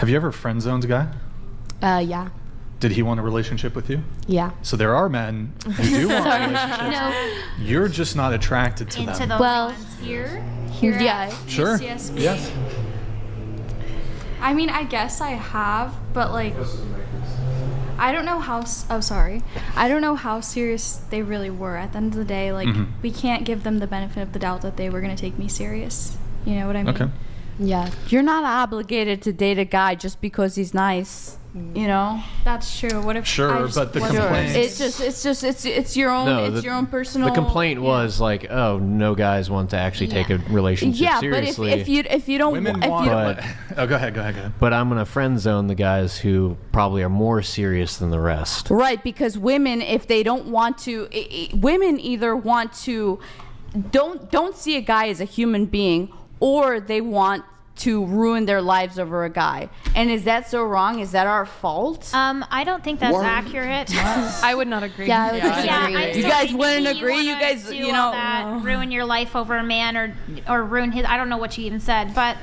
Have you ever friend zoned a guy? Yeah. Did he want a relationship with you? Yeah. So there are men who do want relationships. No. You're just not attracted to Into them. those Well, ones. Here Yeah. at Sure. UCSB. Yes. I mean, I guess I have, but like, I don't know how. I don't know how serious they really were. At the end of the day, like, we can't give them the benefit of the doubt that they were gonna take me serious. You know what I mean? Okay. Yeah. You're not obligated to date a guy just because he's nice. You know, That's true. What if? Sure, I just but the wasn't- complaint- it's your own, No, it's your own personal. The complaint was like, oh, no guys want to actually take a relationship Yeah, seriously. but if you don't, Women if want. you don't, Oh, go ahead. But I'm gonna friend zone the guys who probably are more serious than the rest. right, because women, if they don't want to, women either want to don't see a guy as a human being, or they want to ruin their lives over a guy. And is that so wrong? Is that our fault? I don't think that's accurate. I would not agree. Yeah, I would Yeah, disagree. I'm You so guys thinking wouldn't maybe agree? You wanna guys, do you all know- that, ruin your life over a man or ruin his. I don't know what you even said, but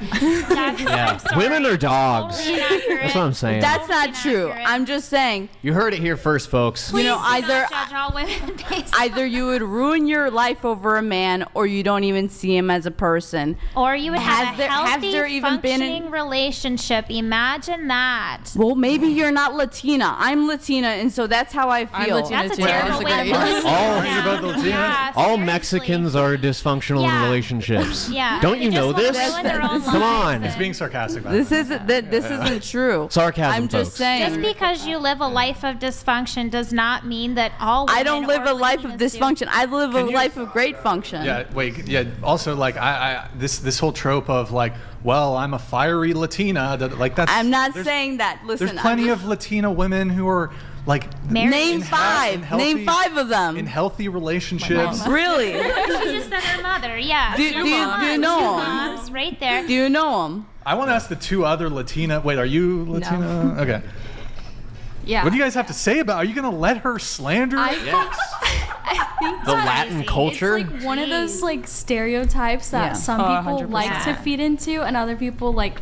that's, I'm sorry. Women are dogs. Totally inaccurate. That's what I'm saying. That's not Totally true. inaccurate. I'm just saying, You heard it here first, folks. Please know, do either- not judge all women based either you would ruin your life over a man, or you don't even see him as a person. or you would have Has a there- has healthy, there even been functioning relationship. Imagine that. Well, maybe you're not Latina. I'm Latina, and so that's how I feel. Latina That's a too. terrible way to Disagree. put it. All- You're both Latina? Yeah, All seriously. Mexicans are dysfunctional Yeah. in relationships. Yeah. Don't They you just know wanna this? ruin their own Come lives on. and- He's being sarcastic about This it. isn't this isn't true. Sarcasm, I'm just folks. saying. Just because you live a life of dysfunction does not mean that all women I don't live or a life of Latinas do. dysfunction. I live a Can you- life of great function. Yeah, wait, yeah. Also, like, this whole trope of like, well, I'm a fiery Latina. Like that's. I'm not there's- saying that. Listen, There's plenty of Latina women who are like Married. Name in five. healthy- Name five of them. in healthy relationships. Really? She just said her mother. Yeah. Do you know them? Moms, right there. Do you know them? I want to ask the two other Latina. Wait, are you Latina? Okay. Yeah. What do you guys have to say about? Are you gonna let her slander? I think The Latin culture. it's like one of those like stereotypes that Yeah. some Oh, people 100%. like to feed into and other people like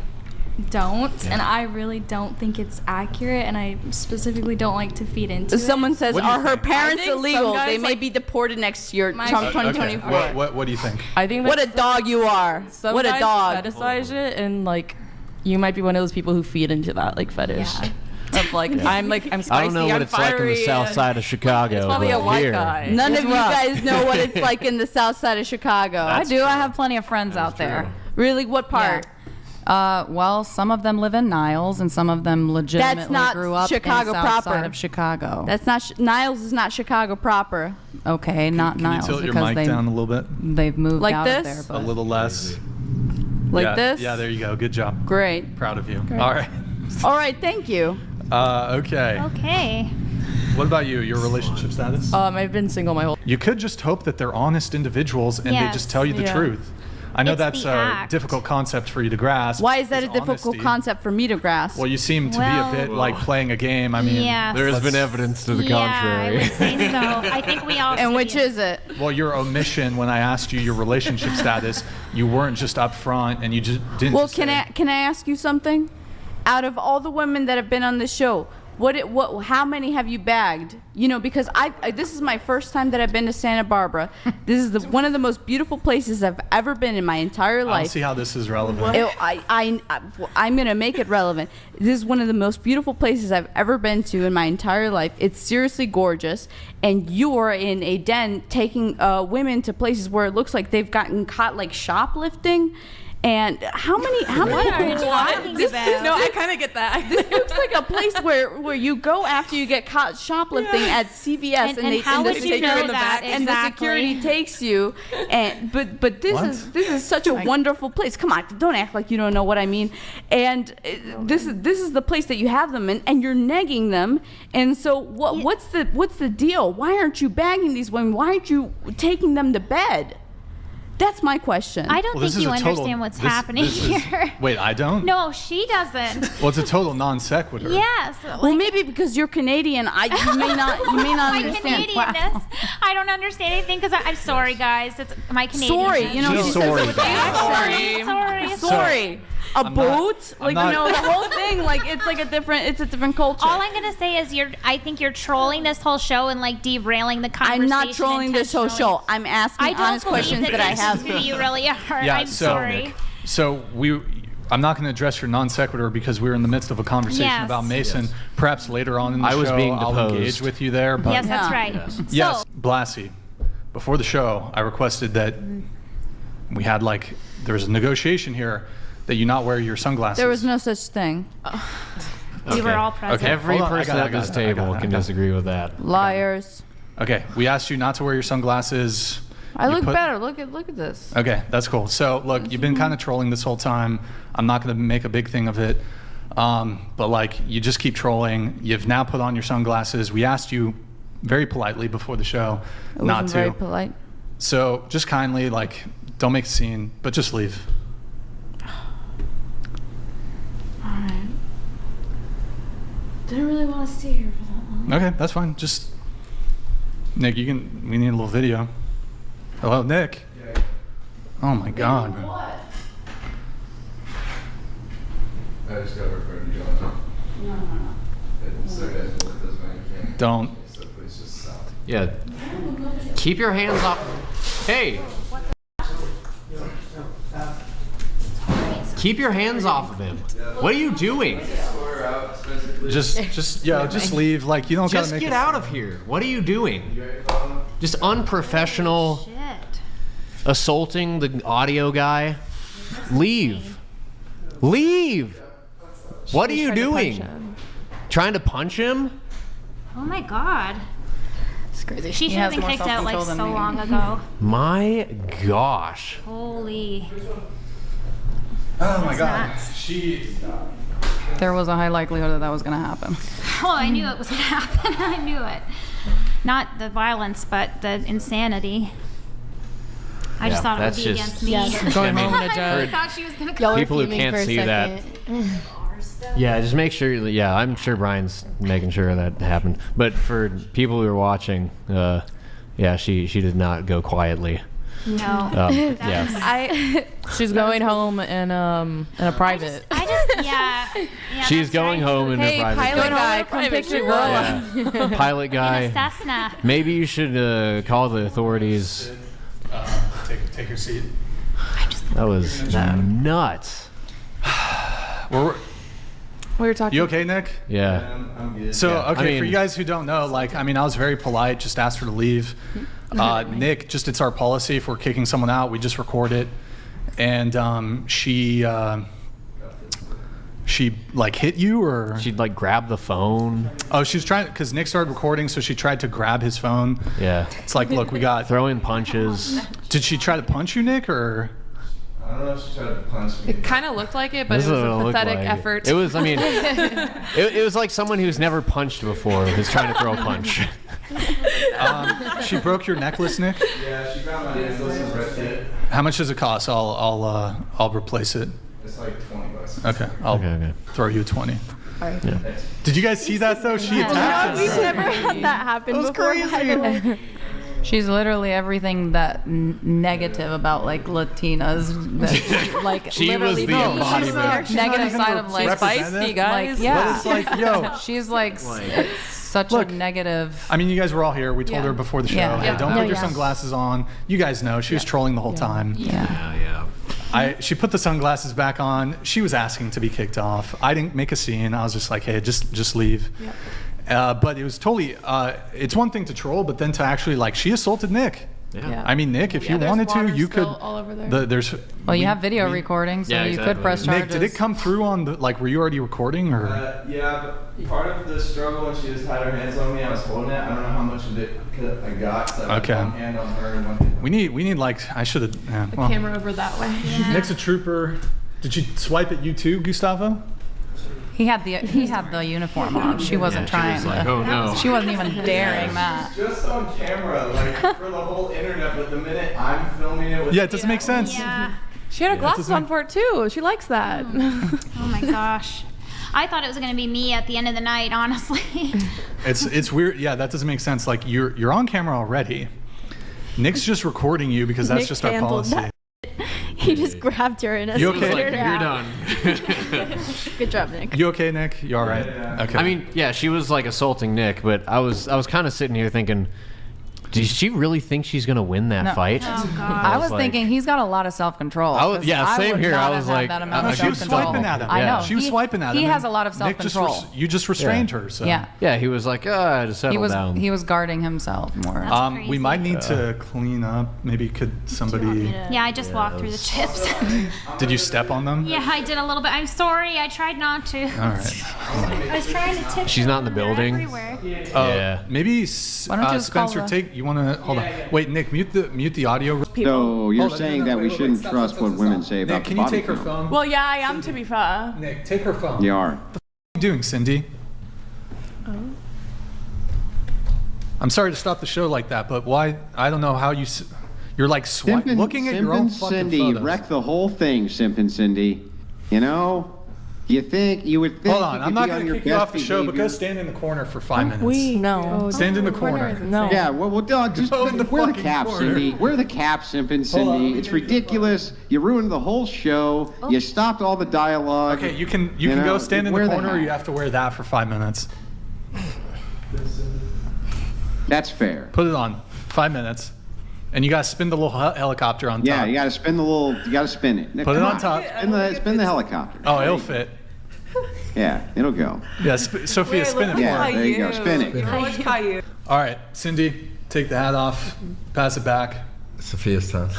don't, and I really don't think it's accurate, and I specifically don't like to feed into Someone it. says, What do you are her think? parents I think some illegal? guys They may like- be deported next year, My- Trump Okay. 2024. What do you think? I think What a that's- dog you are. Some What a guys dog. fetishize it, and like, you might be one of those people who feed into that like fetish. Yeah. Of like, I'm spicy. I don't know what I'm it's like in the fiery, south and side of Chicago. It's probably but a white here, guy. None It's of you rough. guys know what it's like in the south side of Chicago. I do. I have plenty of friends out there. Really? What part? Well, some of them live in Niles, and some of them legitimately not grew up Chicago in the south proper. side of Chicago. That's not Niles is not Chicago proper. Okay, not Can Niles you tilt your because mic down a little bit? they've moved Like out this? of there. A But little less. Like Yeah, this? Yeah, there you go. Good job. Great. Proud of you. All right. All right, thank you. Okay. Okay. What about you? Your relationship status? I've been single my whole. You could just hope that they're honest individuals and they just Yes. tell you the Yeah. truth. I know It's that's the a act. difficult concept for you to grasp. Why is that a difficult honesty. concept for me to grasp? Well, you seem to Well- be a bit like playing a game. I mean, Yes. There has let's- been evidence to the Yeah, I contrary. would say so. I think we all. And see which it. is it? Well, your omission when I asked you your relationship status, you weren't just upfront and you just didn't. Well, just can say- I ask you something? Out of all the women that have been on the show, how many have you bagged? You know, because this is my first time that I've been to Santa Barbara. This is one of the most beautiful places I've ever been in my entire I don't life. see how this is relevant. I'm gonna make it relevant. This is one of the most beautiful places I've ever been to in my entire life. It's seriously gorgeous, and you are in a den taking women to places where it looks like they've gotten caught like shoplifting. And how many? What are you talking about? No, I kind of get that. This looks like a place where you go after you get caught shoplifting at CVS, And how would you know that and the security exactly? takes you. And but this What? is such a wonderful place. Come on, don't act like you don't know what I mean. And this is the place that you have them in, and you're negging them. And so what's the deal? Why aren't you bagging these women? Why aren't you taking them to bed? That's my question. I don't Well, this think is you a total- understand what's this- happening this is- here. Wait, I don't? No, she doesn't. Well, it's a total non sequitur. Yes. Well, maybe because you're Canadian, you may not my understand. Canadianness. I don't understand anything because I'm sorry, guys. It's my Canadian. Sorry, you know. She's sorry, guys. Sorry. Sorry. A I'm not- boat? I'm Like, not- you know, the whole thing, like, it's like it's a different culture. All I'm gonna say is I think you're trolling this whole show and like derailing the conversation. I'm not trolling this whole show. I'm asking I don't honest believe questions that I have. You really are. Yeah, I'm sorry. So I'm not going to address your non sequitur because we're in the midst of a conversation Yes. about Mason. Yes. Perhaps later on in the I show, was being I'll deposed. engage with you there. But Yes, that's Yeah. right. Yes. yes, So, Blassie, before the show, I requested that we had there was a negotiation here that you not wear your sunglasses. There was no such thing. we were all present. Okay. Every Hold on, I person got it, at I got this it, I got table it, I can got it. disagree with that. Liars. Okay, we asked you not to wear your sunglasses. I You look put- better. Look at this. Okay, that's cool. So look, you've been kind of trolling this whole time. I'm not going to make a big thing of it, but you just keep trolling. You've now put on your sunglasses. We asked you very politely before the show It not wasn't to. very polite. So just kindly, don't make a scene, but just leave. Alright. Didn't really want to stay here for that long. Okay, that's fine. Just Nick, we need a little video. Hello, Nick. Oh my God. I just got to refer to John. No. So guys, it doesn't matter. You can't. Don't. So please just stop. Yeah. Keep your hands off. Hey. Keep your hands off of him. What are you doing? Score out specifically. Just leave. You don't gotta Just make get a out of here. What are you doing? You ready, Colin? Just unprofessional, Shit. assaulting the audio guy. Leave. Leave. What are you doing? Trying to punch him? Oh my God. It's crazy. She should has have been more kicked out self-control than so me. long ago. My gosh. Holy. Oh my God. nuts. There was a high likelihood that was going to happen. Oh, I knew it was gonna happen. I knew it. Not the violence, but the insanity. I just Yeah, thought it would that's be just- against me. Yeah. Going I mean, home in a I jet. really thought she was gonna Y'all come. were People who fuming can't for a see that. second. Yeah, just make sure. Yeah, I'm sure Brian's making sure that happened. But for people who are watching, yeah, she did not go quietly. No. Yeah, She's going home in a private. Yeah. she's that's going right. home in Hey, her private. pilot jet. guy, come pick your girl up. Yeah. Pilot In a guy. Cessna. Maybe you should call the authorities. Take your seat. That was nuts. We were talking. You okay, Nick? Yeah. I'm good. So, Yeah, okay, I mean- for you guys who don't know, I was very polite, just asked her to leave. Nick, it's our policy if we're kicking someone out, we just record it. And she hit you or? She'd grab the phone. Oh, she was trying, because Nick started recording, so she tried to grab his phone. Yeah. It's look, we got, Throwing punches. did she try to punch you, Nick, or? I don't know if she tried to punch me. It kind of looked like it, but This it was is what a it looked pathetic like. effort. It was, it was like someone who's never punched before who's trying to throw a punch. She broke your necklace, Nick? Yeah, she grabbed my necklace and ripped it. How much does it cost? I'll replace it. It's $20. Okay, I'll Okay. throw you a 20. Thanks. Did you guys see that though? She attacked us. never had that happen That was crazy. She's literally everything that negative about Latinas. That, She was literally the embodiment. she's negative side of representative. feisty guys. But it's yo. She's such Look, a negative. I mean, you guys were all here. We told her before the show, Yeah. hey, Yeah. don't No, put your yeah. sunglasses on. You guys know she was trolling the whole time. Yeah. She put the sunglasses back on. She was asking to be kicked off. I didn't make a scene. I was just like, hey, just leave. But it was totally. It's one thing to troll, but then to actually she assaulted Nick. Yeah. I mean, Nick, if you there's wanted to, water you could. still all over there. There's. Well, you have video recording, so Yeah, you exactly. could press charges. Nick, did it come through on the were you already recording or? Yeah, but part of the struggle when she just had her hands on me, I was holding it. I don't know how much of it I got. So I had Okay. one hand on her and one hand on We need I should have. Yeah, the well, camera over that way. Nick's a trooper. Did she swipe at you too, Gustavo? He had the uniform on. She wasn't trying to. oh no. She wasn't even daring that. just on camera, for the whole internet, but the minute I'm filming it with Yeah, it doesn't make sense. Yeah. She had her glasses on for it too. She likes that. Oh my gosh. I thought it was gonna be me at the end of the night, honestly. It's weird. Yeah, that doesn't make sense. You're on camera already. Nick's just recording you because that's Nick just our handled policy. He just grabbed her and You okay? Like, you're done. Good job, Nick. You okay, Nick? You all right? Okay. I mean, yeah, she was like assaulting Nick, but I was kind of sitting here thinking, does she really think she's gonna win that No. fight? Oh, God. I was like- thinking he's got a lot of self-control. I was- 'cause yeah, same would here. not I have was had like, that amount of she was self-control. swiping at him. I know. She was swiping at him. He and has a lot of Nick just self-control. you just restrained her. So. Yeah. Yeah, he was like, to settle down. He was guarding himself more. That's We crazy. might need to clean up. Maybe could somebody? Yeah, I just walked through the chips. Did you step on them? Yeah, I did a little bit. I'm sorry. I tried not to. All right. I was trying to tip She's them, not in the they're building? Everywhere. Yeah. Maybe Why don't you just call Spencer, the- you want to hold on? Wait, Nick, mute the audio. So you're Hold on, saying no, that we wait, shouldn't stop, trust what women say about Nick, the can you body take her count? phone? Well, yeah, I am to be fair. Nick, take her phone. You are. What are you doing, Cindy? I'm sorry to stop the show like that, but why? I don't know how you're like looking at your own fucking Cindy photos. wrecked the whole thing, Simpin Cindy. You know, you would think Hold you on, could I'm not be on going to your kick you best off the show, but go behavior. stand in the corner for 5 minutes. No. Stand in the corner. No. Yeah, well, dog, just Go in the wear the fucking cap, corner. Cindy. Wear the cap, Simpin Cindy. It's ridiculous. You ruined the whole show. You stopped all the dialogue. Okay, you can know, go stand in the wear corner, or hat. you have to wear that for 5 minutes. That's fair. Put it on 5 minutes, and you got to spin the little helicopter on top. Yeah, you got to spin the little. You got to spin it. Put it Come on top. Spin the helicopter. Oh, it'll fit. Yeah, it'll go. Yeah, Sophia, spin it for Yeah, her. there you go. Spin it. All right, Cindy, take the hat off, pass it back. Sophia's turn.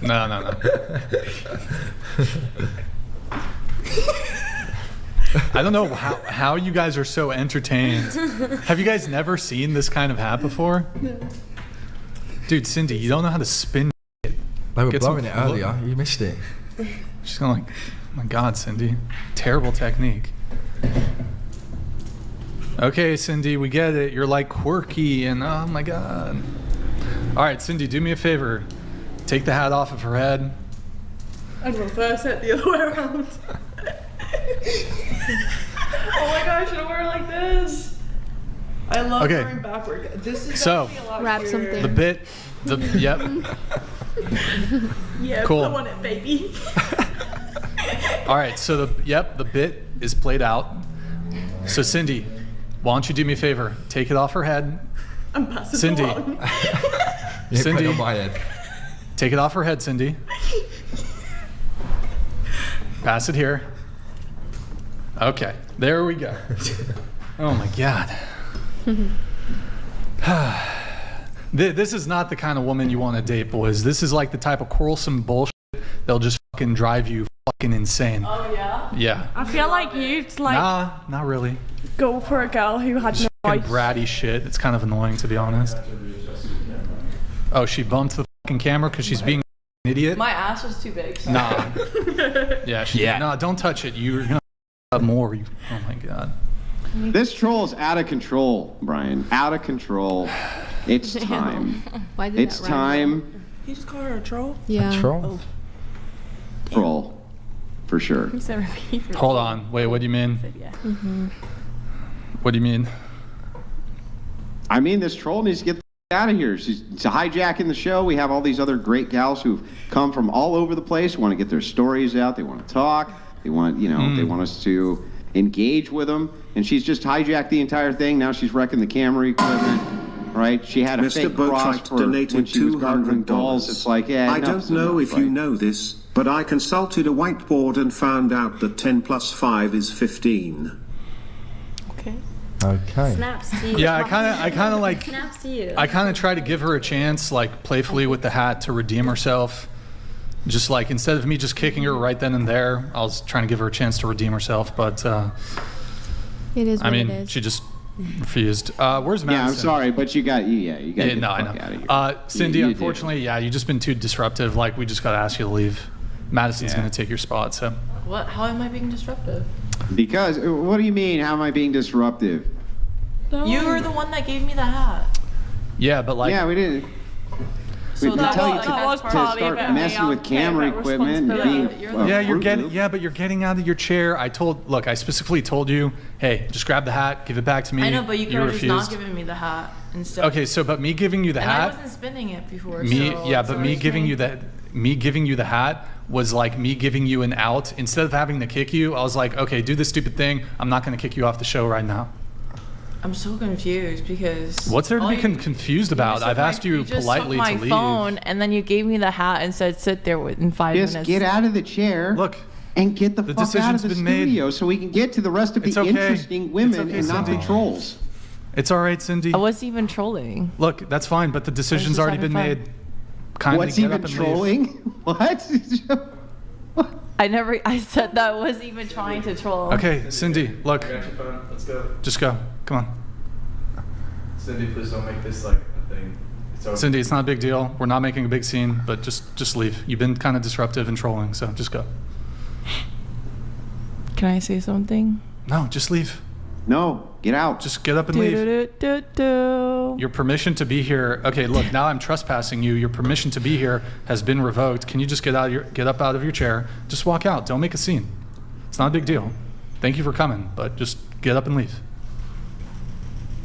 No. I don't know how you guys are so entertained. Have you guys never seen this kind of hat before? No. Dude, Cindy, you don't know how to spin it. They were Get some blowing it flow. earlier. You missed it. She's going like, oh my God, Cindy. Terrible technique. Okay, Cindy, we get it. You're like quirky and oh my God. All right, Cindy, do me a favor. Take the hat off of her head. I'd reverse it the other way around. Oh my god, I should wear it like this. I love Okay. wearing backward. This is So, actually a lot Wrap easier. something. The bit, yep. Yeah, Cool. I want it, baby. All right, so the bit is played out. So Cindy, why don't you do me a favor? Take it off her head. I'm passing Cindy. along. You hit Cindy. on my head. Take it off her head, Cindy. Pass it here. Okay, there we go. Oh my God. This is not the kind of woman you want to date, boys. This is like the type of quarrelsome bullshit that'll just fucking drive you fucking insane. Oh yeah? Yeah. I feel like you'd like Nah, not really. go for a girl who had no Fucking voice. bratty shit. It's kind of annoying, to be honest. Oh, she bumped the fucking camera because she's being an idiot? My ass was too big. So. Nah. Yeah. No, don't touch it. You're gonna have more. Oh my God. This troll is out of control, Brian. Out of control. It's time. Why did It's that rhyme? time. You just call her a troll? Yeah. Troll. Troll. For sure. Hold on. Wait, what do you mean? What do you mean? I mean, this troll needs to get the out of here. She's hijacking the show. We have all these other great gals who've come from all over the place, want to get their stories out. They want to talk. They want, they want us to engage with them. And she's just hijacked the entire thing. Now she's wrecking the camera equipment. Right? She had a Mr. fake cross Boatwright for donated when she was gargling dolls. $200. It's like, yeah. I don't know if you know this, but I consulted a whiteboard and found out that 10 plus 5 is 15. Okay. Snaps to you. Yeah, I kind of like. Snaps to you. I kind of try to give her a chance, like playfully with the hat, to redeem herself. Just like instead of me just kicking her right then and there, I was trying to give her a chance to redeem herself. But It is what I mean, it is. she just refused. Where's Madison? Yeah, I'm sorry, but you got to get the No, I fuck know. out of here. Cindy, You unfortunately, yeah, you've just been too disruptive. Like we just got to ask you to leave. Madison's Yeah. going to take your spot. So What? How am I being disruptive? Because, what do you mean? How am I being disruptive? You were the one that gave me the hat. yeah, but like Yeah, we didn't. So we that tell was- you that to, was to probably start about messing me. with I'll camera take that equipment and being responsibility. yeah, Fruit Loop. but you're getting out of your chair. I specifically told you, hey, just grab the hat, give it back to me. I know, but you could have just not refused. given me the hat instead. Okay, so but me giving you the And I hat, wasn't spinning it before. me so yeah, it's but me always giving me. you that, me giving you the hat was like me giving you an out. Instead of having to kick you, I was like, okay, do this stupid thing. I'm not going to kick you off the show right now. I'm so confused because. What's there to be confused about? I've asked you politely to leave. You just took my phone and then you gave me the hat and said, sit there in 5 minutes. Just get out of the chair. Look. And get the fuck out of the studio so we can get to the rest of the interesting women and not the trolls. It's all right, Cindy. I wasn't even trolling. Look, that's fine, but the decision's already been made. Kindly What's get even up and trolling? leave. What? I said that I wasn't even trying to troll. Okay, Cindy, look. I got your phone. Let's go. Just go. Come on. Cindy, please don't make this like a thing. It's over. Cindy, it's not a big deal. We're not making a big scene, but just leave. You've been kind of disruptive and trolling, so just go. Can I say something? No, just leave. No, get out. Just get up and leave. Your permission to be here. Okay, look, now I'm trespassing you. Your permission to be here has been revoked. Can you just get up out of your chair? Just walk out. Don't make a scene. It's not a big deal. Thank you for coming, but just get up and leave.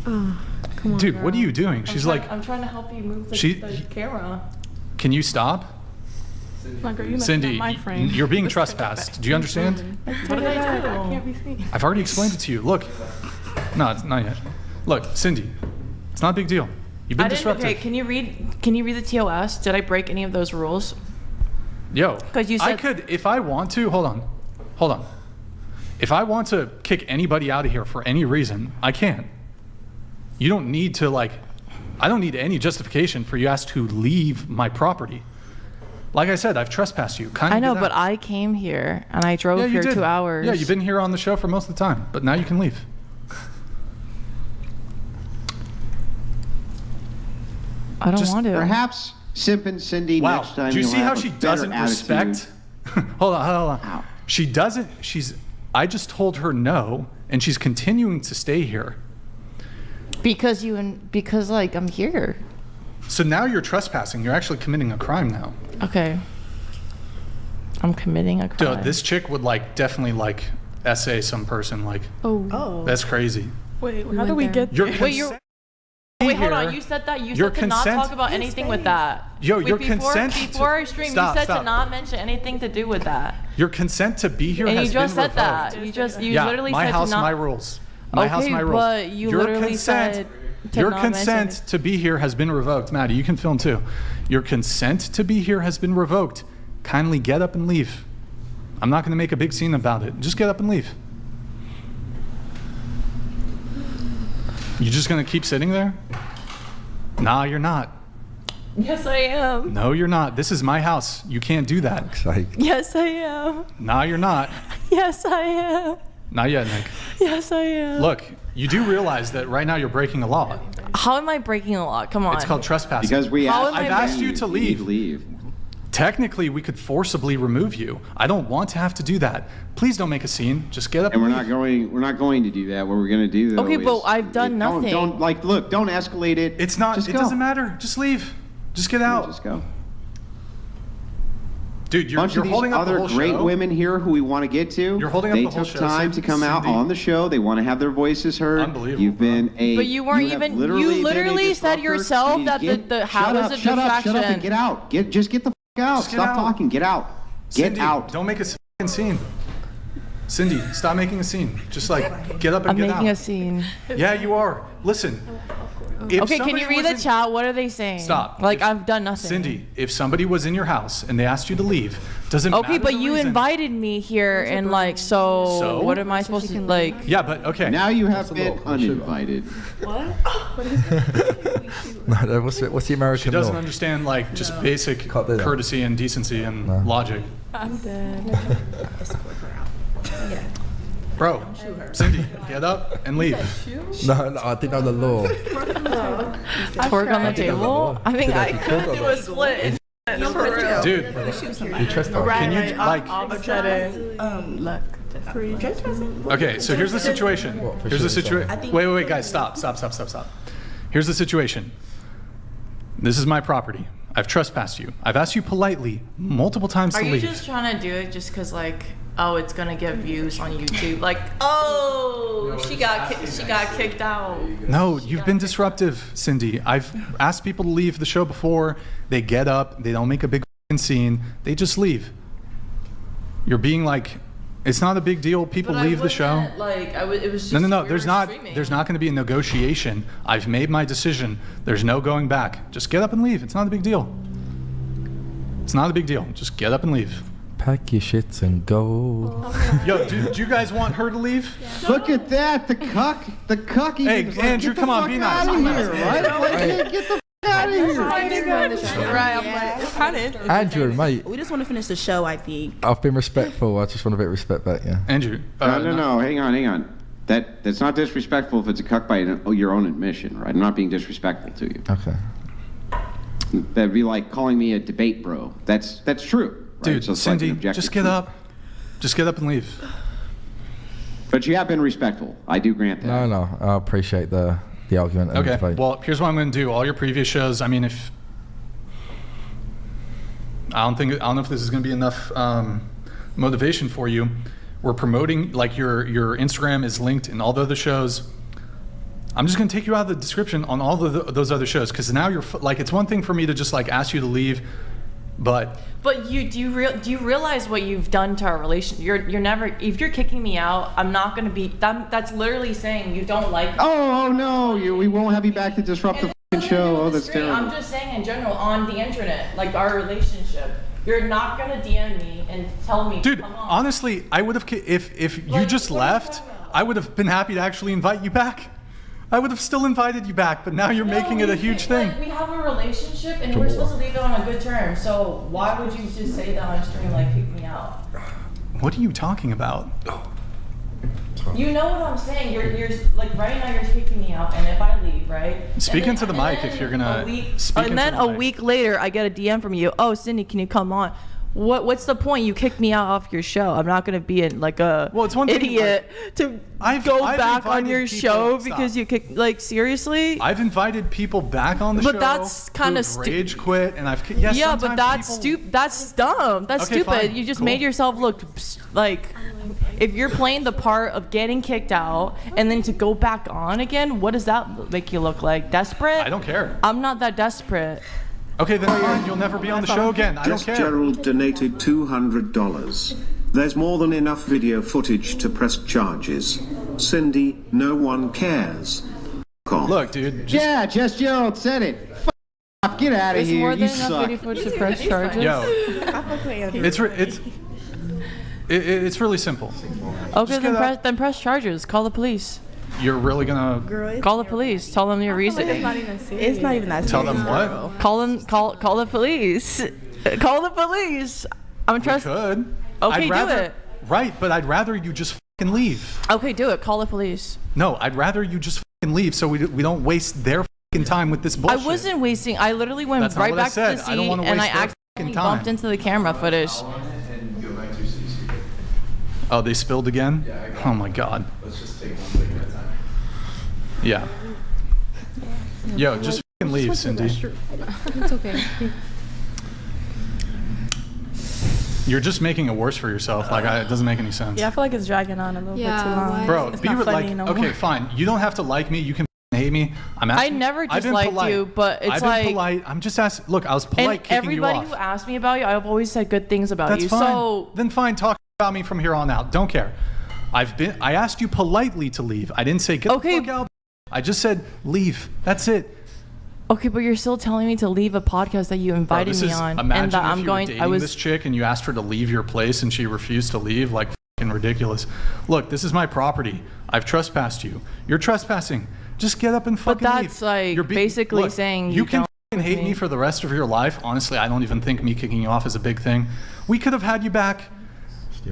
Oh, come on, dude, girl. what are you doing? She's like, I'm trying to help you move the camera. Can you stop? Like, you Cindy, my frame. you're being trespassed. Do you understand? What did I do? I can't be seen. I've already explained it to you. Look. No, it's not yet. Look, Cindy, it's not a big deal. You've been disruptive. Okay, can you read the TOS? Did I break any of those rules? Yo, 'Cause you I said- could, if I want to, hold on. If I want to kick anybody out of here for any reason, I can. You don't need to I don't need any justification for you asked to leave my property. Like I said, I've trespassed you. I know, but I came here and I drove here 2 hours. Yeah, you've been here on the show for most of the time, but now you can leave. I don't want to. Perhaps Simp and Cindy Wow. next time. Do you you'll see how have a she better doesn't attitude. respect? Hold on. Ow. She doesn't. I just told her no, and she's continuing to stay here. Because I'm here. So now you're trespassing. You're actually committing a crime now. Okay. I'm committing a crime. Dude, this chick would definitely essay some person Oh. that's crazy. Wait, how do we get Your there? consent. Wait, hold on. You said that. You Your said to not consent- talk about anything with that. Yo, Wait, your before, consent to- Before our stream, Stop, you said stop. to not mention anything to do with that. Your consent to be here And has you just been said that. revoked. You Yeah, literally my said house, to not. my rules. My house, Okay, my rules. but you Your literally consent, said to your not consent mention to be here has been revoked. Maddie, you can film too. Your consent to be here has been revoked. Kindly get up and leave. I'm not going to make a big scene about it. Just get up and leave. You just going to keep sitting there? Nah, you're not. Yes, I am. No, you're not. This is my house. You can't do that. Yes, I am. Nah, you're not. Yes, I am. Not yet, Nick. Yes, I am. Look, you do realize that right now you're breaking a law. How am I breaking a law? Come on. It's called trespassing. Because we How asked, am I I've asked you to leave. Leave. Technically, we could forcibly remove you. I don't want to have to do that. Please don't make a scene. Just get up. And we're leave. not going to do that. What we're going to do though Okay, but is- I've done nothing. Don't look, don't escalate it. It's not. Just It go. doesn't matter. Just leave. Just get out. Just go. Dude, you're, Bunch you're of these holding up other the whole great show. women here who we want to get to. You're holding up they the whole took show. time to come out Cindy. on the show. They want to have their voices heard. Unbelievable, You've been a. But you weren't have even. literally You been a literally said disruptor. yourself You that get- the hat shut was up, a shut distraction. Up, shut up and get out. Just get the f- out. Just get Stop out. talking. Get out. Get Cindy, out. Don't make a fucking scene. Cindy, stop making a scene. Just get up and I'm get making out. a scene. Yeah, you are. Listen. If Okay, can somebody you read was the in- chat? What are they saying? Stop. Like, If- I've done nothing. Cindy, if somebody was in your house and they asked you to leave, doesn't matter. Okay, but the you reason. invited me here, and So? what am I supposed to like? Yeah, but okay. Now you have been uninvited. What's the American She doesn't law? understand just basic Can't do that. courtesy and decency and logic. I'm dead. Bro, Cindy, get up and leave. No, I didn't know the law. Twerk on the table? I think Did I you could talk do about a split. No, for real. Dude, You trespass. can you I'm upsetting. Look. Okay, so here's the situation. for Here's the sure, situation. Wait, guys, stop. Here's the situation. This is my property. I've trespassed you. I've asked you politely multiple times Are to you leave. just trying to do it just because oh, it's gonna get views on YouTube? Oh, she got kicked out. No, you've been disruptive, Cindy. I've asked people to leave the show before. They get up. They don't make a big f***ing scene, they just leave. You're being like, it's not a big deal. People But leave the show. Like, it was just No. we There's were not. streaming. There's not going to be a negotiation. I've made my decision. There's no going back. Just get up and leave. It's not a big deal. It's not a big deal. Just get up and leave. Pack your shits and go. Yo, do you guys want her to leave? Look at that, the cuck. Hey, even- Andrew, come on, be nice. Out of here, right? Like, hey, get the f- out of here. Right, I'm like, kind of. Andrew, mate, We just want to finish the show, I think. I've been respectful. I just want a bit of respect back, yeah. Andrew. No. Hang on. That's not disrespectful if it's a cuck by your own admission, right? I'm not being disrespectful to you. Okay. That'd be like calling me a debate bro. That's true. Right? Dude, So it's like an Cindy, objective just get truth. up. Just get up and leave. But you have been respectful. I do grant that. No, I appreciate the argument and the Okay, debate. well, here's what I'm going to do. All your previous shows, I mean, if... I don't know if this is going to be enough motivation for you. We're promoting, like, your Instagram is linked in all the other shows. I'm just going to take you out of the description on all those other shows, because now you're, like, it's one thing for me to just, like, ask you to leave, but... But do you realize what you've done to our relation? You're never, if you're kicking me out, I'm not gonna be. That's literally saying you don't like me. Oh no, we won't have you back to disrupt the f***ing show. Oh, that's terrible. I'm just saying in general on the internet, like our relationship. You're not gonna DM me and tell me. Dude, come on. honestly, I would have, if you Like, just what are you left, talking about? I would have been happy to actually invite you back. I would have still invited you back, but now you're making it a huge thing. Like, we have a relationship and we're supposed to leave it on a good term. So why would you just say that on stream, like kick me out? What are you talking about? You know what I'm saying? You're like right now you're kicking me out, and if I leave, right? Speak and into the mic if you're gonna speak And into then the a mic. week later, I get a DM from you. Oh, Cindy, can you come on? What's the point? You kicked me out off your show. I'm not gonna be in like a Well, it's one thing, idiot to I've go back on invited your people- show stop. because you kicked. Like seriously? I've invited people back on the show. But that's kinda who've rage quit, and I've yes, yeah, but sometimes that's people- stupid. That's dumb. That's Okay, stupid. fine. You just Cool. made yourself look like. If you're playing the part of getting kicked out and then to go back on again, what does that make you look like? Desperate? I don't care. I'm not that desperate. Okay, then fine. You'll never be on the show again. I don't Just care. Gerald donated $200. There's more than enough video footage to press charges. Cindy, no one cares. Off. Look, dude. Just, Yeah, Jess Gerald said it. F off, get out of There's here. more You than enough suck. video footage to press charges. yo, it's really simple. Okay, Just then get up. press charges. Call the police. You're really gonna Call the police. Tell them your reason. It's not even that tell serious. them what? Call the police. Call the police. I'm We trusting. could. Okay, I'd do rather, it. Right, but I'd rather you just fucking leave. Okay, do it. Call the police. No, I'd rather you just fucking leave so we don't waste their fucking time with this bullshit. I wasn't wasting. I literally went That's not right what I back to the said. I don't seat wanna and I waste their accidentally fucking time. bumped into the camera footage. And go back to your city secret. Oh, they spilled again? Yeah, I got Oh it. my god. Let's just take one thing at a time. Yeah. Yo, just fucking leave, Cindy. It's okay. You're just making it worse for yourself. Like, it doesn't make any sense. Yeah, I feel like it's dragging on a little Yeah, bit too long. why? Bro, It's be not funny like, no okay, more. fine. You don't have to like me. You can hate me. I'm I asking. never I've been disliked polite. you, but it's I've like. been polite. I'm just asking. Look, I was polite And kicking you everybody off. who asked me about you, I've always said good things about That's you. fine. So Then fine, talk about me from here on out. Don't care. I asked you politely to leave. I didn't say get Okay. the fuck out. I just said leave. That's it. okay, but you're still telling me to leave a podcast that you Bro, invited this me is, on, imagine and that if I'm you going. were dating I was. this chick and you asked her to leave your place and she refused to leave. Like fucking ridiculous. Look, this is my property. I've trespassed you. You're trespassing. Just get up and But fucking leave. that's like You're basically look, saying you you can don't fucking hate me for the rest of your life. Honestly, I don't even think me kicking you off is a big thing. We could have had you back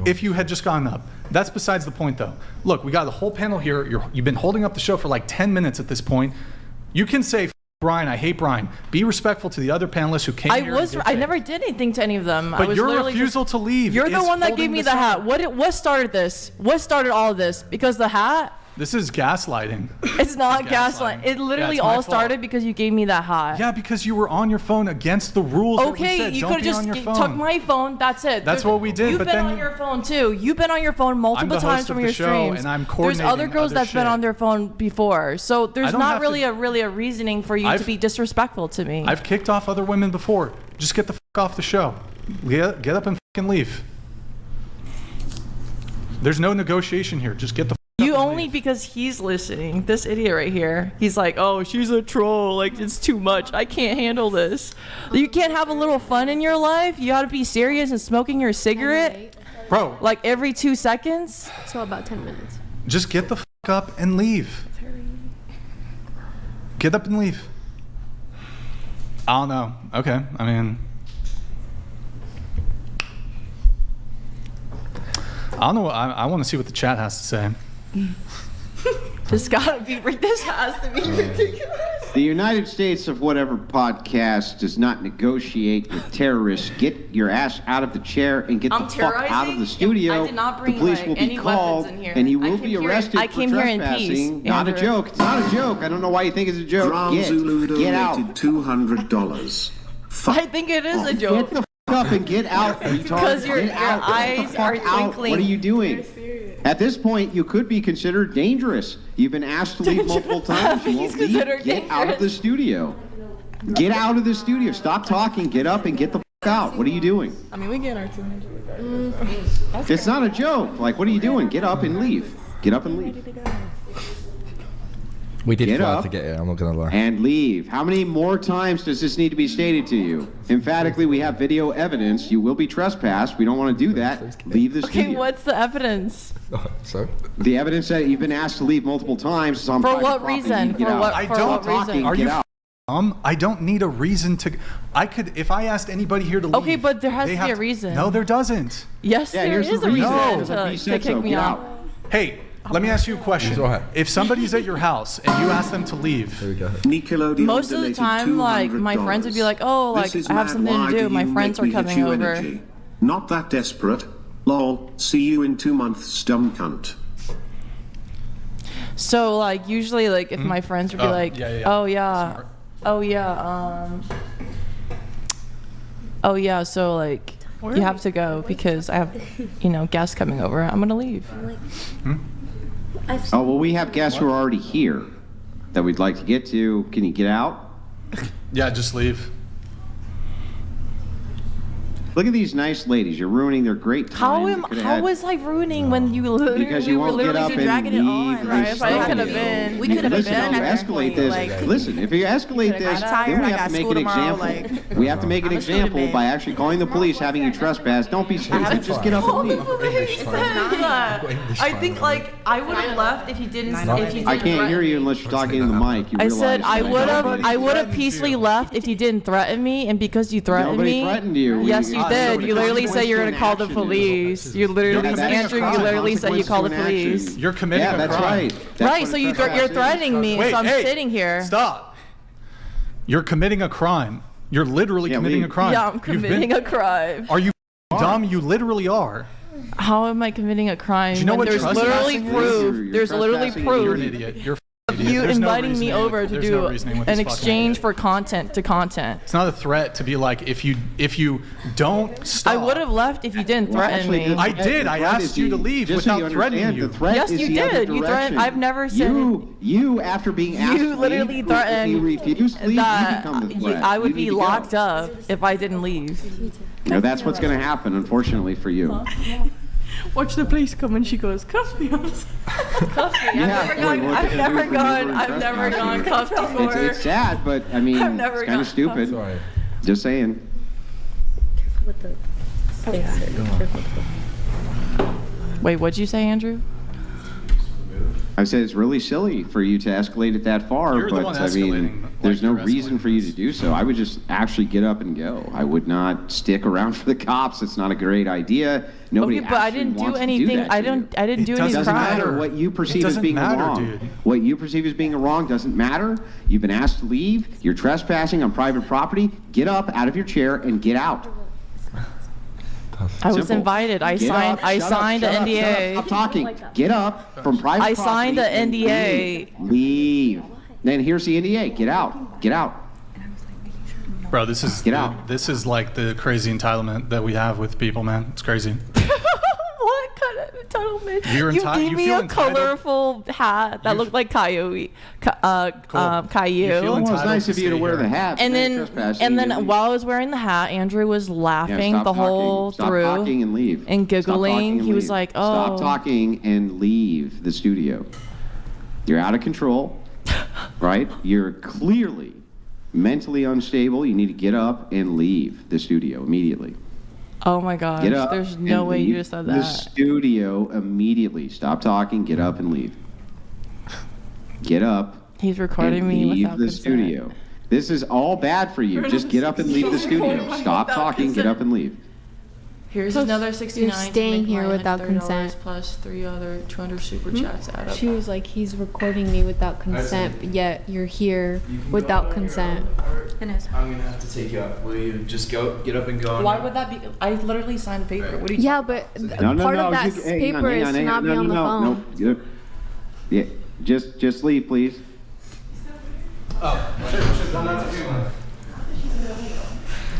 if you had just gone up. That's besides the point, though. Look, we got a whole panel here. You've been holding up the show for like 10 minutes at this point. You can say, Brian, I hate Brian. Be respectful to the other panelists who came here. and did I say- never did anything to any of them. I But was your literally refusal just, to leave You're the is one that holding gave me this the hat. up. What started this? What started all of this? Because the hat? This is gaslighting. It's not Gaslighting. gaslight. It literally Yeah, it's my all started because you gave me that hat. Yeah, because you were on your phone against the rules. that we Okay, said. you Don't could have be just on your phone. took my phone. That's it. That's what we did, You've but been then on you- your phone too. You've been on your phone multiple the host times of from the your show, streams. and I'm There's coordinating other girls other that's been shit. on their phone before. So there's don't not have really to- a reasoning for you to I've- be disrespectful to me. I've kicked off other women before. just get the fuck off the show. Get up and fucking leave. There's no negotiation here. Just get the fuck You up and only leave. because he's listening. This idiot right here. He's like, oh, she's a troll. Like, it's too much. I can't handle this. You can't have a little fun in your life. You gotta be serious and smoking your cigarette. Bro. Like every 2 seconds. So about 10 minutes. Just get the fuck up and leave. Get up and leave. I don't know. Okay. I mean, I don't know. I want to see what the chat has to say. This has to be ridiculous. The United States of whatever podcast does not negotiate with terrorists. Get your ass out of the chair and get the fuck out of the studio. I did not bring, the police like, will be any called, weapons in here. and you I will came be here in- arrested I for came here in trespassing. peace, Not a Andrew. joke. It's not a joke. I don't know why you think it's a joke. Ram Zulu Get out. donated $200. I think it is a joke. Get the fuck up and get out, retard. Because your Get out. Get the eyes fuck are out. twinkling. What are you doing? At this point, you could be considered dangerous. You've been asked to leave multiple times. You won't He's leave. considered Get out of the studio. Get out of the studio. Stop talking. Get up and get the fuck out. What are you doing? I mean, we get our 200. It's not a joke. Like, what are you doing? Get up and leave. Get up and leave. We did Get fly up. to get here, I'm not going to lie. And leave. How many more times does this need to be stated to you? Emphatically, we have video evidence. You will be trespassed. We don't want to do that. Leave the Okay, studio. what's the evidence? So? The evidence that you've been asked to leave multiple times is on For private what property. reason? Get For out. what- I for don't what reason? Talking, Are get you out. I don't need a reason to. I could, if I asked anybody here to leave. Okay, but there has they to be have a reason. No, there doesn't. Yes, Yeah, there here's is the a reason. reason No, to, he to said kick so. me Get out. out. Hey, let me ask you a question. Go ahead. If somebody's at your house and you ask them to leave, Here we go. Nickelodeon Most of the donated time, like, my $200. friends would be like, oh, like, This is I have mad. something Why to do. do My you friends make are me hit coming you over. energy? Not that desperate. Lol. See you in 2 months, dumb cunt. So, like, usually, like, if my friends would be Oh, like, yeah, yeah, yeah. oh, yeah, Smart. oh, yeah, oh, yeah, so, like, you have to go because I have, you know, guests coming over. I'm going to leave. Oh, well, we have guests who are already here that we'd like to get to. Can you get out? yeah, just leave. Look at these nice ladies. You're ruining their great time. How was I ruining when you literally, Because you won't get up and leave. right? and If I stop could have you. been, we could have Listen, been if you at that escalate point. this, Like, listen, if you escalate this, I'm tired, then we I have got to make school an tomorrow, example. like, We have to make an I'm a student, example babe. by actually calling the police, having you trespass. Don't be stupid. Just get up and leave. I think, like, I would have left if he didn't. If he didn't I can't hear threaten you me. unless you're talking in the mic. You I said realize that. I would have threatens peacefully you. left if you didn't threaten me, and because you threatened Nobody me. threatened you. Yes, you did. Nobody You literally say you're gonna call the action. police. You literally, Yeah, that's Andrew. You a literally said you consequence call the to an action. police. You're committing Yeah, a that's crime. right. That's Right. what So a you're trespass is. threatening me, Wait, so I'm hey, sitting here. Stop. You're committing a crime. You're literally Yeah, committing leave. a crime. Yeah, I'm You've committing been- a crime. Are you dumb? You literally are. How am I committing a crime? Do you know when what there's literally trespassing is? proof. You're There's literally trespassing You're proof. an idiot. You're an You idiot. There's no inviting me reasoning over with- to there's no do reasoning with an this fucking exchange idiot. for content to content. It's not a threat to be like if you don't stop. I would have left if you didn't Well, threaten actually, me. I did. the I threat asked is you to the- leave just so without threatening understand, you. The threat Yes, is you the other did. You threatened- direction. I've never said You after being asked You to literally leave, threatened you refuse to leave, that you become the threat. I would You need be to go. locked up if I didn't leave. No, that's what's going to happen, unfortunately for you. watch the police come and she goes, cuff me. Yeah, I've never gone cuffed before. It's sad, but I mean, I've never it's kind of gone stupid. Sorry. Just saying. Wait, what'd you say, Andrew? I said it's really silly for you to escalate it that far, You're the but one I mean, escalating, there's like, no you're reason escalating for you this. to do so. I would just actually get up and go. I would not stick around for the cops. It's not a great idea. Nobody Okay, but I actually didn't do wants to anything. that I to you. didn't do It any It doesn't crime. matter what you perceive as doesn't being matter, wrong. dude. What you perceive as being wrong doesn't matter. You've been asked to leave. You're trespassing on private property. Get up out of your chair and get out. I was Simple. invited. I Get signed. up, I shut up, signed shut an up, shut up, NDA. Stop talking. Get up from private I property. signed an and NDA. Leave. Then here's the NDA. Get out. Get out. Bro, this is Get out. This is like the crazy entitlement that we have with people, man. It's crazy. What kind Total mid. You're You enti- gave you me feel a entitled? colorful hat that looked like Caillou. You Caillou. feel Well, it's entitled nice to of you to stay wear here. the hat. And then, Trespassing, and then you leave. while I was wearing the hat, Andrew was Yeah, laughing stop the talking. whole Stop through talking and leave. and Stop talking giggling. and He was leave. like, Stop "Oh." talking and leave the studio. You're out of control, right? You're clearly mentally unstable. You need to get up and leave the studio immediately. Oh my gosh! Get up. There's no and way leave you just said the that. studio immediately. Stop talking. Get up and leave. Get up. He's recording and me leave without the consent. studio. This is all bad for you. Just get up and leave the studio. Stop talking. Get up and leave. Here's another 69. You're staying here without consent. Plus 3 other 200 super chats add up. She was like, he's recording me without consent, but yet you're here without consent. I'm gonna have to take you up. Will you just get up and go? Why would that be? I literally signed a paper. What do you? Yeah, but part of that paper is to not be on the phone. No. Yeah, just leave, please. Oh, done that to you.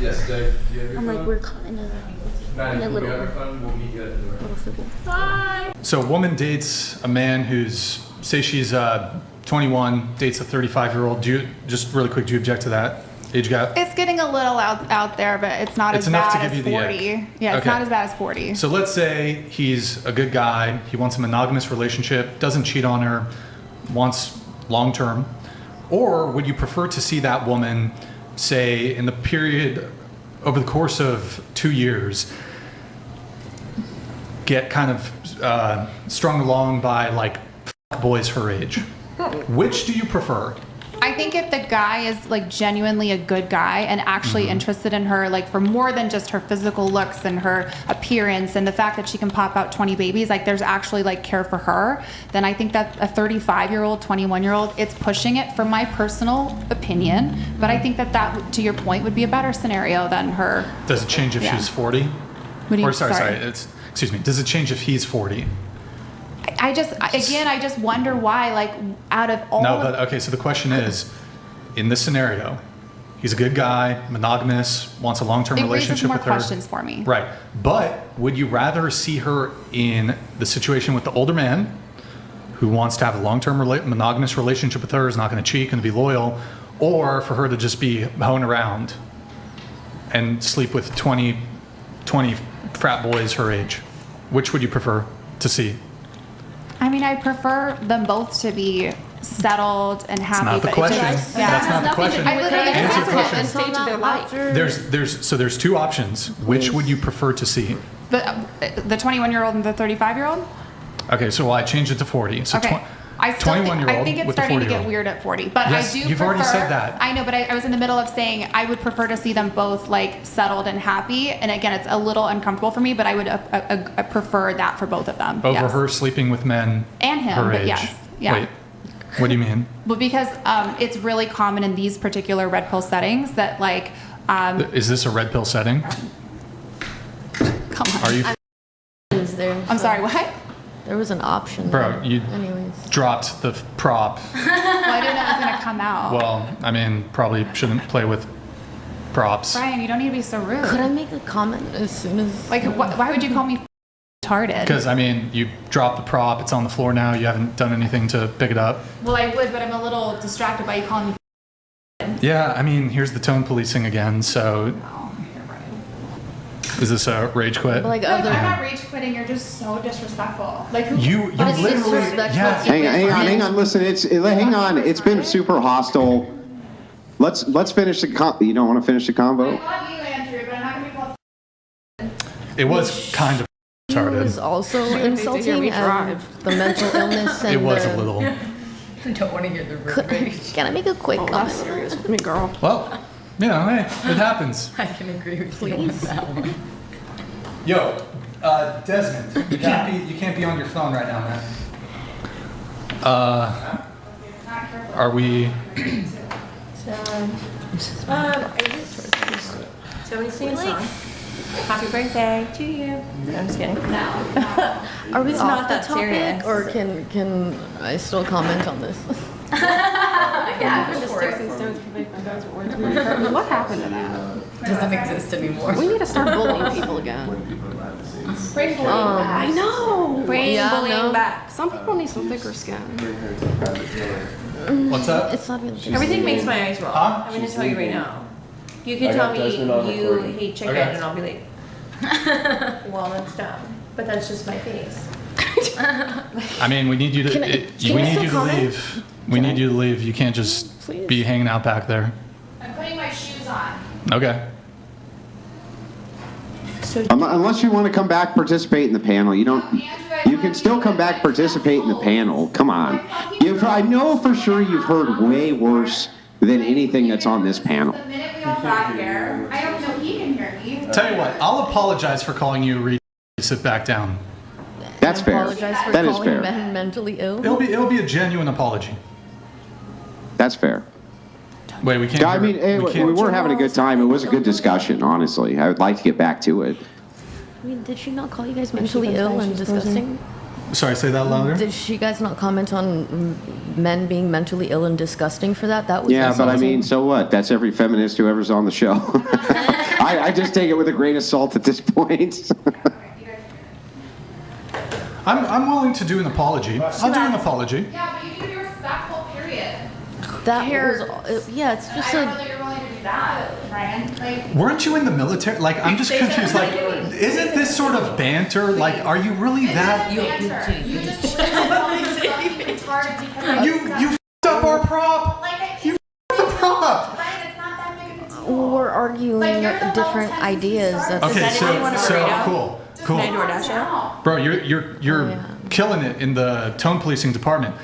Yes, Dave. Do you have your I'm phone? like, we're caught in a Maddie, in a do you little- have your phone? We'll meet you at the door. little fibble. So a woman dates a man who's, say she's 21, dates a 35-year-old. Just really quick, do you object to that age gap? It's getting a little out there, but it's not It's as enough to bad give as you the 40. ick. Yeah, it's Okay. not as bad as 40. So let's say he's a good guy. He wants a monogamous relationship, doesn't cheat on her, wants long-term. Or would you prefer to see that woman, say, in the period over the course of 2 years, get kind of strung along by like boys her age? Which do you prefer? I think if the guy is like genuinely a good guy and actually interested in her, like for more than just her physical looks and her appearance and the fact that she can pop out 20 babies, like there's actually like care for her, then I think that a 35-year-old, 21-year-old, it's pushing it from my personal opinion. But I think that to your point, would be a better scenario than her. Does it change if Yeah. she's 40? What do you- Or sorry. sorry. Excuse me. Does it change if he's 40? I just wonder why, like out of all No, of but okay, so the question is, in this scenario, he's a good guy, monogamous, wants a long-term it raises relationship more with her. questions for me. Right. But would you rather see her in the situation with the older man who wants to have a long-term monogamous relationship with her, is not going to cheat, going to be loyal, or for her to just be hoeing around and sleep with 20 frat boys her age? Which would you prefer to see? I mean, I prefer them both to be settled and happy. not the but question. It just, That's not the question. I literally Answer the question. the stage of their life. There's two options. Which would you prefer to see? The 21-year-old and the 35-year-old. Okay, so I changed it to 40. So Okay. I still think, 21-year-old I think it's with the starting to 40-year-old. get weird at 40, but Yes, I do you've prefer, already said that. I know, but I was in the middle of saying I would prefer to see them both like settled and happy. And again, it's a little uncomfortable for me, but I would prefer that for both of them. Over yes. her sleeping with men And him, her but age. yes, yeah. Wait, what do you mean? But because it's really common in these particular red pill settings that like Is this a red pill setting? come on. Are you Is there? I'm sorry, what? There was an option. Bro, there. you Anyways. dropped the prop. Well, I didn't know it was gonna come out. Well, I mean, probably shouldn't play with props. Brian, you don't need to be so rude. Could I make a comment as soon as? Like, why would you call me retarded? Because, I mean, you dropped the prop. It's on the floor now. You haven't done anything to pick it up. Well, I would, but I'm a little distracted by you calling me. Yeah, I mean, here's the tone policing again. So, is this a rage quit? Like No, other. I'm not rage quitting. You're just so disrespectful. Like who? You That's literally, disrespectful. yeah. Hang on. Listen, hang on. It's been super hostile. Let's finish the You don't want to finish the I convo? love you, Andrew, but I'm not gonna be called. It was kind of He was retarded. also hear insulting me and the mental illness and It was the, a little. I don't want to hear the rage. Can I make a quick comment? Serious with me, girl. Well, you know, hey, it happens. I can agree with you on that one. Yo, Desmond, you can't be on your phone right now, man. Are we? So we sing a song. Happy birthday to you. I'm just kidding. Are we It's off not the that topic, serious. or can I still comment on this? Yeah, The sticks and stones can make my guys work. What happened to that? doesn't exist anymore. We need to start bullying people again. Bring bullying back. I know. Bring Yeah, bullying no. back. Some people need some thicker skin. What's that? It's not even. Everything makes my eyes roll. Huh? I'm gonna tell you right now. You can I tell got me Desmond on you recording. hate chicken, Okay. and I'll be like, well, that's dumb. But that's just my face. I mean, we need you to. Can I- we can I need still you to comment? leave. We need you to leave. You can't just Please. be hanging out back there. I'm putting my shoes on. Okay. Unless you want to come back, participate in the panel. You don't. You can still come back, participate in the panel. Come on. I know for sure you've heard way worse than anything that's on this panel. The minute we all got here, I don't know he can hear me. Tell you what, I'll apologize for calling you a retard. Sit back down. That's fair. Apologize for That is calling fair. men mentally ill. It'll be a genuine apology. That's fair. Wait, we can't. I mean, we were having a good time. It was a good discussion, honestly. I would like to get back to it. I mean, did she not call you guys mentally ill and disgusting? Sorry, say that louder. Did she guys not comment on men being mentally ill and disgusting for that? That was Yeah, but I insulting. mean, so what? That's every feminist whoever's on the show. I just take it with a grain of salt at this point. I'm willing to do an apology. I'll do an apology. Yeah, but you need to be respectful, period. That was, yeah, it's I just don't know a. that you're willing to do that, Ryan. Like, Weren't you in the military? Like, I'm just confused. Like, isn't this sort of banter? Like, are you really that? you just retarded because You f***ed up our prop. You f***ed the prop. Ryan, it's not that big of a deal. We're arguing Like, you're the different lowest ideas. That's Okay, anyone so wanna cool. Can I DoorDash out? Bro, you're killing it in the tone policing department.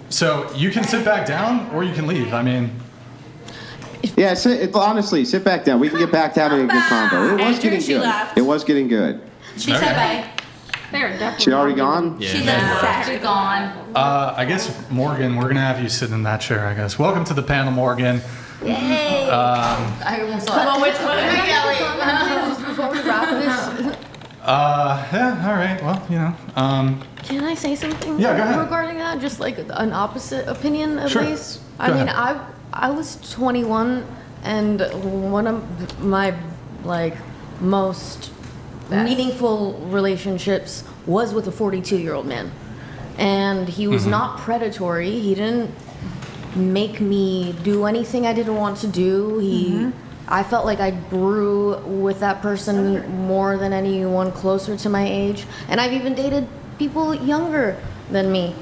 So you can sit back down or you can leave. I mean, Yeah, honestly, sit back down. We can get back to having a good combo. It was getting she good. left. It was getting good. She Okay. said bye. They're definitely. She already gone? She's upset. Gone. I guess Morgan, we're gonna have you sit in that chair. I guess. Welcome to the panel, Morgan. Yay! I almost Come on, which one? Just before we wrap this, Yeah. All right. Well, you know. can I say something Yeah, go ahead. regarding that? Just like an opposite opinion, at Sure. least. Go I mean, ahead. I was 21, and one of my like most meaningful relationships was with a 42-year-old man, and he was not predatory. He didn't make me do anything I didn't want to do. I felt like I grew with that person more than anyone closer to my age, and I've even dated people younger than me.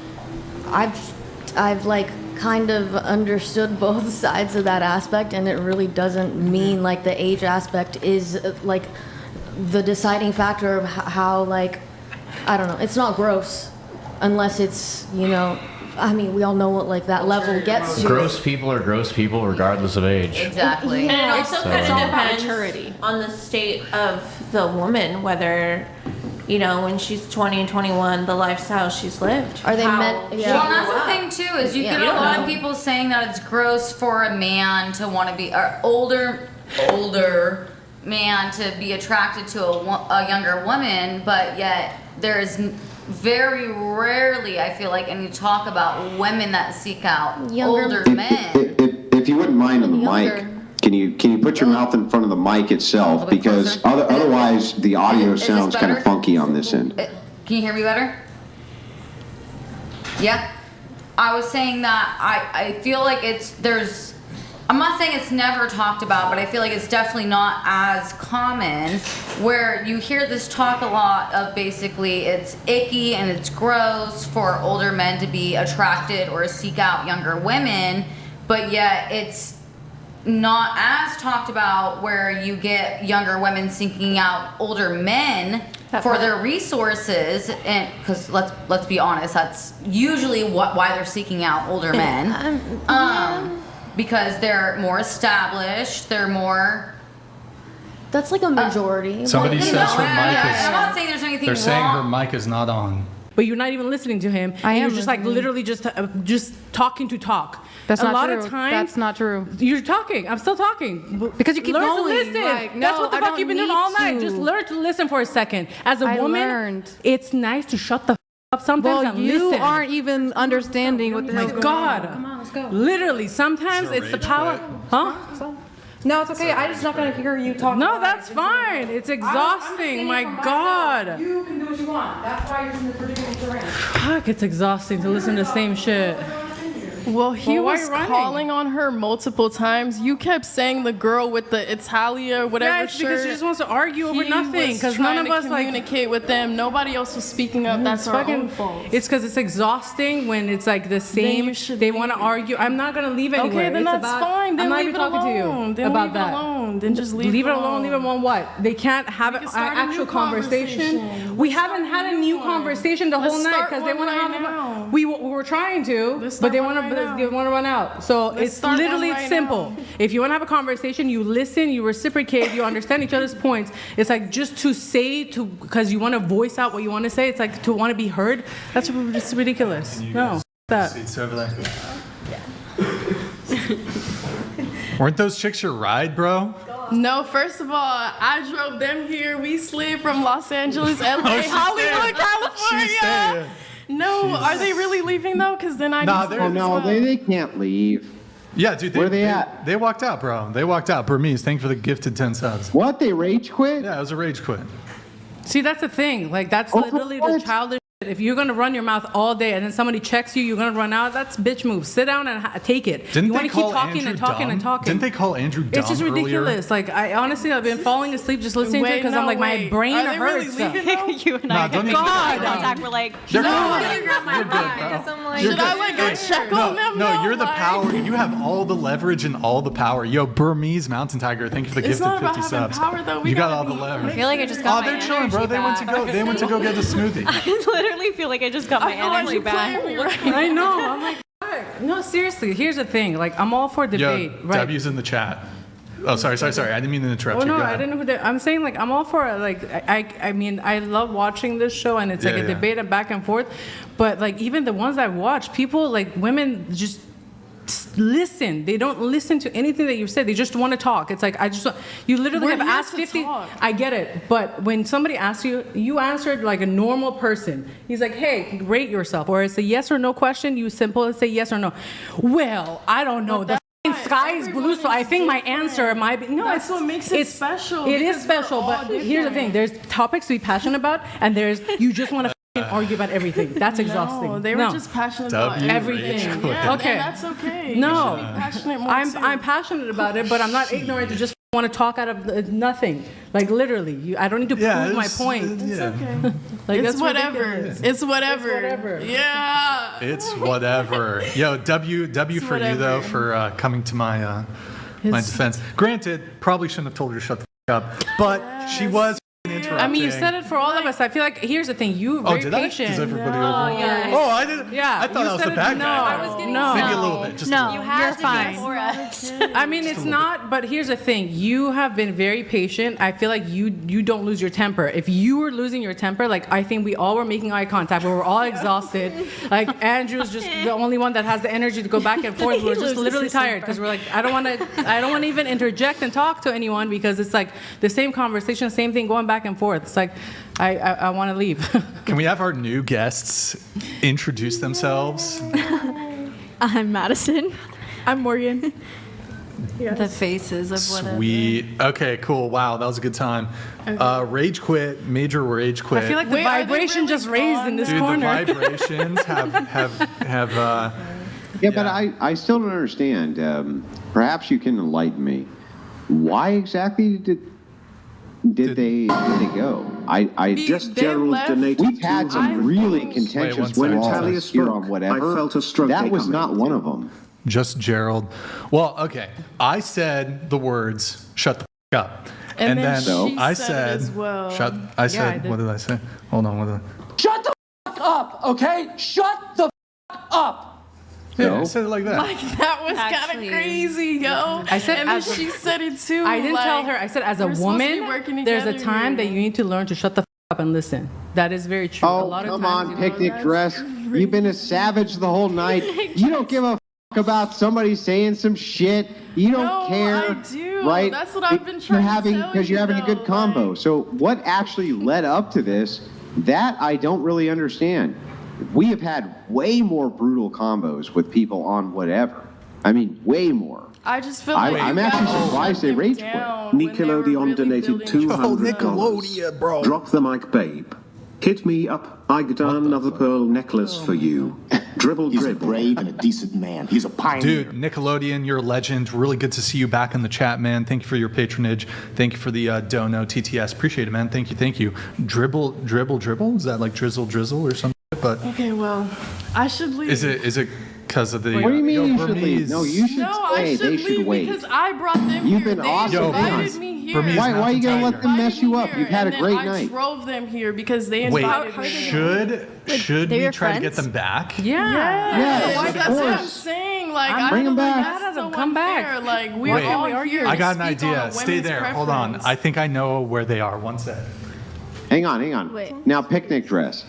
I've like kind of understood both sides of that aspect, and it really doesn't mean like the age aspect is like the deciding factor of how like, I don't know, it's not gross unless it's, you know, I mean, we all know what like that level gets to. Gross people are gross people regardless of age. Exactly. And it also kind So- of depends on the state of the woman, whether, you know, when she's 20 and 21, the lifestyle she's lived. Are they how meant- she yeah. Well, and that's grew the up. thing too is you Yeah. get You a don't lot know. of people saying that it's gross for a man to want to be or older man to be attracted to a younger woman, but yet there's very rarely I feel like any talk about women that seek out Younger- older men. If you wouldn't mind on the Younger. mic, can you put your mouth in front of the mic itself? bit Because closer. otherwise the audio Is this sounds kind of better? funky on this end. Can you hear me better? Yeah. I was saying that I feel like I'm not saying it's never talked about, but I feel like it's definitely not as common where you hear this talk a lot of basically it's icky and it's gross for older men to be attracted or seek out younger women, but yet it's not as talked about where you get younger women seeking out older men for their resources, and because let's be honest, that's usually why they're seeking out older men, because they're more established, they're more. That's like a majority. Somebody Like, says her mic is. I'm not saying there's anything They're saying her wrong. mic is not on. But you're not even listening to him. I am You're just like listening. literally just talking to talk. That's a not lot true. of times. That's not true. You're talking. I'm still talking. Because you keep learn going, to listen. like, That's no, what the I fuck don't you've been doing need all night. to. Just learn to listen for a second. As a I woman, learned. it's nice to shut the up sometimes Well, and you listen. aren't even understanding what the My hell's going God. on. Come on, let's go. Literally, sometimes Is it a it's the rage power. quit? Huh? No, it's okay. I'm just not gonna hear you talk. No, that's fine. It's exhausting. My God. You can do what you want. That's why you're in the predicament you're in. Fuck, it's exhausting to listen to the same shit. Well, he Well, why was you running? calling on her multiple times. You kept saying the girl with the Italia, whatever Yeah, it's because shirt. she just wants to argue over He nothing. was Because none trying of us to like communicate with them. Nobody else was speaking up. That's our own fault. It's because it's exhausting when it's like the same. you should They want to argue. I'm not gonna leave Okay, anywhere. then It's that's about- fine. Then I'm not leave even it talking to you alone. Then about leave it that. alone. Then just leave it it alone. alone. Leave it alone. What? They can't have an can start a actual new conversation. conversation. We haven't had a new conversation the Let's whole night start because they one want to right have. now. We were trying to, but start they one want to. right now. They want to run out. So Let's it's start one literally right simple. now. If you want to have a conversation, you listen, you reciprocate, you understand each other's points. It's like just to say because you want to voice out what you want to say. It's like to want to be heard. That's just ridiculous. No, that. Seats over there. Weren't those chicks your ride, bro? No, first of all, I drove them here. We slid from Los Angeles, LA, Oh, she's Hollywood, staying. She's California. staying. No, are they really leaving though? Because then I Nah, just they're- Oh no, they can't leave. Yeah, dude. Where they at? They walked out, bro. They walked out. Burmese, thank you for the gifted 10 subs. What? They rage quit? Yeah, it was a rage quit. See, that's the thing. Like, that's literally the childish shit. If you're going to run your mouth all day and then somebody checks you, you're going to run out, that's bitch move. Sit down and take it. Didn't you they want to call keep talking Andrew and talking dumb? and talking. Didn't they call Andrew dumb It's just ridiculous. earlier? Like, I honestly, I've been falling asleep just listening to it because I'm like, my brain Are they really hurts. leaving though? You and Nah, I don't make even- eye God. contact. We're like, They're no, good. I'm gonna grab my You're good, bag. bro. Because I'm like, You're Should I good. like go Hey, check on them? No, you're the Like- power. You have all the leverage and all the power. Yo, Burmese Mountain Tiger, thank you for the It's gifted not about 50 having subs. power, though. We You got gotta all the be- leverage. I feel like I just got Oh, they're my chilling, bro. energy They went to back. go. They went to go get the smoothie. I literally feel like I just got my feel like energy you're back. playing me right I know. I'm like, fuck. No, seriously. Here's the thing. Like, I'm all for debate, Yo, right? W's in the chat. Oh, sorry. I didn't mean to interrupt Oh you. no, Go I ahead. didn't know who they. I'm saying like I'm all for it. Like I mean I love watching this show and it's like Yeah, a yeah. debate and back and forth, but like even the ones I've watched, people like women just listen. They don't listen to anything that you said. They just want to talk. It's like you literally We're have here asked to 50. talk. I get it, but when somebody asks you, you answered like a normal person. He's like, hey, rate yourself, or it's a yes or no question. You simple say yes or no. Well, I don't know. The sky is blue, so I think my answer might be no. That's what makes it special, It is because we're special, all but here's the thing: there's topics to be passionate about, and there's you just want to argue about everything. That's exhausting. No, they were just passionate about W everything. Yeah, Okay. and that's okay. No. You should be passionate more too. I'm passionate about it, but I'm not ignorant to just want to talk out of nothing. Like literally, I don't need to prove my point. It's okay. Like, It's that's whatever. ridiculous. It's whatever. It's whatever. Yeah. It's whatever. Yo, W for you though whatever. for coming to my defense. Granted, probably shouldn't have told her to shut the f- up, but she was interrupting. I mean, you said it for all of us. I feel like here's the thing: you Oh, very did I? patient. Does everybody over? yeah. Oh, I didn't. Yeah, I thought you I was said the it- bad no, guy. I was getting Maybe a no. little bit. Just a No, little bit. you're fine. I mean, it's not. But here's the thing: you have been very patient. I feel like you don't lose your temper. If you were losing your temper, like I think we all were making eye contact. We were all exhausted. Like Andrew's just the only one that has the energy to go back and forth. He We're just loses literally his tired temper. because we're like, I don't want to even interject and talk to anyone because it's like the same conversation, same thing going back and forth. It's like I want to leave. Can we have our new guests introduce themselves? I'm Madison. I'm Morgan. The faces of whatever. Sweet. Okay, cool. Wow, that was a good time. Rage quit, major rage quit. I feel like the vibration just raised in this Dude, corner. the vibrations have Yeah, but I still don't understand. Perhaps you can enlighten me. Why exactly did they go? I Just Gerald donated We've had some really Wait, contentious one When second. Italia walls here spoke, on whatever. I felt a stroke That was coming. not one of them. Just Gerald. Well, okay. I said the words "shut the f- up," And then then she I said it said as well. "shut." I said, "What did I say?" Hold on. What did I? Shut the f- up, okay? Shut the f- up. Yeah, I said it like that. Like that was kind of crazy, yo. I said and then as a- she said it too. I didn't tell like, her. I said, as a we're supposed to be woman, working there's a together time here. that you need to learn to shut the f- up and listen. That is very true. Oh, a lot come of times, on, picnic dress. You've been a savage the whole night. You don't give a f- about somebody saying some shit. You don't No, care, I do. right? That's what I've been You're trying to having tell because you're you, having a good though, combo. So what actually led up to this? That I don't really understand. We have had way more brutal combos with people on whatever. I mean, way more. I just feel like I'm actually surprised they rage quit. Nickelodeon donated $200. bro. Drop the mic, babe. Hit me up. I got another pearl necklace for you. Dribble, He's dribble. a brave and a decent man. He's a pioneer. Dude, Nickelodeon, you're a legend. Really good to see you back in the chat, man. Thank you for your patronage. Thank you for the dono TTS. Appreciate it, man. Thank you. Dribble. Is that like drizzle or something? But Okay, well, I should leave. is it because of the? What do you mean you should Burmese? leave? No, you should No, stay. I should They should leave wait. because I brought them You've here. been They awesome. invited me here. Burmese Why are you gonna mountain let them mess you up? You've had a And great then I night. drove them here because they Wait, invited me. should they're we your try to get friends? them back? Yes, Like, of that's what I'm course. saying. Like, I'm I Bring feel 'em like back. that's so Come back. unfair. Like, we're Wait, all here. I to got an speak on idea. Stay women's there. Hold on. preference. I think I know where they are. One sec. Hang on. Wait. Now, picnic dress.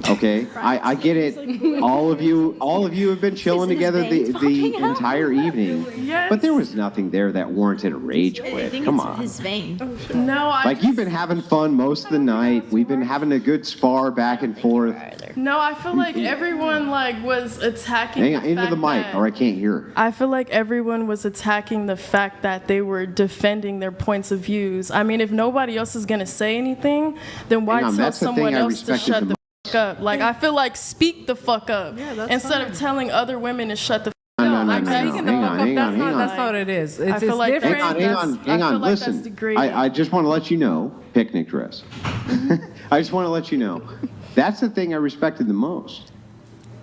Okay, I get it. All of you have been chilling together the entire evening, Yes. but there was nothing there that warranted a rage quit. Come on. his vein. No, Like, you've been having fun most of the night. We've been having a good spar back and forth. No, I feel like everyone was attacking. Hang on, the into the fact mic, that- or I can't hear. I feel like everyone was attacking the fact that they were defending their points of views. I mean, if nobody else is gonna say anything, then why Hang on, tell that's the thing someone I else to respected shut the the f up? Like, I feel like speak the fuck up instead of telling other women to shut the f No, up. Speaking the fuck up, that's not what it is. It's, I feel it's like different. Hang on. I feel like that's Listen, degrading. I just want to let you know, picnic dress. I just want to let you know, that's the thing I respected the most.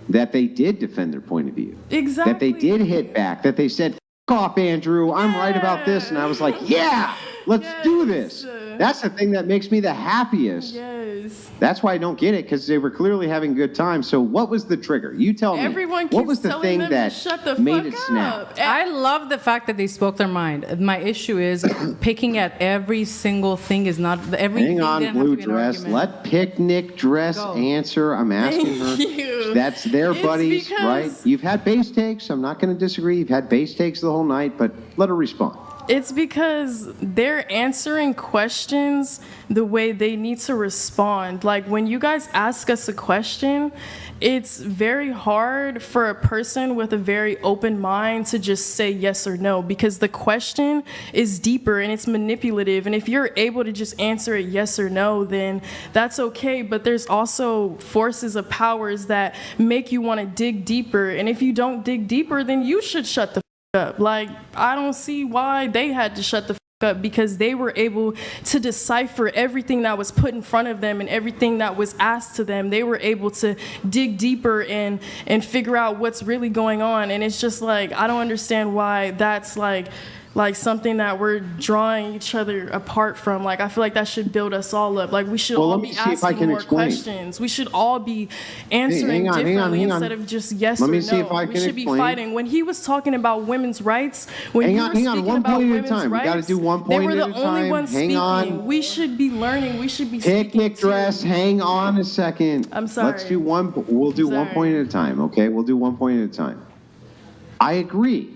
That they did defend their point of view. Exactly. That they did hit back. That they said, "F off, Andrew. I'm right about this." And I was like, "Yeah, let's do this." That's the thing that makes me the happiest. Yes. That's why I don't get it, because they were clearly having a good time. So what was the trigger? You tell me. Everyone what keeps was the telling thing them that to shut the made fuck it snap? up. I love the fact that they spoke their mind. My issue is picking at every single thing is not everything. Hang on, didn't have blue to be an dress. argument. Let picnic dress Go. answer. I'm asking her. Thank you. That's their It's buddies, because- right? You've had base takes. I'm not going to disagree. You've had base takes the whole night, but let her respond. It's because they're answering questions the way they need to respond. Like, when you guys ask us a question, it's very hard for a person with a very open mind to just say yes or no, because the question is deeper and it's manipulative. And if you're able to just answer it yes or no, then that's okay. But there's also forces of powers that make you want to dig deeper. And if you don't dig deeper, then you should shut the up. Like, I don't see why they had to shut the up, because they were able to decipher everything that was put in front of them and everything that was asked to them. They were able to dig deeper and figure out what's really going on. And it's just like, I don't understand why that's like something that we're drawing each other apart from. Like, I feel like that should build us all up. Like, we should Well, all let me be see if I asking can more explain. questions. We should all be answering hang on, differently hang on. instead of just yes Let or me no. see if I We can should be explain. fighting. When he was talking about women's rights, when you were Hang on, speaking one about point at a women's time. We rights, gotta do one they point were at the a only time. ones Hang speaking. on. We should be learning. We should be speaking. Picnic dress, hang on a second. I'm sorry. Let's do one. We'll do one Sorry. point at a time, okay? We'll do one point at a time. I agree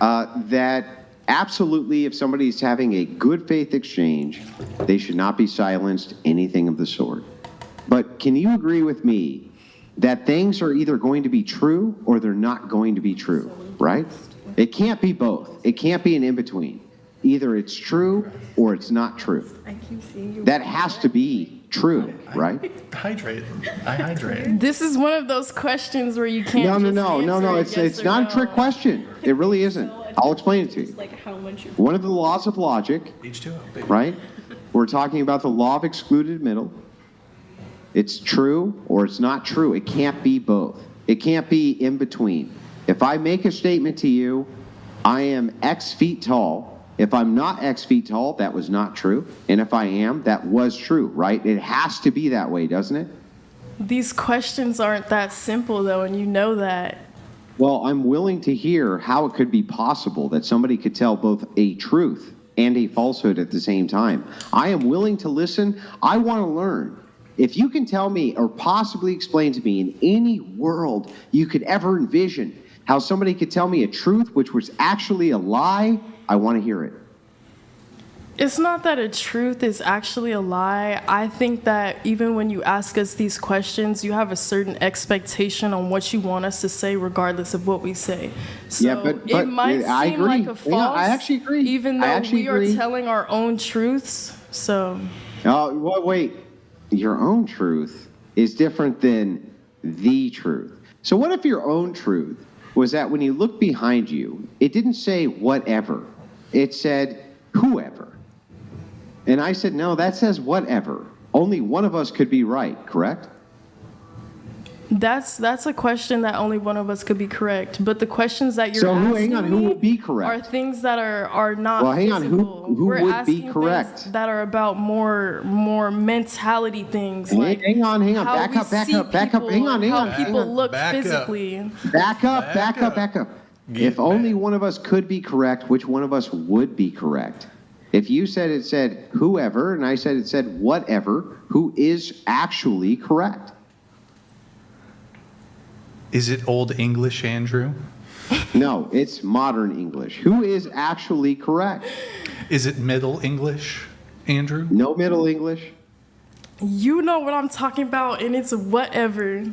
that absolutely, if somebody's having a good faith exchange, they should not be silenced, anything of the sort. But can you agree with me that things are either going to be true or they're not going to be true, right? It can't be both. It can't be an in-between. Either it's true or it's not true. That has to be true, right? Hydrate. I hydrate. This is one of those questions where you can't. No. It's not a trick question. It really isn't. I'll explain it to you. Like how much you One of the laws of logic, H2O, right? We're talking about the law of excluded middle. It's true or it's not true. It can't be both. It can't be in between. If I make a statement to you, I am X feet tall. If I'm not X feet tall, that was not true. And if I am, that was true, right? It has to be that way, doesn't it? These questions aren't that simple, though, and you know that. Well, I'm willing to hear how it could be possible that somebody could tell both a truth and a falsehood at the same time. I am willing to listen. I want to learn. If you can tell me or possibly explain to me in any world you could ever envision how somebody could tell me a truth which was actually a lie, I want to hear it. It's not that a truth is actually a lie. I think that even when you ask us these questions, you have a certain expectation on what you want us to say, regardless of what we say. So Yeah, but it might I seem agree. like a false. Yeah, I actually agree. Even I though actually we agree. are telling our own truths. So. Oh, well, wait. Your own truth is different than the truth. So what if your own truth was that when you look behind you, it didn't say whatever. It said whoever. And I said, no, that says whatever. Only one of us could be right, correct? That's a question that only one of us could be correct. But the questions that you're So asking hang on, who me would be correct? are things that are not Well, hang on, physical. who We're would asking be correct? things that are about more mentality things. Hang- Like hang on, how back we up, back see up, back up, people hang on, and hang on, how hang people on. look Back up. physically. Back up. If only one of us could be correct, which one of us would be correct? If you said it said whoever, and I said it said whatever, who is actually correct? Is it Old English, Andrew? No, it's modern English. Who is actually correct? Is it Middle English, Andrew? No Middle English. You know what I'm talking about, and it's whatever.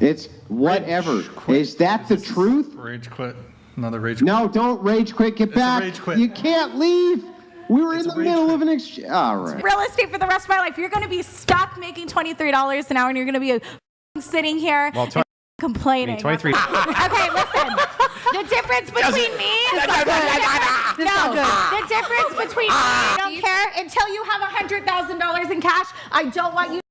It's whatever. Is that the truth? Rage quit. Another rage quit. No, don't rage quit. Get It's a back. rage quit. You can't leave. We were in the middle of an exchange. All right. Real estate for the rest of my life. You're going to be stuck making $23 an hour, and you're going to be sitting here Well, and complaining. 23. Okay, listen. The difference between me is the difference between me, I don't care until you have $100,000 in cash. I don't want you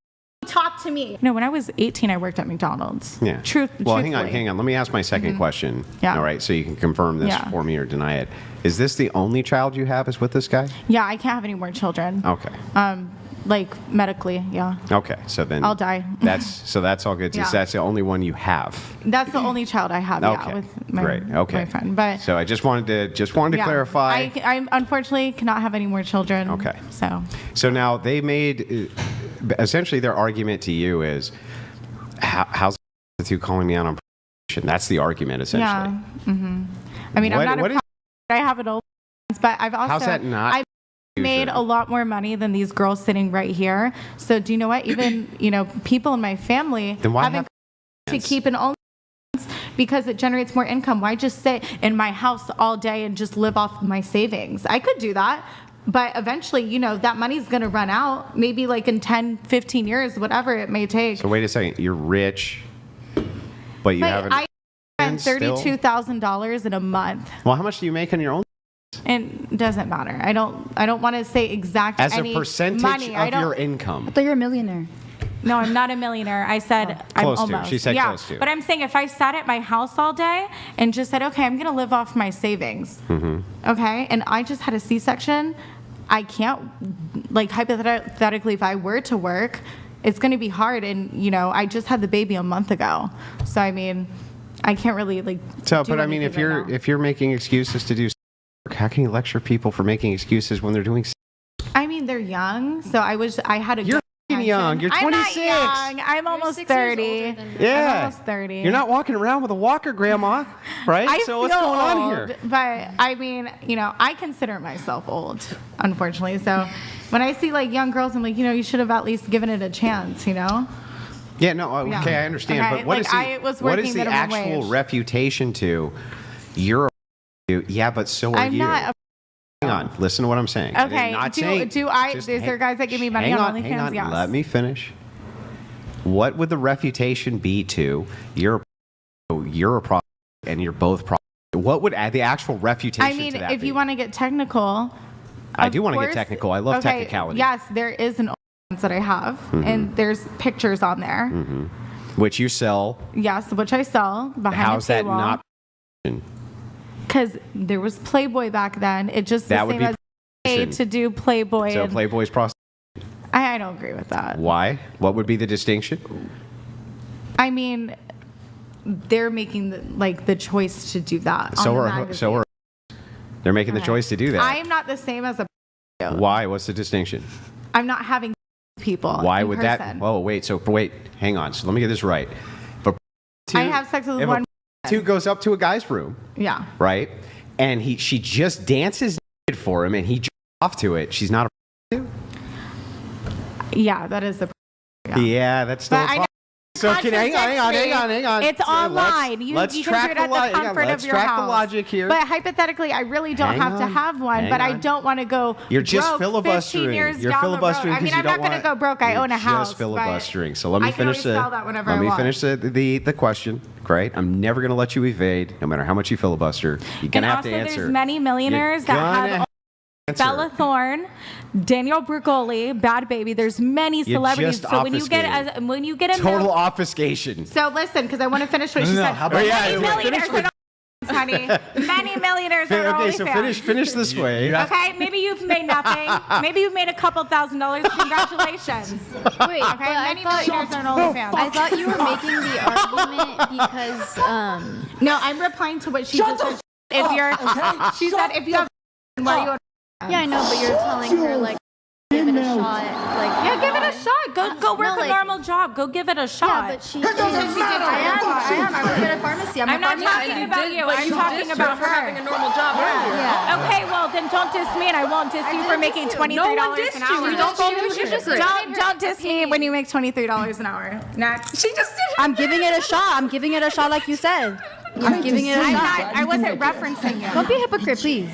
to talk to me. No, when I was 18, I worked at McDonald's. Yeah. Well, hang on. Truthfully. Let me ask my 2nd question. Yeah. All right, so you can confirm this Yeah. for me or deny it. Is this the only child you have is with this guy? Yeah, I can't have any more children. Okay. Like medically, yeah. Okay, so then I'll die. That's all good. Yeah. That's the only one you have. That's the only child I have. Okay. Yeah, with my Great. Okay. boyfriend. But So I just wanted to yeah, clarify. I unfortunately cannot have any more children. Okay. So Now they made essentially their argument to you is how's with you calling me out on prostitution? That's the argument essentially. yeah. I mean, I'm not What a is- I have an old, but I've also How's that not I've made a lot more money than these girls sitting right here. So do you know what? Even people in my family Then why have have to keep an own because it generates more income. Why just sit in my house all day and just live off my savings? I could do that. But eventually, that money's going to run out, maybe like in 10, 15 years, whatever it may take. So wait a second. You're rich, but you But haven't. I spend still? $32,000 in a month. Well, how much do you make on your own? It doesn't matter. I don't want to say exact As any a percentage money. I of don't, your income. I thought you're a millionaire. No, I'm not a millionaire. I said I'm Close to. almost. She said yeah. close to. But I'm saying if I sat at my house all day and just said, okay, I'm going to live off my savings, okay, and I just had a C-section, I can't, like hypothetically, if I were to work, it's going to be hard. And, I just had the baby a month ago. So, I mean, I can't really, So, do but I mean, if anything right now. you're making excuses to do work, how can you lecture people for making excuses when they're doing? I mean, they're young, so I had a You're good young. You're 26. I'm not young. I'm almost 30. Yeah. I'm almost 30. You're not walking around with a walker, Grandma, right? I so what's feel going on old, here? But I mean, I consider myself old, unfortunately. So when I see young girls, I'm like, you should have at least given it a chance, Yeah, no, okay, Yeah. I understand. Okay, But what is I was what working is the minimum actual wage. refutation to? You're a yeah, but so are I'm you. not. Hang on, listen to what I'm saying. Okay. Not Do saying, I? just Is there guys that give me money hang on hang OnlyFans? on, Yes. let me finish. What would the refutation be to you're a prostitute and you're both prostitutes? What would add the actual refutation I mean, to that if be? you want to get technical. I of do want to get course- technical. I love okay, technicality. Yes, there is an OnlyFans that I have, Mhm. and there's pictures on there. Mhm. Which you sell. Yes, which I sell behind How's a that paywall. not? Because there was Playboy back then. It just That the would same be as paid to do Playboy. So and Playboy's prostitute. I don't agree with that. Why? What would be the distinction? I mean, they're making the choice to do that. on So the are magazine. they're making the Okay. choice to do that. I am not the same as a. Why? What's the distinction? I'm not having people. Why in would person. that? Oh, wait. So wait, hang on. So let me get this right. But I have sex with if one. a two goes up to a guy's room, Yeah. right? And she just dances naked for him, and he jerks off to it, she's not a prostitute? Yeah, that is the. Yeah, that's still But a I know So can, hang on. It's So online. Let's You track can do it the at the comfort let's of your track house. the logic here. But hypothetically, I really don't Hang have to on. have one. Hang But I on. don't want to go. You're just broke filibustering. 15 years You're down the road. filibustering I mean, because you I'm don't not going to want- go broke. I you're own a house. Just filibustering. So let me I can finish always sell that whenever Let I me want. finish the question. Great. I'm never going to let you evade, no matter how much you filibuster. You're going And to have also, to answer. there's many millionaires You're that gonna have. answer. Bella Thorne, Daniel Brugoli, Bad Baby. There's many You celebrities. just So when you get a Total obfuscation. so listen, because I want to finish what she No, said. how about- Many Yeah, millionaires finish are honey. Many millionaires are Okay, OnlyFans. so finish this way. Okay, maybe you've made nothing. Maybe you've made a couple $1,000s. Congratulations. Wait, Okay, but I many thought- millionaires are on OnlyFans. I thought you were making the argument because No, I'm replying to what she just said. If you're, she said if you have, why are you? yeah, I know, but you're telling her like give it a shot, like Yeah, give it a shot. Go work a normal job. Go give it a shot. Yeah, but she. I am. I work at a pharmacy. I'm not talking about you. I'm talking about her. having a normal job earlier. Yeah. Okay, well then don't diss me, and I won't diss you for making $23 No one dissed an you. hour. You don't go with your history. Don't diss me when you make $23 an hour. Next. She just did. I'm giving it a shot. I'm giving it a shot, like you said. I'm giving it a shot. I wasn't referencing you. Don't be a hypocrite, please.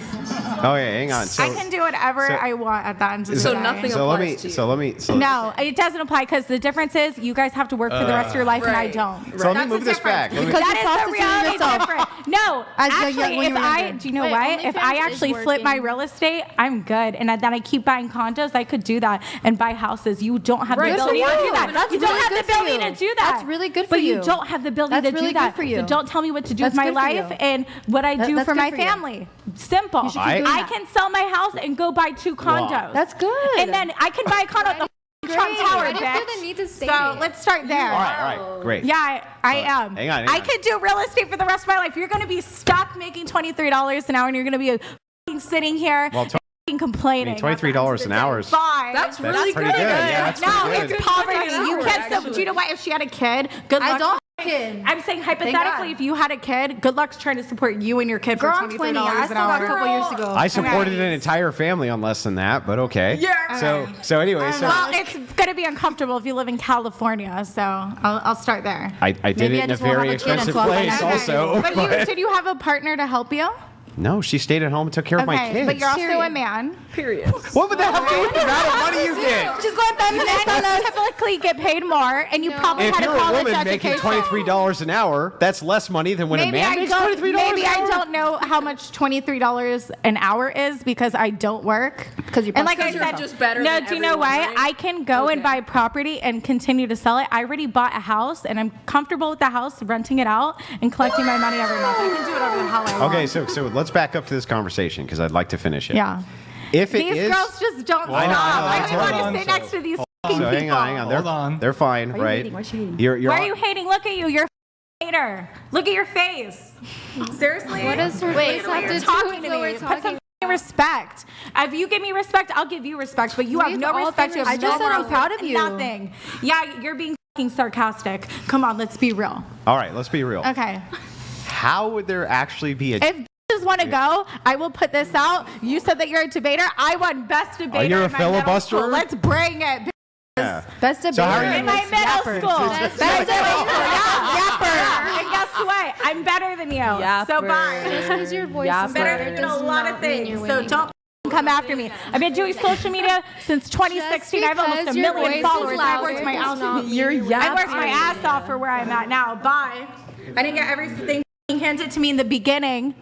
Okay, hang on. So, I can do whatever I want at the end of the day. So nothing applies to you. So No, it doesn't apply because the difference is you guys have to work for the rest of your life and I Right. don't. So let me move this back. Let me- Because That you're is the prostituting reality yourself. difference. No, As actually, when you if were I, younger. do you know Wait, what? If I OnlyFans is actually flip my working. real estate, I'm good. And then I keep buying condos, I could do that and buy houses. You don't have Right, the so ability why to do do you that. live in That's You don't really have the good for ability you. to do that. That's really good for But you. you don't have the ability That's to really do good that. for you. So don't tell me what to do with That's my good for life you. and what I do That's for good my for you. family. Simple. You should keep doing I that. can sell my house and go buy 2 condos. That's good. And then I can buy a condo at the Trump Tower, I just feel bitch. the need to say So it. let's start there. All right, great. Yeah, I am. Hang on. I could do real estate for the rest of my life. You're going to be stuck making $23 an hour, and you're going to be sitting here Well, complaining. $23 an hour is Fine. That's really pretty good. Yeah, that's No, pretty good. it's poverty. You Hour, can't. So, actually. do you know what? If she had a kid, good luck. I don't have a kid. I'm saying God. hypothetically, if you had a kid, good luck trying to support you and your kid Girl, for I'm $23 20. I an still got a hour. couple years to go. I supported an entire family on less than that, but okay. Yeah. So anyway, so Well, it's going to be uncomfortable if you live in California, so I'll start there. I did Maybe it I in a just won't very have a kid expensive until I'm place like, also. But did you have a partner to help you? No, she stayed at home and took care of my Okay, kids. but you're also a Period. man. Period. What would that have to do with the amount of money you get? She's going feminist on Men us. typically get paid more, and you probably If had a you're a college woman making education. $23 an hour, that's less money than when a man makes $23 maybe an hour. I don't know how much $23 an hour is because I don't work. Because you're And like I Because you're said, just better no, than do you know everyone, what? right? I can go and buy property and continue to sell it. I already bought a house, and I'm comfortable with the house, renting it out, and collecting my money every month. I can do whatever the hell I want. Okay, so let's back up to this conversation because I'd like to finish it. Yeah. If it These is, girls just don't I know, stop. I know, I just hold want on. to sit next to these so fucking people. hang on. Hold on. They're fine, right? hating? Why is she hating? You're Why are you hating? Look at you. You're a hater. Look at your face. Seriously? What does her face have to do talking with to what me? we're Put talking some respect. If you give me respect, I'll give you respect. But you have We've no all respect. been You have I just no said I'm morals, proud of you. Nothing. Yeah, you're being fucking sarcastic. Come on, let's be real. All right, let's be real. Okay. How would there actually be a? If bitches want to go, I will put this out. You said that you're a debater. I won best debater you're a in my middle filibusterer? school. Let's bring it. Yeah. Best debater. So how are you- In my middle school. Best Best debater. debater. Yapper. And guess what? I'm better than you. So bye. Just because your voice I'm is better louder than a does lot not of mean things. you're So winning. don't come after me. I've been doing social media since 2016. I have almost because a your million voice is followers. I've worked louder my does ass not off. mean you're I worked my yapping. ass off for where I'm at now. Bye. I didn't get everything handed to me in the beginning.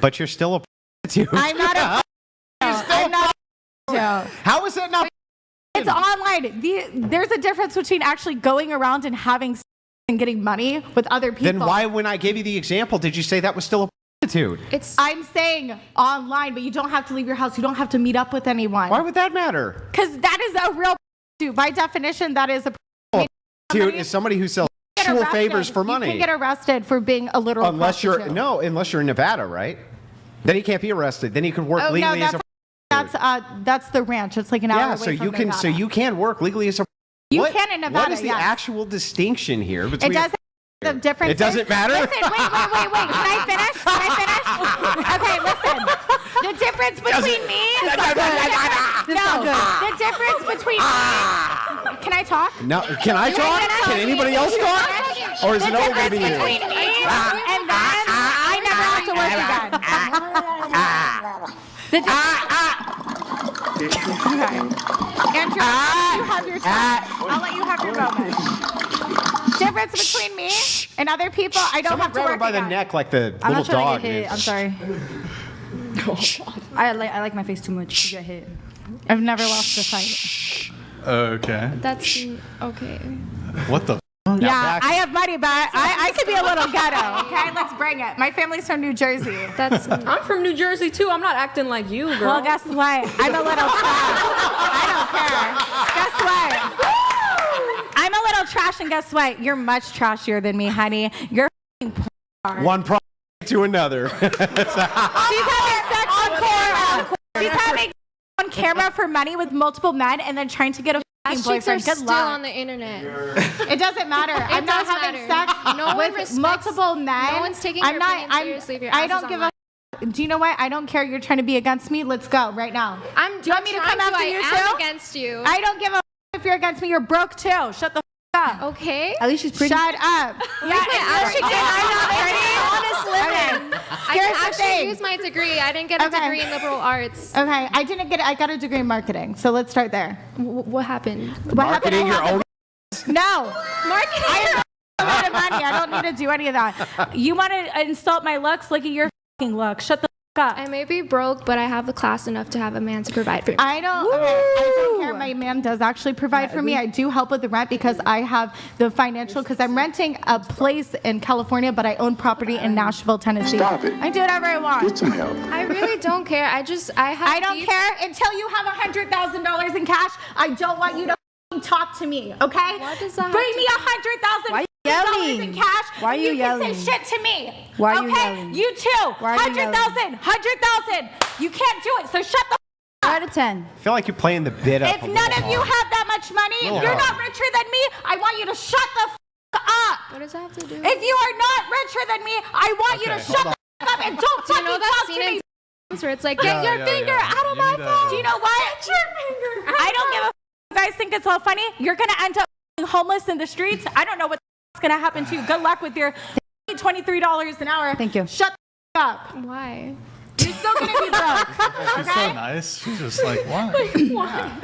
But you're still a prostitute. I'm not a. I'm not a. How is that not? It's online. There's a difference between actually going around and having sex and getting money with other people. Then why, when I gave you the example, did you say that was still a prostitute? I'm saying online, but you don't have to leave your house. You don't have to meet up with anyone. Why would that matter? Because that is a real prostitute. By definition, that is a Prostitute is somebody who sells get sexual arrested. favors for money. You can get arrested for being a literal unless you're prostitute. unless you're in Nevada, right? Then you can't be arrested. Then you can work Oh, legally no, as a that's the ranch. It's like an hour yeah. away So from you can Nevada. you can work legally as a You what, can in What Nevada, is the yes. actual distinction here between? It doesn't The difference. It doesn't matter. Listen, wait. Can I finish? Okay, listen. The difference between me. The difference between me. Can I talk? No, can I talk? Can anybody else talk? Or is it all going to be you? Between me and then I never have to work again. Okay. Andrew, you have your time. I'll let you have your moment. Difference between me and other people, I don't Someone have to grab her work by the again. neck like the I'm little not trying dog. to get hit. I'm sorry. I like my face too much to get hit. I've never lost a fight. Okay. That's okay. What the? Yeah, I have money, but I could be a little ghetto. Okay, let's bring it. My family's from New Jersey. I'm from New Jersey too. I'm not acting like you, girl. Well, guess what? I'm a little trash. I don't care. Guess what? I'm a little trash, and guess what? You're much trashier than me, honey. You're f***ing porn. One problem to another. She's having sex She's having on camera for money with multiple men, and then trying to get a f***ing Chicks are boyfriend. Good still luck. on the internet. It doesn't matter. I'm not does having matter. sex No one with respects- multiple men. no one's taking I'm your not. opinion seriously if your I ass don't is give online. a. Do you know what? I don't care. You're trying to be against me. Let's go right now. Do you want me to come after you too? I am against you. I don't give a if you're against me. You're broke too. Shut the up. Okay. At least she's pretty. Shut up. Yeah, I'm not pretty. Honest living. I Here's can the actually thing. use my degree. I didn't get a Okay. degree in liberal arts. Okay, I didn't get it. I got a degree in marketing. So let's start there. What happened? What happened? Marketing your own. No. Marketing. I have a lot of money. I don't need to do any of that. You want to insult my looks? Look at your fucking look. Shut the fuck up. I may be broke, but I have the class enough to have a man to provide for me. I don't care. My man does actually provide for me. I do help with the rent because I have the financial, because I'm renting a place in California, but I own property in Nashville, Tennessee. Stop it. I do whatever I want. Get some help. I really don't care. I don't care until you have $100,000 in cash. I don't want you to f***ing talk to me, okay? What does that Bring have me to- $100,000 yelling? in cash. Why are and you can yelling? say shit to me. Why are you okay? yelling? You too. Why are you yelling? 100,000. You can't do it. So shut the. 4 out of 10. I feel like you're playing the bit up. If none of you have that much money, if you're not richer than me, I want you to shut the up. What does that have to do? If you are not richer than me, I want you to shut the up and don't Do you fucking know that talk scene to in me. where it's like, get your finger out of You my need to- phone. Do you know what? Get your finger out. I don't give a. You guys think it's all funny? You're gonna end up homeless in the streets. I don't know what's gonna happen to you. Good luck with your $23 an hour. Thank you. Shut the up. Why? You're still gonna be broke. She's so nice. She's just like, why?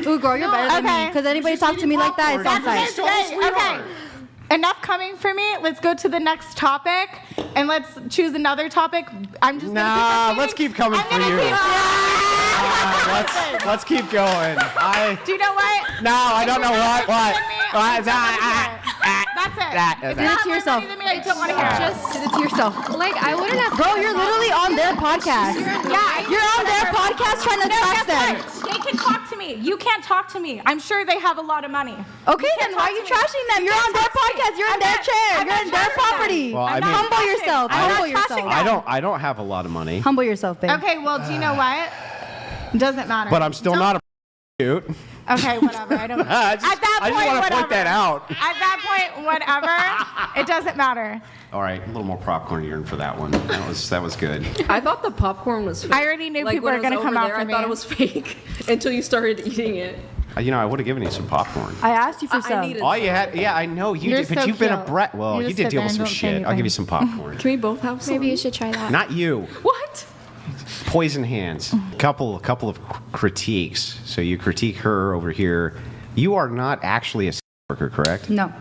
Ooh, girl, you're better than me. okay. Because anybody talk to me like that, it's on That's site. it. Okay. Enough coming for me. Let's go to the next topic, and let's choose another topic. I'm just Nah, gonna let's keep coming I'm for gonna you. keep- Let's keep going. Do you know what? No, I don't know what. That's it. If Do you're it not to more yourself. money than me, I don't want to hear it. Just Do it to yourself. like I wouldn't have. Bro, you're literally on their podcast. Yeah, You're on their podcast trying to No, trash guess them. what? They can talk to me. You can't talk to me. I'm sure they have a lot of money. Okay, You then can't why are talk you to me. trashing them? You're on their podcast. You're in their chair. I'm You're not in their trashing them. property. Well, I mean- Humble yourself. I'm not Humble trashing yourself. them. I don't have a lot of money, Humble yourself, babe. Okay, well, do you know what? Doesn't matter. but I'm still not a cute. Okay, whatever. I don't. I just, At that I point, just want to point whatever. that out. At that point, whatever. It doesn't matter. All right, a little more popcorn urine for that one. That was good. I thought the popcorn was fake. I already knew Like, people when were it was gonna come over after there, me. I thought it was fake until you started eating it. I would have given you some popcorn. I asked you for I some. needed All you had, yeah, I know you You're did, but so you've been a cute. brat. Well, You you just did sit deal there with and some don't say shit. I'll give you anything. some popcorn. Can we both have some? Maybe you should try that. Not you. What? Poison hands. Couple of critiques. So you critique her over here. You are not actually a worker, correct? No.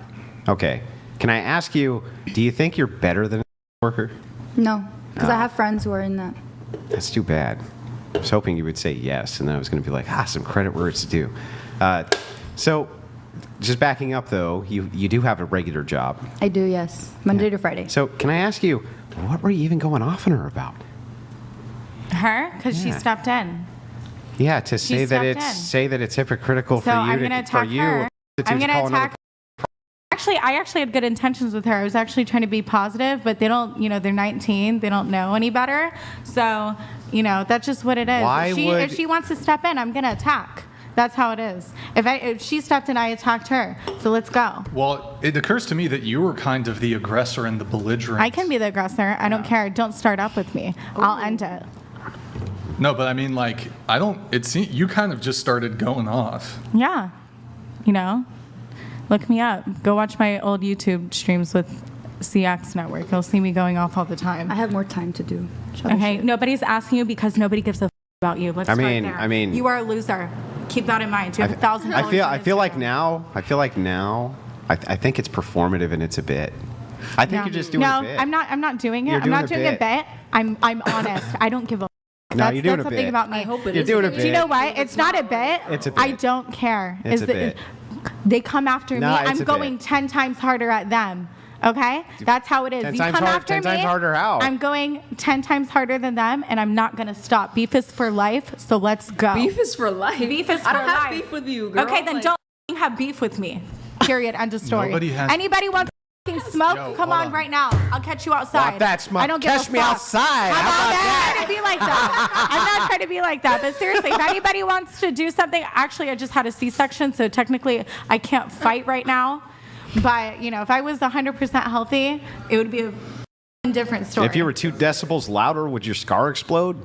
Okay. Can I ask you? Do you think you're better than a worker? No. Because I Oh. have friends who are in that. That's too bad. I was hoping you would say yes, and then I was going to be like, some credit where it's due. So, just backing up though, you do have a regular job. I do, yes. Monday to Friday. So, can I ask you, what were you even going off on her about? Her? Because she Yeah. stepped in. Yeah, to say that stepped in. it's hypocritical So for you I'm gonna for attack you. her. to I'm gonna call another- attack. Actually, I actually had good intentions with her. I was actually trying to be positive, but they don't. They're 19. They don't know any better. So, that's just what it is. Why if would- she wants to step in, I'm gonna attack. That's how it is. If she stepped in, I attacked her. So let's go. Well, it occurs to me that you were kind of the aggressor and the belligerent. I can be the aggressor. I don't care. Don't start up with me. I'll end it. No, but I mean, like, you kind of just started going off. Yeah. You know, look me up. Go watch my old YouTube streams with CX Network. You'll see me going off all the time. I have more time to do. Okay, nobody's asking you because nobody gives a about you. Let's start there. I mean, you are a loser. Keep that in mind. You have $1,000. I feel like now. I think it's performative and it's a bit. I think you're just doing a bit. No, I'm not doing it. You're I'm not doing doing a a bit. I'm honest. I don't give a. No, you're doing that's a the bit. thing about me. I hope it You're is. doing a bit. Do you know what? It's not a bit. It's a bit. I don't care. It's a bit. They come after me. No, it's I'm a going bit. 10 times harder at them. Okay? That's how it is. 10 You times come hard- after 10 times me. harder how? I'm going 10 times harder than them, and I'm not going to stop. Beef is for life, so let's go. Beef is for life. Beef is for I don't life. have beef with you, girl. Okay, then Like- don't have beef with me. Period. End of story. Nobody has- Anybody wants smoke? Yo, Come hold on on. right now. I'll catch you outside. Fuck that smoke. I don't give Catch a me fuck. outside. I'm How about not trying to be like that. I'm not trying to be like that. But seriously, if anybody wants to do something, actually, I just had a C-section, so technically I can't fight right now. But, you know, if I was 100% healthy, it would be a different story. If you were 2 decibels louder, would your scar explode?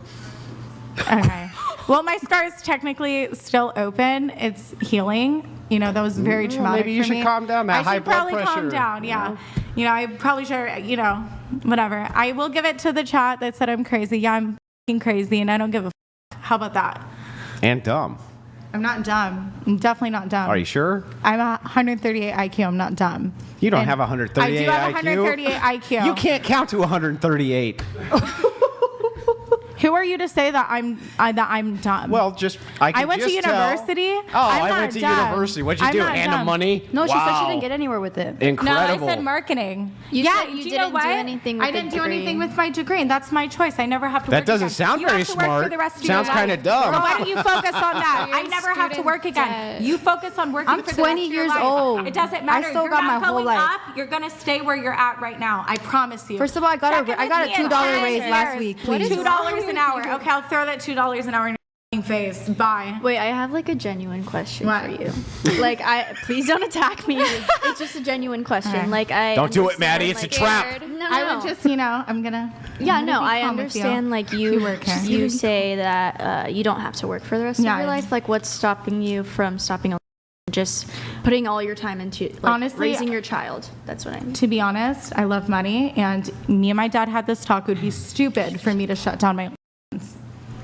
Okay. Well, my scar is technically still open. It's healing. You know, that was very traumatic maybe you for should me. calm down, that I high should blood probably pressure, calm down, you yeah. know? You know, I probably should, you know, whatever. I will give it to the chat that said I'm crazy. Yeah, I'm f***ing crazy, and I don't give a f***. How about that? And dumb. I'm not dumb. I'm definitely not dumb. Are you sure? I'm a 138 IQ. I'm not dumb. You don't And have 138 IQ. I do have 138 IQ. You can't count to 138. Who are you to say that I'm dumb? Well, just I went to just tell. university. Oh, I'm I not went to dumb. university. What'd you I'm do? not Hand them dumb. money? No, she said she Wow. didn't get anywhere with it. Incredible. No, I said marketing. You yeah, said you do didn't know do what? anything with I the didn't do degree. anything with my degree, and that's my choice. I never have to That work doesn't again. sound You very have to work for smart. the rest of Sounds your life. kinda dumb. So why don't you focus on that? Your I never have to student work again. debt. You focus on working I'm for the 20 rest of your years life. old. It doesn't I matter. still You're got not my whole going life. up. You're gonna stay where you're at right now. I promise you. First of all, I got Check a in with $2 me in raise 5 last years. week. What is Please. $2 an hour. Okay, I'll throw that $2 an hour in your face. Bye. Wait, I have like a genuine question What? for you. Like, please don't attack me. It's just a genuine question. Okay. Like, I Don't do it, understand, Maddie. It's a like, trap. No, I would just, you know, I'm gonna. Yeah, I'm no, gonna be I calm with understand. Like You work here. you say that you don't have to work for the rest Yeah, of your yeah. life. Like, what's stopping you from stopping? Just putting all your time into like Honestly, raising your child. That's what I mean. To be honest, I love money, and me and my dad had this talk. It would be stupid for me to shut down my.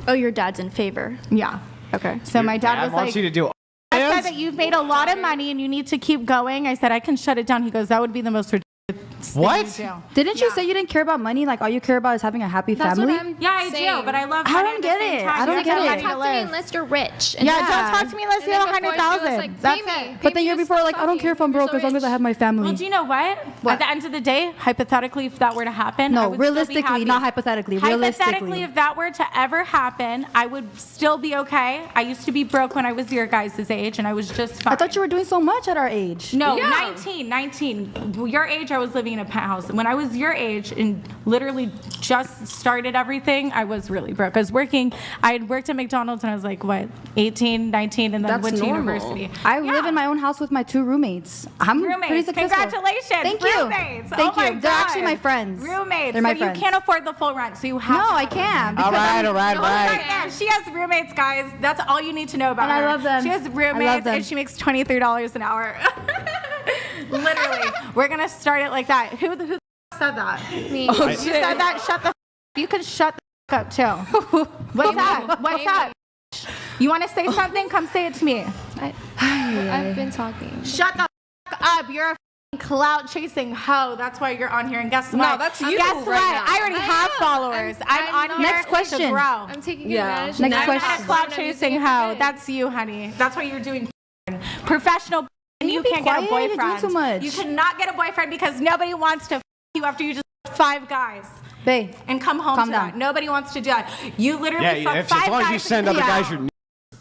Oh, your dad's in favor. Yeah. Okay. So my dad was wants like, you to do. I said that you've made a lot of money and you need to keep going. I said I can shut it down. He goes, that would be the most ridiculous What? thing to do. Didn't you say you didn't care about money? Like all you care about is having a happy That's family? what I'm Yeah, I saying. do, but I love I money don't at the get same it. time. I don't You get have it. money Talk to to me live. unless you're rich. Yeah, don't talk to me unless you have And then before she was 100,000. like, That's pay it. me. But then you're before like, I don't care if I'm broke as long as I have my family. Well, do you know what? At the end of the day, hypothetically, if that were to happen, I No, would still be realistically, happy. not hypothetically. Hypothetically, Realistically. if that were to ever happen, I would still be okay. I used to be broke when I was your guys' age, and I was just fine. I thought you were doing so much at our age. No, Yeah. 19. Your age, I was living in a penthouse. When I was your age and literally just started everything, I was really broke. I was working, I had worked at McDonald's when I was like, what, 18, 19, and then That's went to normal. university. I live in my own house with my 2 roommates. I'm pretty Roommates, successful. congratulations. Thank you. Roommates. Thank Oh my you. They're actually God. my friends. Roommates. They're my so friends. you can't afford the full rent, so you have No, to I have can't. All because right, I'm- all right, Oh all my right. God, she has roommates, guys. That's all you need to know about And I her. love them. She has I love roommates, them. and she makes $23 an hour. Literally, we're gonna start it like that. Who said that? Me. You said that. Shut the. You can shut the up too. What's that? What's that? You want to say something? Come say it to me. I've been talking. Shut the up. You're a clout chasing hoe. That's why you're on here. And guess what? No, that's you Guess right what? now. I already have followers. I'm on here Next question. to grow. I'm taking advantage. Next I'm question. not a clout chasing hoe. That's you, honey. That's why you're doing professional. And you be can't get a quiet? You're doing boyfriend. too much. You cannot get a boyfriend because nobody wants to you after you just 5 guys. Babe, And come home Calm to down. that. Nobody wants to do that. You literally Yeah, fuck if, 5 as long as you guys send and- other Yeah. guys your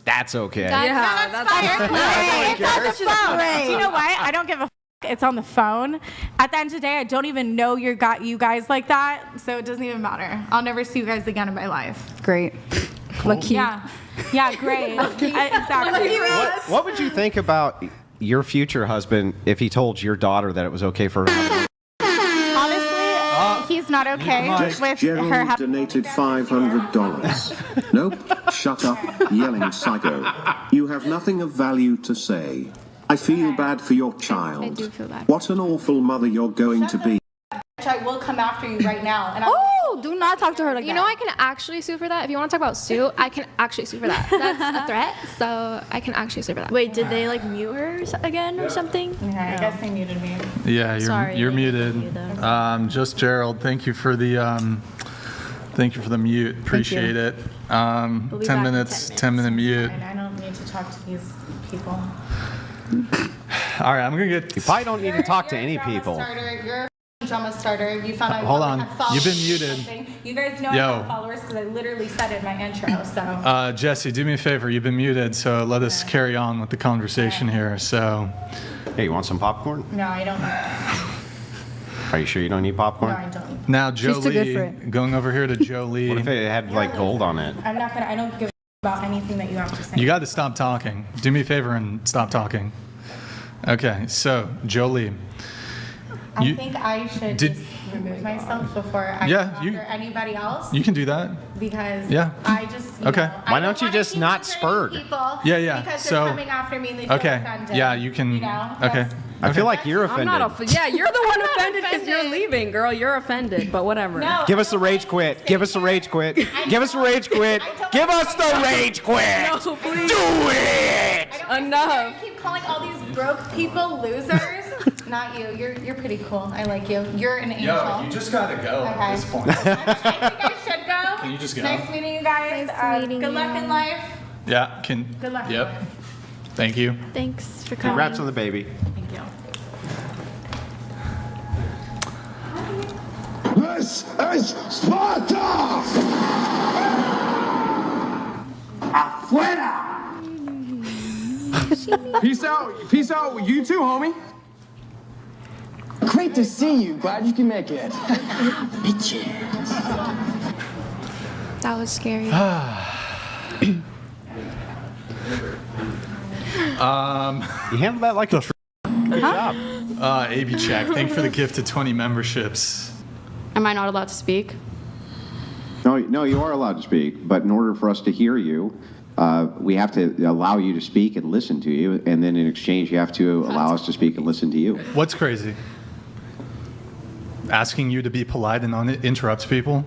that's okay. Yeah, that's fine. Right. It's on the phone. Do you know what? I don't give a it's on the phone. At the end of the day, I don't even know you guys like that, so it doesn't even matter. I'll never see you guys again in my life. great. Lucky. Yeah, great. Exactly. What would you think about your future husband if he told your daughter that it was okay for her to have Honestly, he's not okay with Gerald her having. donated $500. Nope, shut up, yelling psycho. You have nothing of value to say. I feel bad for your child. I do feel bad. What an awful mother you're going to be. I will come after you right now. And Do not talk to her like that. You know, I can actually sue for that. If you want to talk about sue, I can actually sue for that. That's a threat, so I can actually sue for that. Wait, did they like mute her again or something? Yeah, I guess they muted me. Yeah, Sorry, you're they muted. muted you, Just Gerald, thank you for the mute. Appreciate it. 10 minutes, 10-minute mute. And I don't need to talk to these people. All right, I'm gonna get. You probably don't need to talk to any people. You're a drama starter. You found out. Hold on. had followers You've been or muted. something. You guys know I Yo. have followers because I literally said it in my intro. So. Jesse, do me a favor. You've been muted, so let us carry on with the conversation here. So. Hey, you want some popcorn? No, I don't. Are you sure you don't need popcorn? No, I don't. Now, She's too good for Jolie, going over here to Jolie. What if it had like gold on it? I'm not gonna. I don't give a about anything that you have to say. You got to stop talking. Do me a favor and stop talking. Okay, so Jolie. I think I should just remove myself before I Yeah, come after anybody else. You can do that. Because Yeah. I just. Okay. Why don't you just not spurg? Yeah. Because So. they're coming after me. They feel Okay. offended, Yeah, you can. You know? Okay. I feel like you're offended. Yeah, you're the one offended because you're leaving, girl. You're offended, but whatever. No, Give us the rage quit. Give us the rage quit. Give us the rage quit. Give us the rage quit. No, please. Do it. Enough. You keep calling all these broke people losers. Not you. You're pretty cool. I like you. You're an angel. Yo, you just gotta go Okay. at this point. I think I should go. Can you just go? Nice meeting you guys. Good luck in life. Yeah. Good luck in Yep. life. Thank you. Thank for coming. Congrats on the baby. Thank you. This is Sparta! Afuera! Peace out, you too, homie. Great to see you. Glad you can make it. Bitches. That was scary. You handled that like a good job. AB check. Thank you for the gift of 20 memberships. Am I not allowed to speak? No, you are allowed to speak, but in order for us to hear you, we have to allow you to speak and listen to you, and then in exchange, you have to allow us to speak and listen to you. What's crazy? Asking you to be polite and not interrupt people?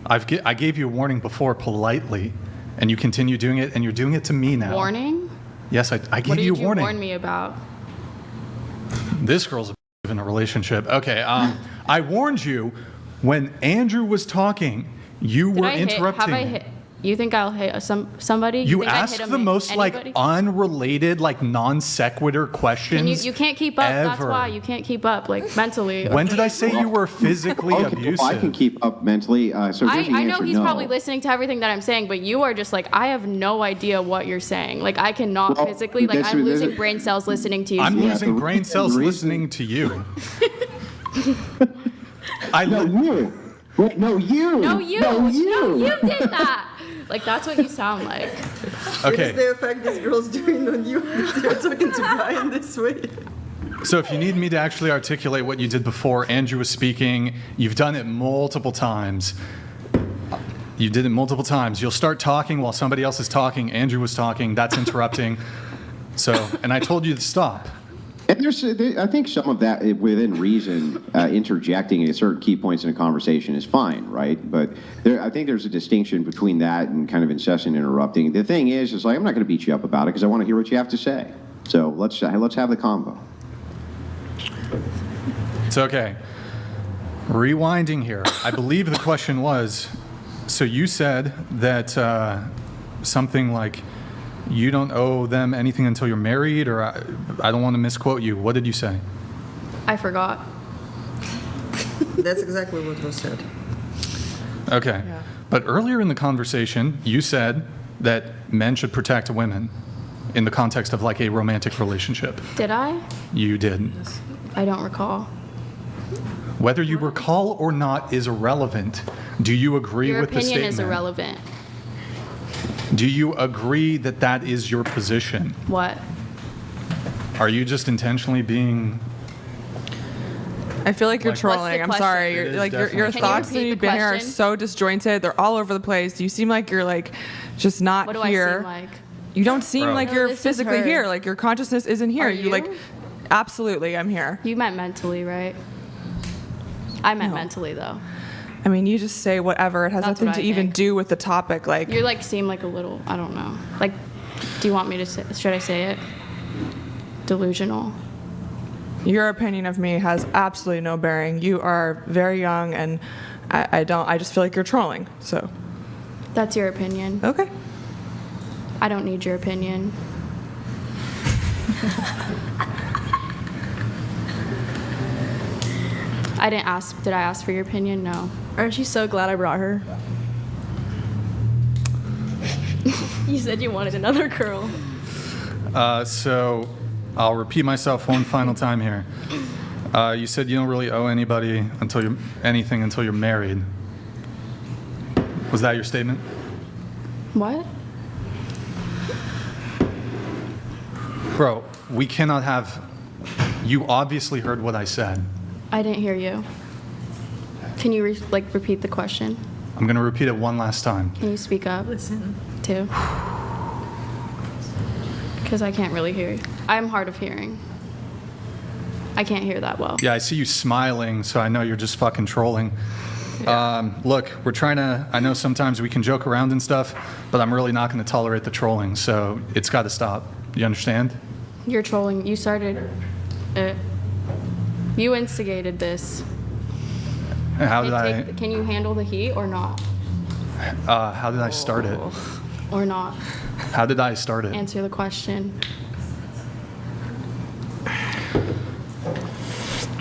I gave you a warning before politely, and you continue doing it, and you're doing it to me now. Warning? Yes, I What gave did you you a warning. warn me about? This girl's in a relationship. Okay, I warned you when Andrew was talking. You Did were I hit? interrupting. Have I hit? You think I'll hit somebody? You think I'd ask hit the most anybody? unrelated, non sequitur questions. You can't keep up. That's ever. why you can't keep up, mentally. When did I say you were physically abusive? Well, I can keep up mentally. So here's the I know answer, he's no. probably listening to everything that I'm saying, but you are just I have no idea what you're saying. I cannot Well, physically, I'm losing brain cells listening to you. I'm speak. losing brain cells listening to you. you. Wait, no, you. No, you. No, No, you. you did that. That's what you sound like. Okay. It is the effect this girl's doing on you. You're talking to Brian this way. So if you need me to actually articulate what you did before Andrew was speaking, you've done it multiple times. You did it multiple times. You'll start talking while somebody else is talking. Andrew was talking. That's interrupting. And I told you to stop. And I think some of that, within reason, interjecting at certain key points in a conversation is fine, right? But I think there's a distinction between that and kind of incessant interrupting. The thing is I'm not going to beat you up about it because I want to hear what you have to say. So let's have the convo. It's okay. Rewinding here. I believe the question was, so you said that something like, you don't owe them anything until you're married, or I don't want to misquote you. What did you say? I forgot. That's exactly what was said. Okay. Yeah. But earlier in the conversation, you said that men should protect women in the context of a romantic relationship. Did I? You did. I don't recall. Whether you recall or not is irrelevant. Do you agree Your with the statement? opinion is irrelevant. Do you agree that that is your position? What? Are you just intentionally being... I feel like you're Like- trolling. What's the I'm question? sorry. It You're, is like your definitely. Can you thoughts repeat that the you've been here are question? so disjointed. They're all over the place. You seem like you're like just not What do I here. seem like? You don't seem Bro. like No, you're this is physically her. here. Like your consciousness isn't here. Are You like, you? absolutely, I'm here. You meant mentally, right? I meant No. mentally, though. I mean, you just say whatever. It has That's nothing what to I even think. do with the topic. Like, You like seem like a little, I don't know. Like, do you want me to say, should I say it? Delusional. your opinion of me has absolutely no bearing. You are very young, and I just feel like you're trolling. So, That's your opinion. okay. I don't need your opinion. I didn't ask, did I ask for your opinion? No. Aren't you so glad I brought her? You said you wanted another girl. So I'll repeat myself one final time here. You said you don't really owe anybody anything until you're married. Was that your statement? What? Bro, we cannot have... You obviously heard what I said. I didn't hear you. Can you repeat the question? I'm going to repeat it one last time. Can you speak up? Listen. Too. Because I can't really hear you. I'm hard of hearing. I can't hear that well. Yeah, I see you smiling, so I know you're just fucking trolling. Look, we're trying to... I know sometimes we can joke around and stuff, but I'm really not going to tolerate the trolling, so it's got to stop. You understand? You're trolling. You started it. You instigated this. How did I... Can you handle the heat or not? How did I start it? Or not? How did I start it? Answer the question.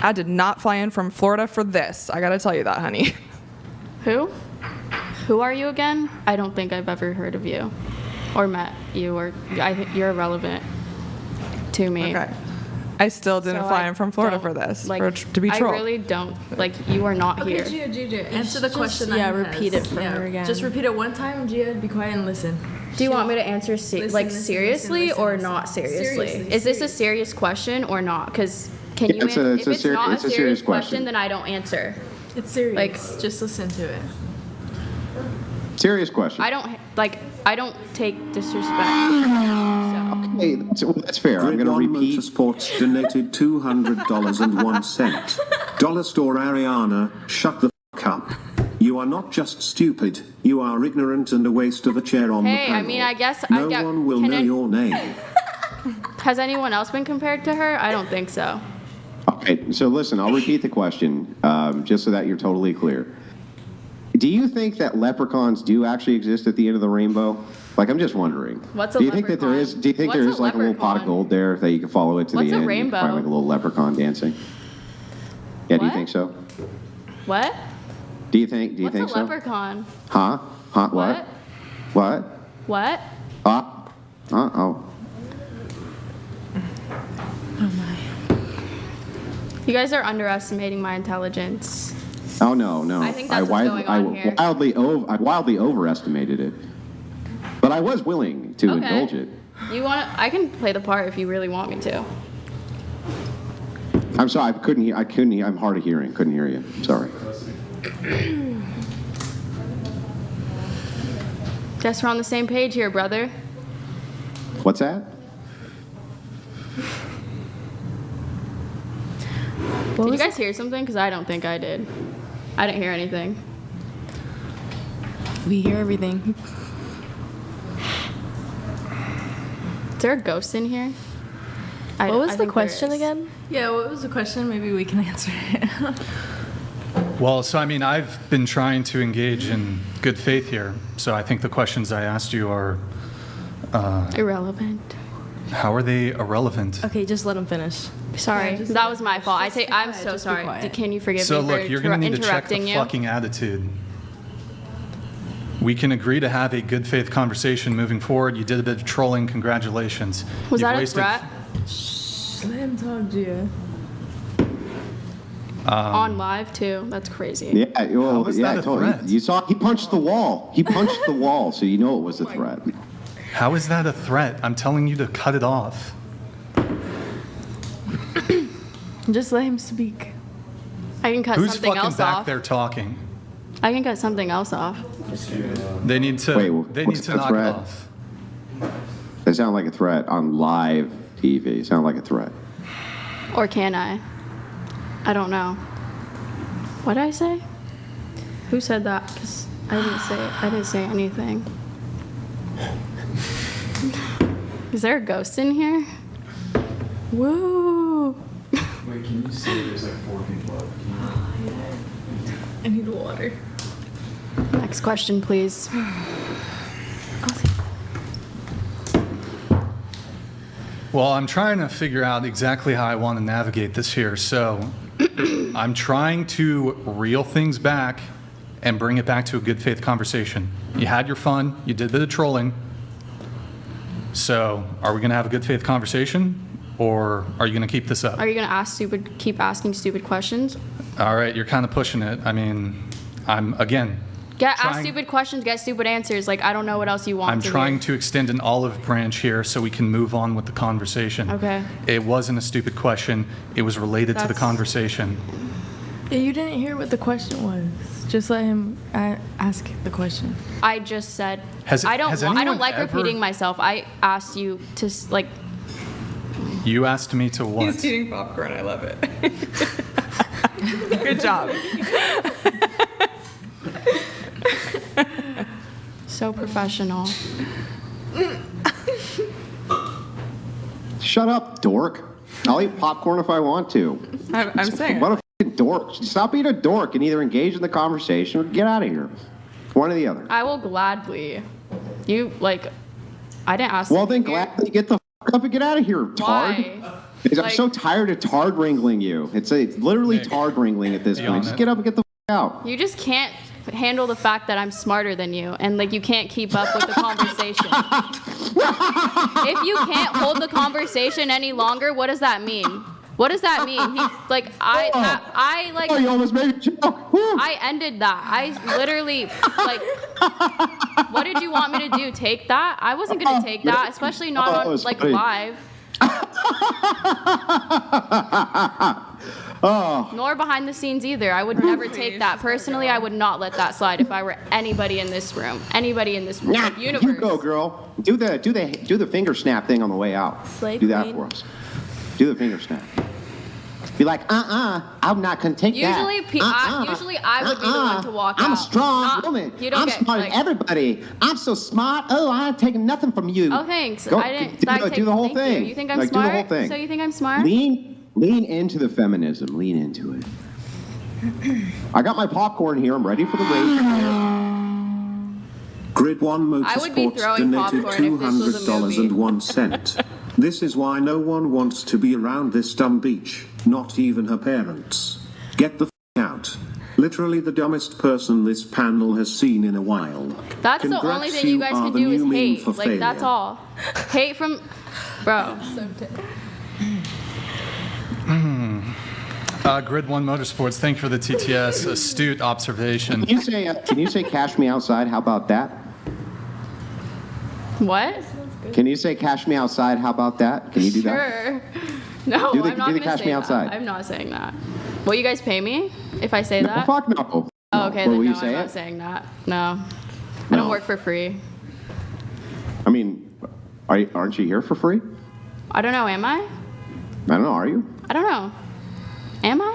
I did not fly in from Florida for this. I gotta tell you that, honey. Who? Who are you again? I don't think I've ever heard of you or met you, or I think you're irrelevant to me. Okay. I still didn't So fly I in from Florida don't- for this, like, to be trolled. I really don't. Like, you are not here. Gia, answer the question. Yeah, repeat it for her again. Just repeat it one time, Gia. Be quiet and listen. Do you want me to answer Listen, seriously listen, or listen. not seriously? Seriously, Is this a serious question or not? Because can Yeah, you it's a- answer? it's If a it's seri- not it's a a serious serious question, question. then I don't answer. It's serious. Like- just listen to it. Serious question. I don't take disrespect. Okay, that's fair. I'm going to repeat. Motorsports donated $200.01. Dollar store Ariana, shut the f up. You are not just stupid, you are ignorant and a waste of a chair on the Hey, panel. I mean, I guess no I get. one will can know I- your name. Has anyone else been compared to her? I don't think so. Okay, so listen, I'll repeat the question just so that you're totally clear. Do you think that leprechauns do actually exist at the end of the rainbow? Like, I'm just wondering. What's a do you think that there leprechaun? is? Do you think What's there a is like a little pot of leprechaun? gold there that you can follow it to What's the a end? You can find rainbow? like a little leprechaun dancing. Yeah, do you What? think so? What? Do you think? Do you What's think a so? leprechaun? Huh? Huh? What? What? What? Oh. You guys are underestimating my intelligence. Oh no. I think that's what's going on here. I wildly overestimated it, but I was willing to Okay. indulge it. You want? I can play the part if you really want me to. I'm sorry, I couldn't hear. I'm hard of hearing. Couldn't hear you. Sorry. Guess we're on the same page here, brother. What's that? Did you guys hear something? Because I don't think I did. I didn't hear anything. We hear everything. Is there a ghost in here? What was I the think there question is. again? Yeah, what was the question? Maybe we can answer it. Well, so I mean, I've been trying to engage in good faith here. So I think the questions I asked you are... Irrelevant. How are they irrelevant? Okay, just let him finish. Sorry, Yeah, that was my fault. I'm so just be sorry. quiet. Can you forgive So me look, for you're going to need to check the interrupting you? fucking attitude. We can agree to have a good faith conversation moving forward. You did a bit of trolling. Congratulations. Was You've that a wasted- threat? Let him talk, Gia. On live too? That's crazy. Yeah. Well, How is yeah. that I a told you. threat? You saw. He punched the wall. He punched the wall, so you know it was a threat. How is that a threat? I'm telling you to cut it off. Just let him speak. I can cut Who's something fucking else back off. there talking? I can cut something else off. They need to. They need what's to the knock threat? it off. They sound like a threat on live TV. Sound like a threat. Or can I? I don't know. What did I say? Who said that? 'Cause I didn't say anything. Is there a ghost in here? Woo! Wait, can you see there's like 4 people up? I need water. Next question, please. Well, I'm trying to figure out exactly how I want to navigate this here. So I'm trying to reel things back and bring it back to a good faith conversation. You had your fun. You did a bit of trolling. So are we going to have a good faith conversation, or are you going to keep this up? Are you gonna keep asking stupid questions? All right, you're kind of pushing it. I mean, I'm, again, Ask stupid questions, get stupid answers. Like, I don't know what else you want. I'm trying to extend an olive branch here so we can move on with the conversation. Okay. It wasn't a stupid question. It was related to the That's- conversation. Yeah, you didn't hear what the question was. Just let him ask the question. I just said. Has I don't anyone like ever- repeating myself. I asked you to like. You asked me to what? He's eating popcorn. I love it. Good job. So professional. Shut up, dork. I'll eat popcorn if I want to. I'm saying. What a f***ing dork. Stop being a dork and either engage in the conversation or get out of here. One or the other. I will gladly. You like. I didn't ask. Well, then gladly get the f*** up and get out of here, tard. Why? Because I'm Like- so tired of tard wrangling you. It's literally tard wringling at this Be point. on Just it. get up and get the f*** out. You just can't handle the fact that I'm smarter than you, and like you can't keep up with the conversation. If you can't hold the conversation any longer, what does that mean? What does that mean? I like. Oh, you almost made a joke. Woo. I ended that. I literally like. What did you want me to do? Take that? I wasn't gonna take that, especially not that on was like funny. live. Oh. Nor behind the scenes either. I would never take that. Personally, I would not let that slide if I were anybody in this room. Anybody in this Nah, universe. you go, girl. Do the finger snap thing on the way out. Slay Do that queen. for us. Do the finger snap. Be like, I'm not gonna take Usually, that. usually I would be the one to walk I'm out. a strong Not- woman. You don't I'm get, smarter like- than everybody. I'm so smart. Oh, I ain't taking nothing from you. Oh, thanks. Go, I didn't. do the whole thank thing. You think I'm Like, smart? Do the whole thing. So you think I'm smart? Lean into the feminism. Lean into it. I got my popcorn here. I'm ready for the race. Grid 1 I would be Motorsports throwing donated popcorn if this was a movie. $200.01. This is why no one wants to be around this dumb beach, not even her parents. Get the f*** out. Literally the dumbest person this panel has seen in a while. That's the Congrats, only thing you guys are can the do is new meme hate. for Like that's failure. all. Hate from, bro. Grid 1 Motorsports, thank you for the TTS. Astute observation. Can you say cash me outside? How about that? What? Can you say cash me outside? How about that? Can you do that? Sure. No, Do the- I'm not do the gonna cash say me that. outside. I'm not saying that. Will you guys pay me if I say that? Fuck no. Oh, okay, Well, then will no, you say I'm not it? saying that. No. I don't work for free. I mean, aren't you here for free? I don't know, am I? I don't know. Are you? I don't know. Am I?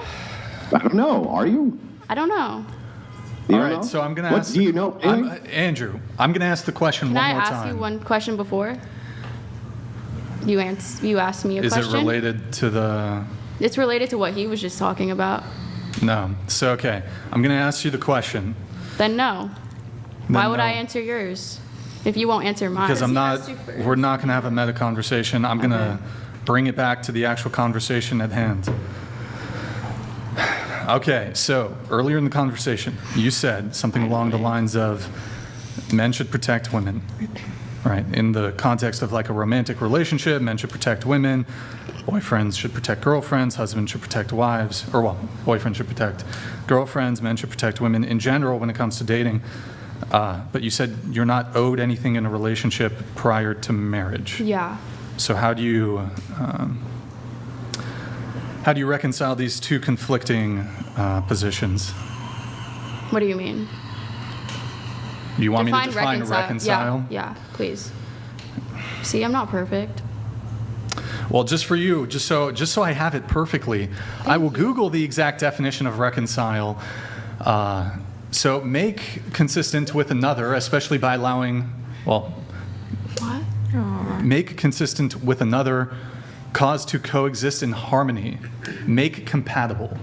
I don't know. Are you? I don't know. You All don't right, know? so I'm going to What ask. do you know? Andrew, I'm going to ask the question Can one I more ask time. you one question before? You asked me a Is question. it related to the? It's related to what he was just talking about. No. So okay, I'm going to ask you the question. Then no. Then Why would no. I answer yours if you won't answer mine? Because I'm not. We're not going to have a meta conversation. I'm going to bring it back to the actual conversation at hand. Okay, so earlier in the conversation, you said something along the lines of men should protect women, right? In the context of like a romantic relationship, men should protect women, boyfriends should protect girlfriends, husbands should protect wives, or well, boyfriends should protect girlfriends, men should protect women in general when it comes to dating. But you said you're not owed anything in a relationship prior to marriage. Yeah. So how do you reconcile these two conflicting positions? What do you mean? You want me to define reconcile? Yeah, please. See, I'm not perfect. Well, just for you, just so I have it perfectly, I will Google the exact definition of reconcile. So make consistent with another, especially by allowing, well, what? Make consistent with another, cause to coexist in harmony, make compatible.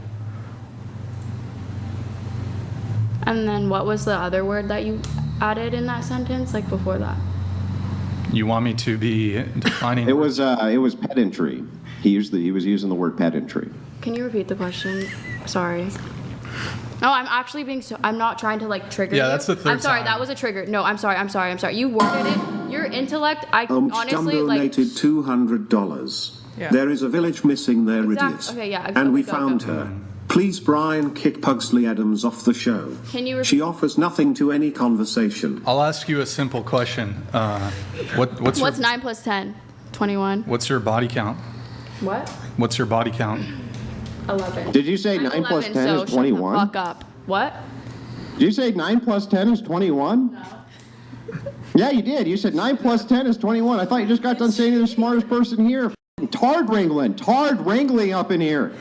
And then what was the other word that you added in that sentence, like before that? You want me to be defining? It was pedantry. He was using the word pedantry. Can you repeat the question? Sorry. No, I'm actually being I'm not trying to like trigger you. Yeah, that's the third I'm sorry, time. That was a trigger. No, I'm sorry. You worded it. Your intellect, I honestly donated $200. Yeah. There is a village missing there, Exact- idiot. okay, yeah, And we go, found go. her. Please, Brian, kick Pugsley Adams off the show. Can you repeat? She offers nothing to any conversation. I'll ask you a simple question. What's What's 9 plus 10? 21. What's your body count? What? What's your body count? 11. Did you say I'm 9 plus 11, 10 so is 21? Shut the fuck up. What? Did you say 9 plus 10 is 21? No. Yeah, you did. You said 9 plus 10 is 21. I thought you just got done saying you're the smartest person here. Tard wrangling up in here.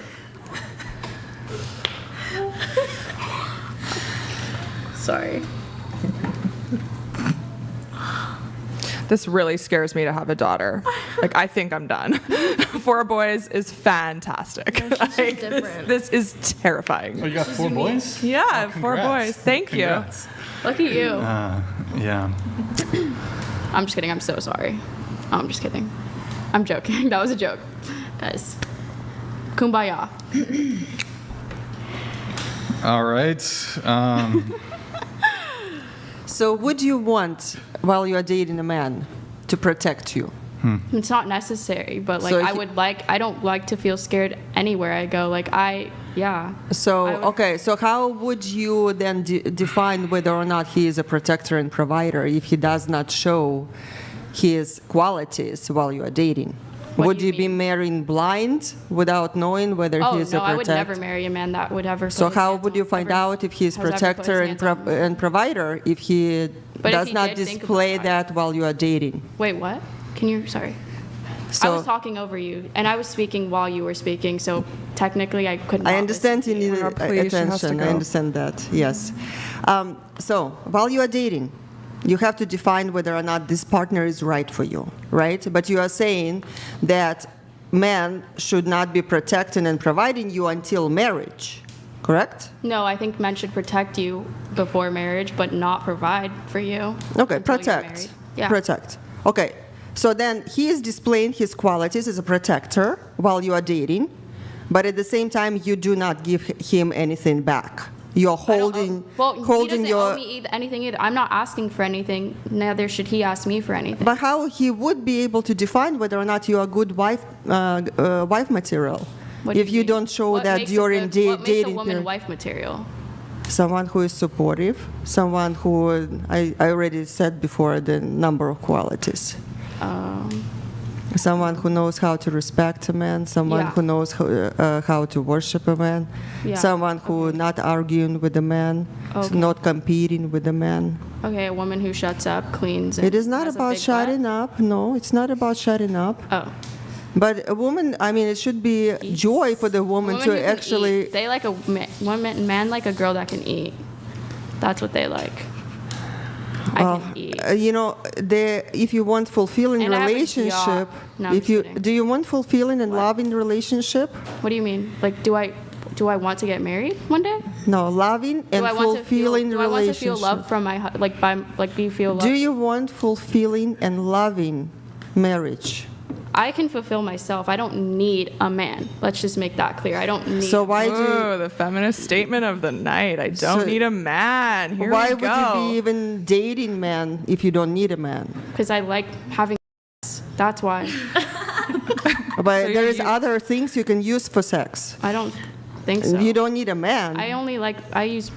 Sorry. This really scares me to have a daughter. Like, I think I'm done. 4 boys is fantastic. Like, this is terrifying. Oh, you got 4 boys? Yeah, Oh, 4 congrats. boys. Thank Congrats. you. Look at you. Yeah. I'm just kidding. I'm so sorry. I'm just kidding. I'm joking. That was a joke. Guys. Kumbaya. All right. So would you want, while you are dating a man, to protect you? It's not necessary, but like So I don't like to feel scared anywhere I go. Like So, okay, so how would you then define whether or not he is a protector and provider if he does not show his qualities while you are dating? Would you be marrying blind without knowing whether he is a protector? I would never marry a man that would ever. So how would you find out if he is protector and provider if he does not display that while you are dating? Wait, what? Can you? Sorry. I was talking over you, and I was speaking while you were speaking, so technically I couldn't. I understand you need attention. I understand that, yes. So while you are dating, you have to define whether or not this partner is right for you, right? But you are saying that men should not be protecting and providing you until marriage, correct? No, I think men should protect you before marriage, but not provide for you. Okay, until you're protect. married. Yeah. Protect. Okay, so then he is displaying his qualities as a protector while you are dating, but at the same time you do not give him anything back. You're holding, he doesn't owe me anything either. I'm not asking for anything. Neither should he ask me for anything. But how he would be able to define whether or not you are good wife material if you don't show that you're in dating? What makes a woman wife material? Someone who is supportive, someone who I already said before the number of qualities. Someone who knows how to respect a man, someone who knows how to worship a man, someone who not arguing with a man, not competing with a man. Okay, a woman who shuts up, cleans. It is not about shutting up. No, it's not about shutting up. Oh. But a woman, I mean, it should be joy for the woman to actually. They like a man like a girl that can eat. That's what they like. I can eat. You know, if you want fulfilling And I have a relationship, job. No, I'm just do you want fulfilling and loving relationship? What do you mean? Like, do I want to get married one day? No, loving and fulfilling relationship. Do I want to feel love from my feel love? Do you want fulfilling and loving marriage? I can fulfill myself. I don't need a man. Let's just make that clear. I don't need. So why the feminist statement of the night? I don't need a man. Here why we go. would you be even dating man if you don't need a man? Because I like having sex. That's why. But so there's other things you can use for sex. I don't think so. You don't need a man. I use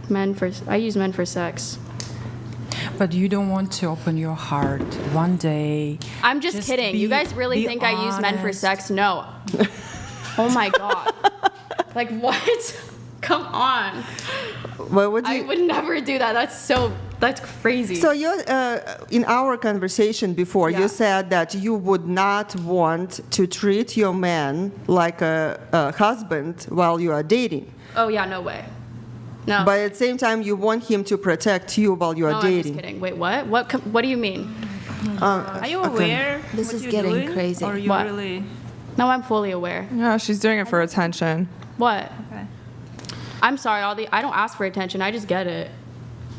men for sex. But you don't want to open your heart one day. I'm just kidding. You guys really think I use men for sex? No. Oh my God. Like, what? Come on. Well, I would never do that. That's crazy. So you, in our conversation before, you said that you would not want to treat your man like a husband while you are dating. Oh yeah, no way. No. But at the same time, you want him to protect you while you are No, dating. I'm just kidding. Wait, what? What do you mean? Are you aware? This what is you're getting doing, crazy. Or you What? really? No, I'm fully aware. No, she's doing it for attention. What? Okay. I'm sorry, I don't ask for attention. I just get it.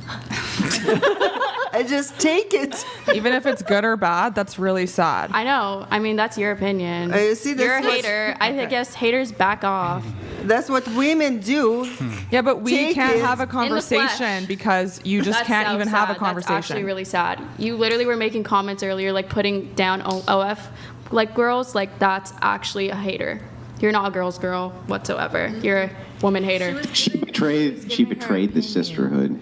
I just take it. Even if it's good or bad, that's really sad. I know. I mean, that's your opinion. You see, that's You're a what- hater. I guess haters back off. That's what women do. Yeah, but we Take can't it. have a In the conversation flesh. because you just That's can't so even have a sad. conversation. That's actually really sad. You literally were making comments earlier, like putting down OF, like girls. Like that's actually a hater. You're not a girl's girl whatsoever. You're a woman hater. She betrayed the sisterhood.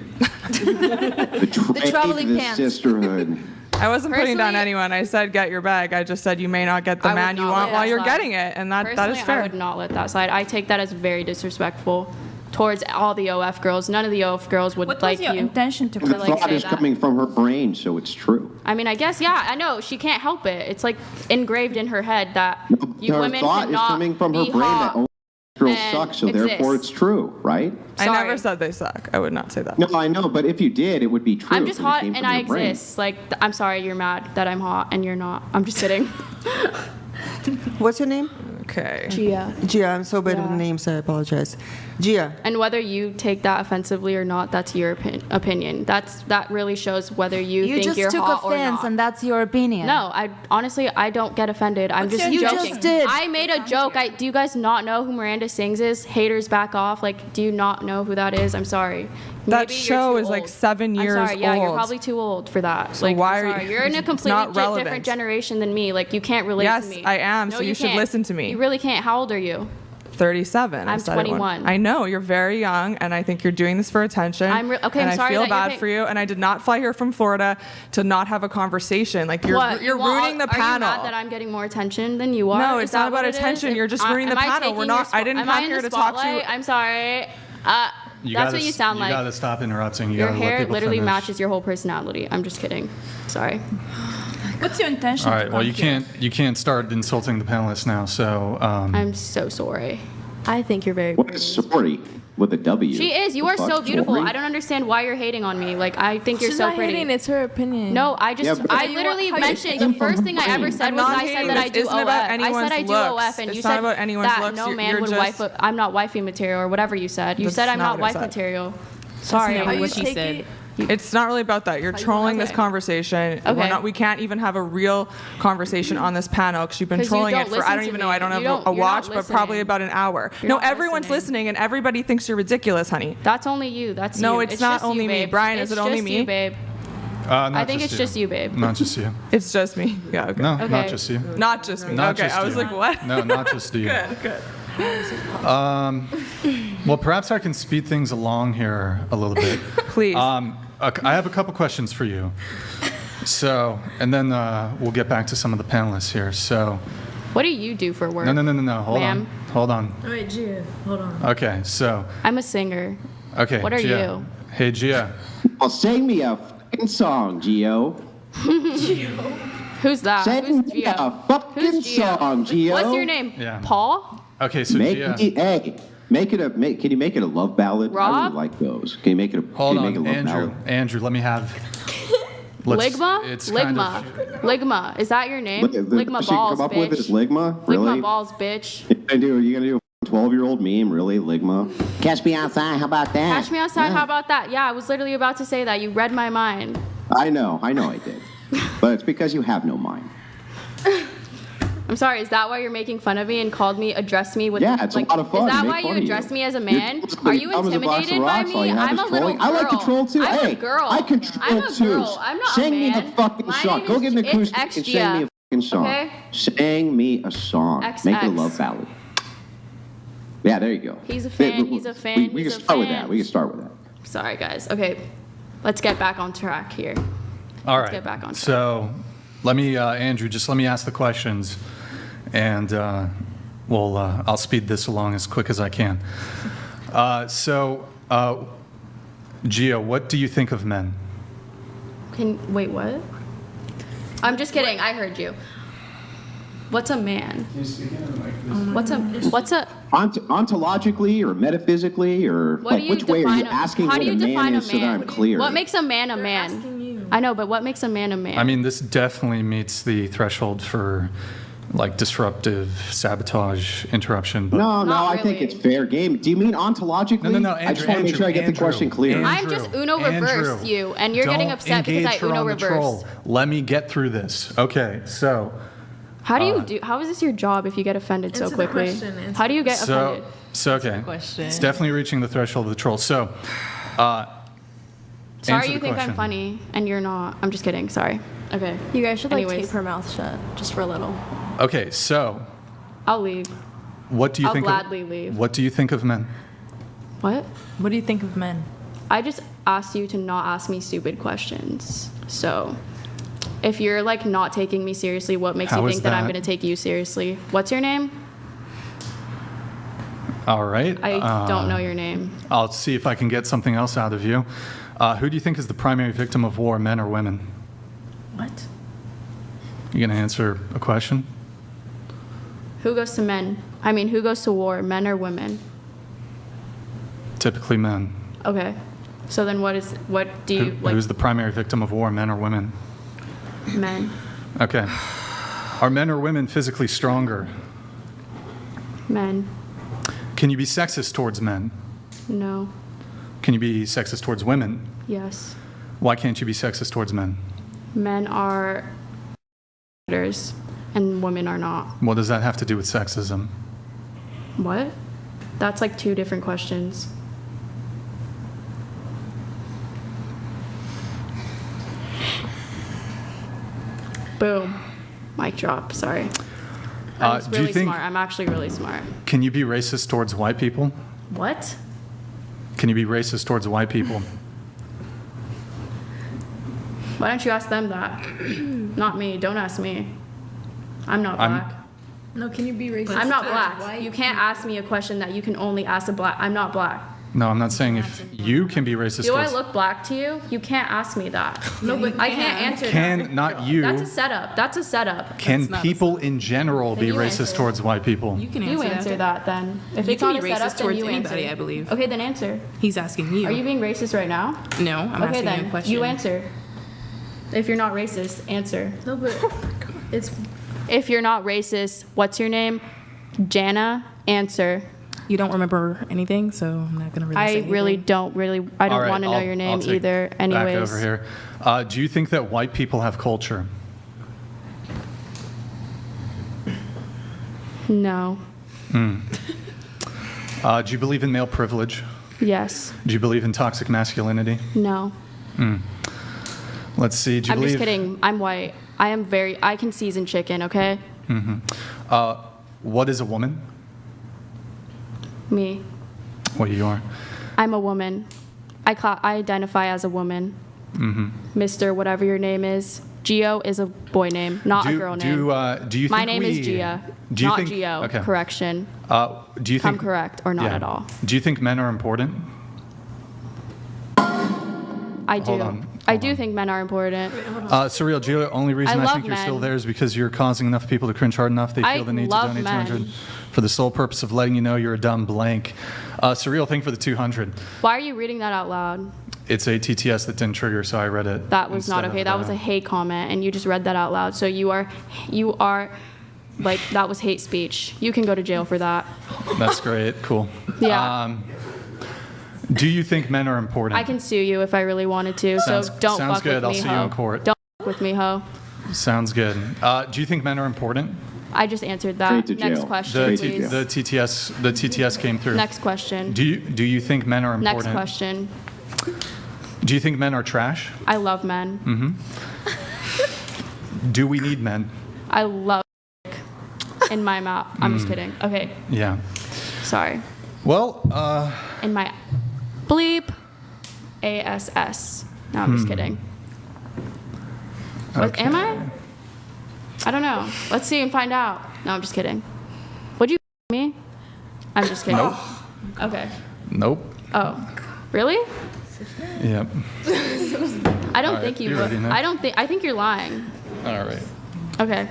Betrayed traveling the pants. sisterhood. I wasn't putting down Personally- anyone. I said get your bag. I just said you may not get the I would man you not want let while that you're slide. getting it, and that is Personally, fair. I would not let that slide. I take that as very disrespectful towards all the OF girls. None of the OF girls would What like was your you. intention to The like thought say is that. coming from her brain, so it's true. I mean, I guess, yeah, I know. She can't help it. It's like engraved in her head that you her women thought is cannot coming from her be brain that hot only girls and suck, so therefore exist. it's true, right? I never said they suck. I would not say that. No, I know, but if you did, it would be true. I'm just if it hot came and from I your brain. exist. Like, I'm sorry you're mad that I'm hot and you're not. I'm just kidding. What's your name? Okay. Gia. Gia, I'm so bad with Yeah. names, I apologize. Gia. And whether you take that offensively or not, that's your opinion. That really shows whether you think just you're took hot or offense, not. and that's your opinion. No, I honestly I don't get offended. I'm What's just your joking. joke? You just did. I made a joke. Do you guys not know who Miranda Sings is? Haters back off. Like, do you not know who that is? I'm sorry. That Maybe you're show too is like old. 7 years I'm sorry. Yeah, you're old. probably too old for that. So like, why I'm are sorry. you- You're in a it's completely not relevant. different generation than me. Like, you can't relate Yes, to me. I am, No, so you should can't. listen to me. You really can't. How old are you? 37. I I'm said it once. 21. I know you're very young, and I think you're doing this for attention. Okay, and I'm sorry I feel that you're bad paying- for you. And I did not fly here from Florida to not have a conversation. Like you're What? you're You want- ruining the Are panel. you mad that I'm getting more attention than you are? No, Is it's that not about what it is? attention. You're just ruining the Am I panel. We're taking not. your I didn't am come I in here the to talk to spotlight? you. I'm sorry. That's what you sound like. You gotta stop interrupting. You Your gotta let hair people literally finish. matches your whole personality. I'm just kidding. Sorry. What's your intention? All to right. Well, come you can't start insulting the panelists now. So. I'm so sorry. I think you're very. What is sorry with a W? She is. You The are so fuck, beautiful. sorry? I don't understand why you're hating on me. Like, I think you're She's so not pretty. hating, it's her opinion. No, I just, Yeah, but- I literally mentioned the first thing I ever said I'm was not I said hating. that I This do isn't OF. about I anyone's said I do looks. OF, and you It's said not about anyone's that looks. no You're man would just- wife. I'm not wifey material or whatever you said. You That's said I'm not not what I wife said. material. Sorry. Are you taking? It's not really about that. You're trolling this conversation. Okay. We can't even have a real conversation on this panel because you've been 'Cause you trolling don't it for, listen I don't to even me. know, I don't You have don't- a you're not watch, but probably listening. about an hour. You're No, not everyone's listening and everybody thinks you're ridiculous, honey. That's only you. That's No, you. it's not just you, only me. babe. Brian, is It's it only just me? You, babe. Not I think it's you. just you, babe. Not just you. It's just me. Yeah, okay. No, Okay. not just you. Not just me. Not okay, just I was you. like, what? No, not just you. Good. Well, perhaps I can speed things along here a little bit. Please. I have a couple questions for you. So, and then we'll get back to some of the panelists here. So, What do you do for work? no. Hold Ma'am? on. Hold on. Wait, Gia, hold on. Okay, so, I'm a singer. okay. What are Gia. you? Hey, Gia. Well, sing me a fucking song, Gio. Who's that? Sing Who's me Gio? a fucking Who's Gio? song, Gio. What's your name? Yeah. Paul? Okay, so Make Gia. can you make it a love ballad? I Rob? really like those. Can you make it a Hold can you make it a on, love Andrew. ballad? Andrew, let me have. Ligma? It's kind Ligma. of- Ligma. Is that your name? Ligma She balls, come up bitch. with this Ligma? Really? Ligma balls, bitch. You gonna do a 12-year-old meme? Really, Ligma? Catch me outside. How about that? Catch me outside. Yeah. How about that? Yeah, I was literally about to say that. You read my mind. I know I did. But it's because you have no mind. I'm sorry. Is that why you're making fun of me and addressed me with? Yeah, it's a lot of fun. Is that Make why you fun of you. addressed me as a You're man? basically Are you dumb as a box of intimidated by rocks. All me? you have I'm is a little trolling. girl. I like to troll too. I'm Hey, a girl. I can troll I'm a too. girl. I'm not Sing a me man. a fucking My song. name Go is- get an it's acoustic and sing me a fucking song. Okay? Sing me a song. XX. Make it a love ballad. Yeah, there you go. He's a fan. He's a fan. We can he's a start with fan. that. We can start with that. Sorry, guys. Okay. let's get back on track here. All Let's right. get back on track. So let me, Andrew, just let me ask the questions, and I'll speed this along as quick as I can. Gio, what do you think of men? Wait, what? I'm just kidding. I heard you. What's a man? Can you speak into the mic? What's a Ontologically or metaphysically or What do you which way are you define a- asking how what do you a man define a is so that man? I'm clear? What makes a man a man? I know, but what makes a man a man? I mean, this definitely meets the threshold for like disruptive sabotage, interruption. But No, I think it's fair game. Do you mean ontologically? No, I just want to make sure I get the question clear. I'm just Uno reverse you, and you're getting Don't upset because I engage her Uno on the reverse. troll. Let me get through this. Okay, so. How do you do? How is this your job if you get offended so Answer the quickly? question, How do you get offended? So okay, question. it's definitely reaching the threshold of the troll. So, Sorry, answer you the think question. I'm funny, and you're not. I'm just kidding. Sorry. Okay. You guys should Anyways. tape her mouth shut just for a little. Okay, so I'll leave. what do you I'll think? gladly leave. What do you think of men? What? What do you think of men? I just asked you to not ask me stupid questions. So, if you're like not taking me seriously, what makes How you is think that I'm that? going to take you seriously? What's your name? All right. I don't know your name. I'll see if I can get something else out of you. Who do you think is the primary victim of war, men or women? What? You gonna answer a question? Who goes to men? I mean, who goes to war, men or women? Typically men. Okay. So then what do you like? Who's the primary victim of war, men or women? Men. Okay. Are men or women physically stronger? Men. Can you be sexist towards men? No. Can you be sexist towards women? Yes. Why can't you be sexist towards men? Men are predators and women are not. What does that have to do with sexism? What? That's like two different questions. Boom. Mic drop. Sorry. I'm do you really think- smart. I'm actually really smart. Can you be racist towards white people? What? Can you be racist towards white people? Why don't you ask them that? Not me. Don't ask me. I'm not black. No, can you be racist? I'm not towards black. white You can't ask me a question that you can only ask a black. I'm not black. No, I'm not saying if you can be racist Do I towards... look black to you? You can't ask me that. No, but I can't answer that. Can, not you. That's a setup. That's a setup. Can people in general be you racist answer. towards white people? You can You answer, answer that then. If They it's can not be a setup, racist then towards you anybody, answer. I believe. Okay, then answer. He's asking you. Are you being racist right now? No, I'm Okay, asking then you a question. you answer. If you're not racist, answer. No, but it's If you're not racist, what's your name? Jana. Answer. you don't remember anything, so I'm not gonna really. I say really anything. don't really. I don't All right, want to know your I'll name take either. Anyways. Back over here. Do you think that white people have culture? No. Do you believe in male privilege? Yes. Do you believe in toxic masculinity? No. Let's see. Do you I'm believe? just kidding. I'm white. I can season chicken. Okay. What is a woman? Me. What you are? I'm a woman. I identify as a woman. Mr. Whatever your name is. Gio is a boy name, not a girl name. Do you My think name we, is Gia, do you not think, Gio. Okay. Correction. Do you think I'm correct or not yeah. at all. Do you think men are important? I do. Hold on. I do think men are important. Surreal, Gio, only reason I love think you're still men. there is because you're causing enough people to cringe hard enough they I feel the need to love donate men. 200 for the sole purpose of letting you know you're a dumb blank. Surreal, thank you for the 200. Why are you reading that out loud? It's a TTS that didn't trigger, so I read it. That was not instead okay. of, That was a hate comment, and you just read that out loud. So you are, like, that was hate speech. You can go to jail for that. That's great. Cool. Yeah. Do you think men are important? I can sue you if I really wanted to. Sounds- so don't sounds fuck good. with I'll me, see ho. you in court. Don't fuck with me, ho. Sounds good. Do you think men are important? I just answered that. Straight to Next jail. question, please. The TTS came through. Next question. Do you think men are important? Next question. Do you think men are trash? I love men. Do we need men? I love in my mouth. I'm just kidding. Okay, Yeah. sorry. Well, In my bleep ASS. No, I'm just kidding. What, am I? I don't know. Let's see and find out. No, I'm just kidding. Would you me? I'm just kidding. Nope. Okay. Nope. Oh, really? Yep. I don't All think right, you you would. ready now? I think you're lying. All right. Okay.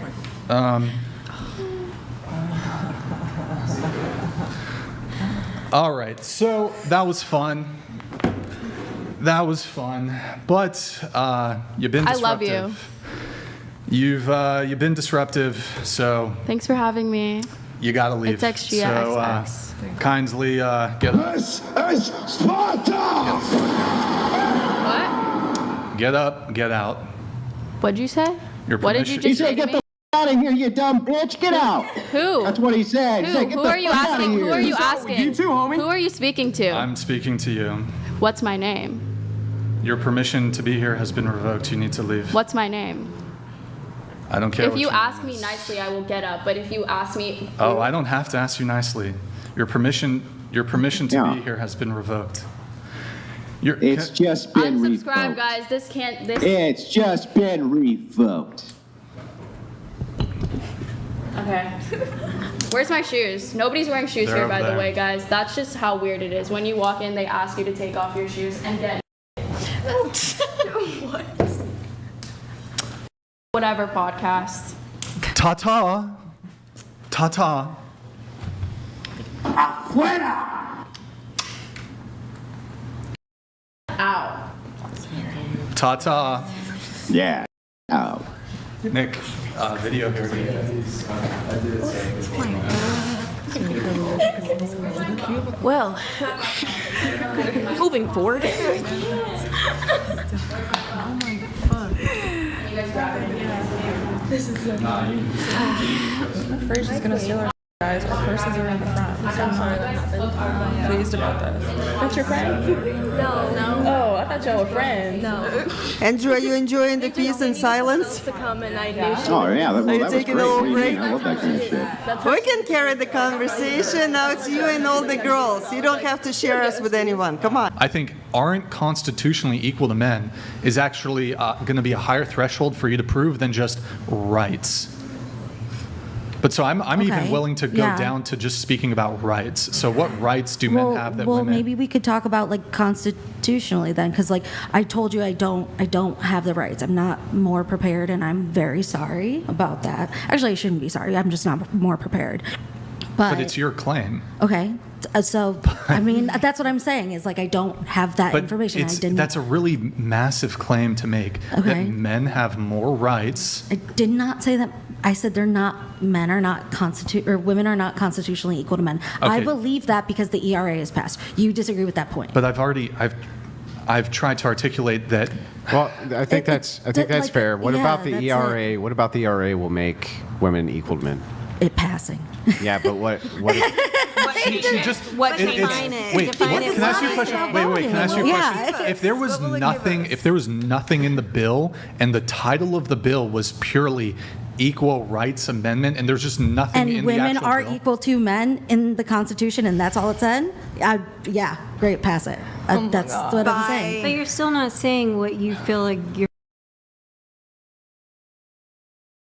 All right. So that was fun. But you've been I disruptive. love you. You've been disruptive, so Thanks for having me. you gotta leave. It's XGXX. So kindly get up. This is Sparta! What? Get up, get out. What'd you say? Your What did you permission- just say to Get me? the out of here, you dumb bitch! Get out! Who? That's what he said. He Who? said, "Get Who the are you fuck outta asking? Who here." are you asking? You too, homie. Who are you speaking to? I'm speaking to you. What's my name? Your permission to be here has been revoked. You need to leave. What's my name? I don't care If what you your ask name me is. nicely, I will get up. But if you ask me, Oh, I don't have to ask you nicely. Your permission to be here has been revoked. It's just been unsubscribe, revoked. guys. This can't. This. It's just been revoked. Okay. Where's my shoes? Nobody's wearing shoes They're here, over by the there. way, guys. That's just how weird it is. When you walk in, they ask you to take off your shoes and get. What? Whatever podcast. Ta-ta. Ta-ta. Afuera! Ow. Ta-ta. Yeah. Oh. Nick, video here. Well, moving forward. This is First, she's gonna steal our guys. Our purses are in the front. I'm so sorry that happened. Pleased about this. That's your friend? No. Oh, I thought y'all were friends. No. Andrew, are you enjoying the peace and silence? To come and I knew Oh yeah, that, Are well, you that was taking great. a little What do you break? mean? I love that kind of shit. We can carry the conversation. Now it's you and all the girls. You don't have to share us with anyone. Come on. I think aren't constitutionally equal to men is actually going to be a higher threshold for you to prove than just rights. But so I'm even Okay, willing to go yeah. down to just speaking about rights. So what rights do men have that well, women? maybe we could talk about like constitutionally then, because like I told you, I don't have the rights. I'm not more prepared, and I'm very sorry about that. Actually, I shouldn't be sorry. I'm just not more prepared. But it's your claim. Okay. So I mean, that's what I'm saying is like I don't have that But information. I didn't. that's a really massive claim to make. Okay. That men have more rights. I did not say that. I said men are not or women are not constitutionally equal to men. I Okay. believe that because the ERA is passed. You disagree with that point. But I've tried to articulate that. Well, I think that's like, fair. What yeah, about the that's ERA? What about the ERA will make women equal to men? It passing. Yeah, but what? What define it? Wait, can I ask you a question? Wait, can I ask you a question? If there was nothing in the bill, and the title of the bill was purely Equal Rights Amendment, and there's just nothing And in the women actual are bill. equal to men in the Constitution, and that's all it said. Yeah, great, pass it. That's what I'm saying. But you're still not saying what you feel like you're.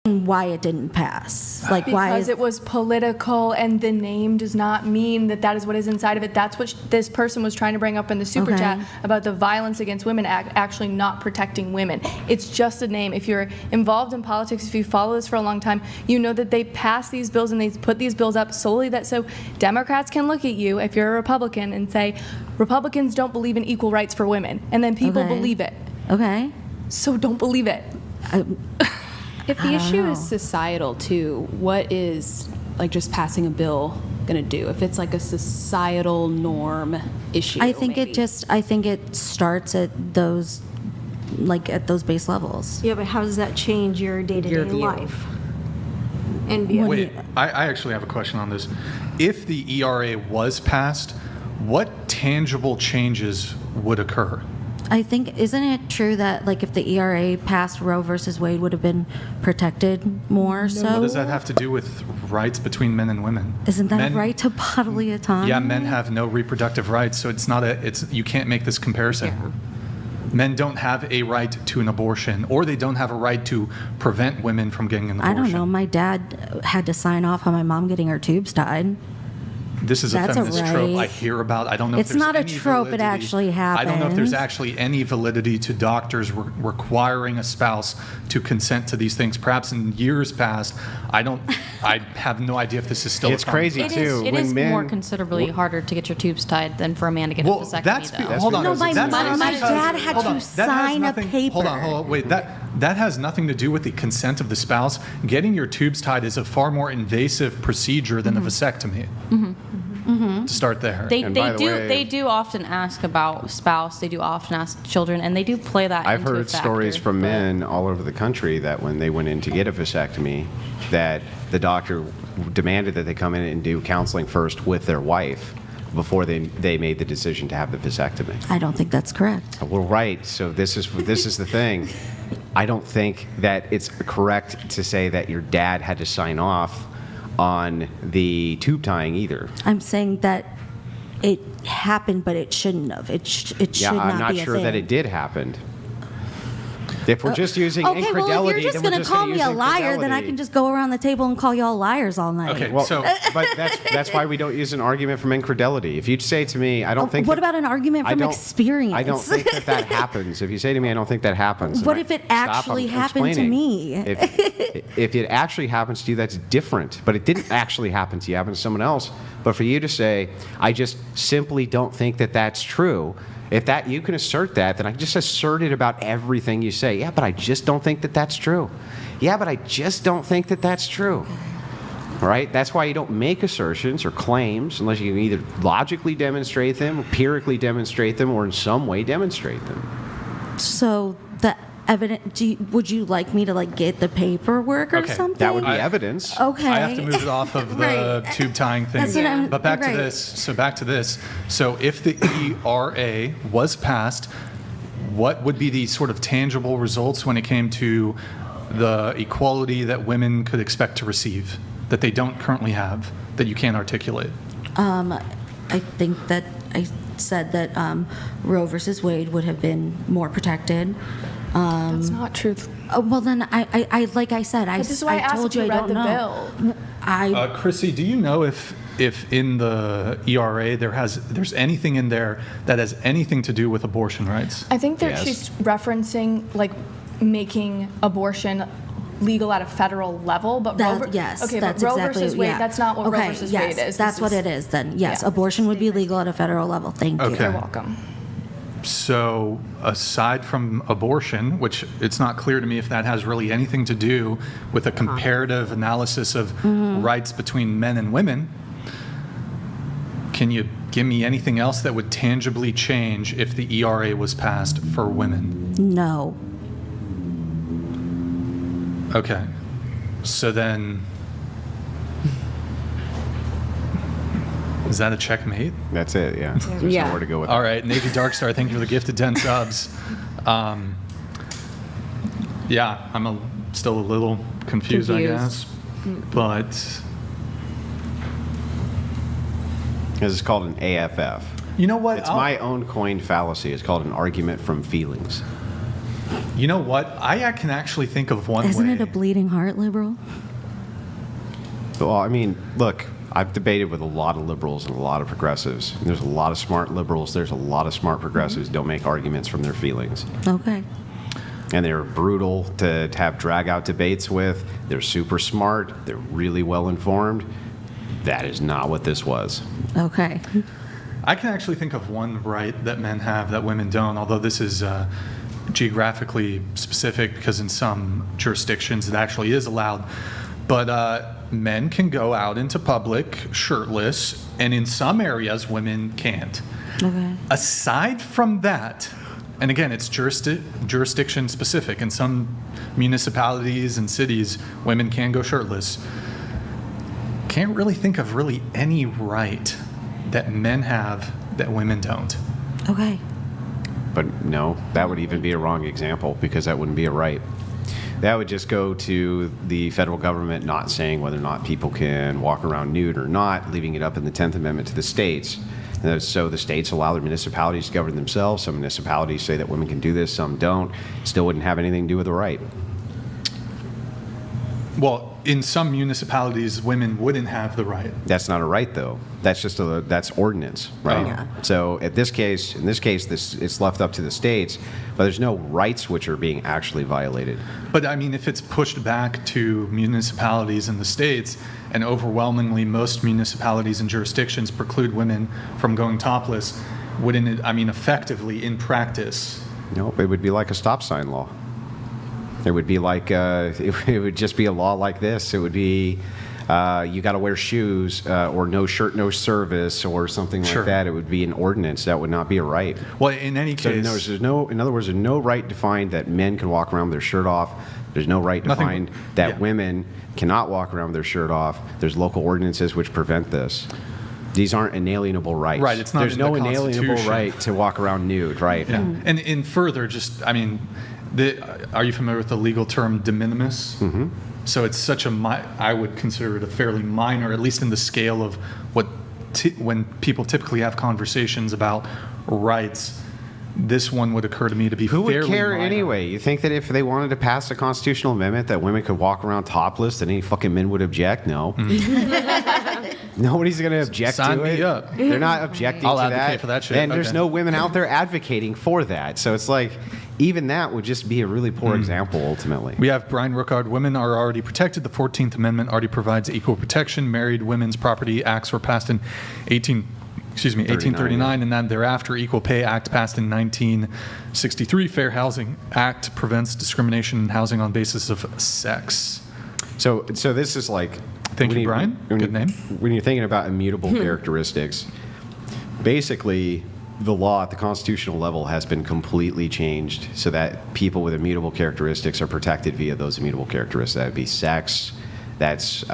Why it didn't pass? Like why? Because it was political, and the name does not mean that is what is inside of it. That's what this person was trying to bring up in the super Okay. chat about the Violence Against Women Act actually not protecting women. It's just a name. If you're involved in politics, if you follow this for a long time, you know that they pass these bills and they put these bills up solely that so Democrats can look at you if you're a Republican and say Republicans don't believe in equal rights for women, and then people Okay. believe it. Okay. So don't believe it. If the issue is societal too, what is like just passing a bill going to do? If it's like a societal norm issue, I think maybe. I think it starts at those base levels. Yeah, but how does that change your day-to-day Your view. life? And beyond? Wait, I actually have a question on this. If the ERA was passed, what tangible changes would occur? I think, isn't it true that like if the ERA passed, Roe versus Wade would have been protected more? So What does that have to do with rights between men and women? Isn't that Men- a right to bodily autonomy? Yeah, men have no reproductive rights, so you can't make this comparison. Men don't have a right to an abortion, or they don't have a right to prevent women from getting an abortion. I don't know. My dad had to sign off on my mom getting her tubes tied. This is That's a feminist trope I right. hear about. I don't know if It's there's not a any trope, it validity. actually I don't know if there's happened. actually any validity to doctors requiring a spouse to consent to these things. Perhaps in years past, I have no idea if this is still It's a common crazy, practice. too. It when is men- more considerably harder to get your tubes tied than for a man to get a vasectomy, though. Hold on. No, my That's mom- my because- dad had hold to on. That has sign a nothing- paper. Hold on. Wait. That has nothing to do with the consent of the spouse. Getting your tubes tied is a far more invasive procedure than a vasectomy. To start there. They do often ask about spouse. They do often ask children, and they do play that. I've into a heard factor, stories from men all over the country that when they went in to get a vasectomy, that the doctor demanded that they come in and do counseling first with their wife before they made the decision to have the vasectomy. I don't think that's correct. Well, right. So this is the thing. I don't think that it's correct to say that your dad had to sign off on the tube tying either. I'm saying that it happened, but it shouldn't have. It should not be a thing. I'm not sure that it did happen. If we're just using Okay, incredelity, well, if you're just then we're going to call me use a liar, then I incredelity. can just go around the table and call y'all liars all night. Okay, Well, so but that's why we don't use an argument from incredelity. If you say to me, I don't think. What that- about an argument I from don't- experience? I don't think that happens. If you say to me, I don't think that happens. What then if it stop, actually I'm happened to explaining. me? If it actually happens to you, that's different. But it didn't actually happen to you. It happened to someone else. But for you to say, I just simply don't think that that's true. If that you can assert that, then I just assert it about everything you say. Yeah, but I just don't think that that's true. Yeah, but I just don't think that that's true. All right? That's why you don't make assertions or claims unless you can either logically demonstrate them, empirically demonstrate them, or in some way demonstrate them. So the evidence. Would you like me to get the paperwork or Okay, something? That would be evidence. Okay. I have to move it off of the Right. tube tying thing. That's what I'm- But back right. to this. So back to this. So if the ERA was passed, what would be the sort of tangible results when it came to the equality that women could expect to receive that they don't currently have, that you can't articulate? I think that I said that Roe versus Wade would have been more protected. That's not true. Well, then I like I said, But this is why I asked told if you you I read don't the know. bill. Chrissy, do you know if in the ERA there's anything in there that has anything to do with abortion rights? I think that Yes. she's referencing making abortion legal at a federal level, but Roe, Yes, okay, that's but Roe exactly, versus Wade, yeah. that's not what okay, Roe versus yes, Wade is. That's This what is- it is then. Yes, Yeah. abortion would be legal at a federal level. Thank you. Okay. You're welcome. So aside from abortion, which it's not clear to me if that has really anything to do with a comparative analysis of rights between men and women, can you give me anything else that would tangibly change if the ERA was passed for women? No. Okay. So then, is that a checkmate? That's it, yeah. There's Yeah. nowhere to go with All that. right, Navy Darkstar, thank you for the gift of 10 subs. Yeah, I'm still a little confused, I guess. But This is called an AFF. you know what? It's my own coined fallacy. It's called an argument from feelings. You know what? I can actually think of one Isn't way. it a bleeding heart liberal? Well, I mean, look, I've debated with a lot of liberals and a lot of progressives. There's a lot of smart liberals. There's a lot of smart progressives who don't make arguments from their feelings. Okay. And they're brutal to have drag-out debates with. They're super smart. They're really well-informed. That is not what this was. Okay. I can actually think of one right that men have that women don't, although this is geographically specific because in some jurisdictions it actually is allowed. But men can go out into public shirtless, and in some areas women can't. Okay. Aside from that, and again, it's jurisdiction specific. In some municipalities and cities, women can go shirtless. Can't really think of really any right that men have that women don't. Okay. But no, that would even be a wrong example because that wouldn't be a right. That would just go to the federal government not saying whether or not people can walk around nude or not, leaving it up in the 10th Amendment to the states. So the states allow their municipalities to govern themselves. Some municipalities say that women can do this, some don't. Still wouldn't have anything to do with the right. Well, in some municipalities, women wouldn't have the right. That's not a right, though. That's just that's ordinance, right? Yeah. So in this case, it's left up to the states, but there's no rights which are being actually violated. But I mean, if it's pushed back to municipalities in the states, and overwhelmingly most municipalities and jurisdictions preclude women from going topless, wouldn't it, I mean, effectively in practice? No, it would be like a stop sign law. It would be like, it would just be a law like this. It would be, you got to wear shoes, or no shirt, no service, or something like that. It would be an ordinance. That would not be a right. Well, in any case, in other words, there's no right defined that men can walk around with their shirt off. There's no right defined that women cannot walk around with their shirt off. There's local ordinances which prevent this. These aren't inalienable rights. Right, it's not There's in no the inalienable Constitution. right to walk around nude, right? Yeah. And in further, just, I mean, are you familiar with the legal term de minimis? Mm-hmm. So it's such I would consider it a fairly minor, at least in the scale of what, when people typically have conversations about rights, this one would occur to me to be Who fairly would care minor. anyway? You think that if they wanted to pass a constitutional amendment that women could walk around topless, that any fucking men would object? No. Nobody's going to object Sign to me it. up. They're not objecting I'll to advocate that. for that shit. And there's Okay. no women out there advocating for that. So it's like, even that would just be a really poor example, ultimately. We have Brian Rookard. Women are already protected. The 14th Amendment already provides equal protection. Married Women's Property Acts were passed in 1839, and then thereafter, Equal Pay Act passed in 1963. Fair Housing Act prevents discrimination in housing on basis of sex. So this is like... Thank you, Brian. Good name. When you're thinking about immutable characteristics, basically, the law at the constitutional level has been completely changed so that people with immutable characteristics are protected via those immutable characteristics. That would be sex, that's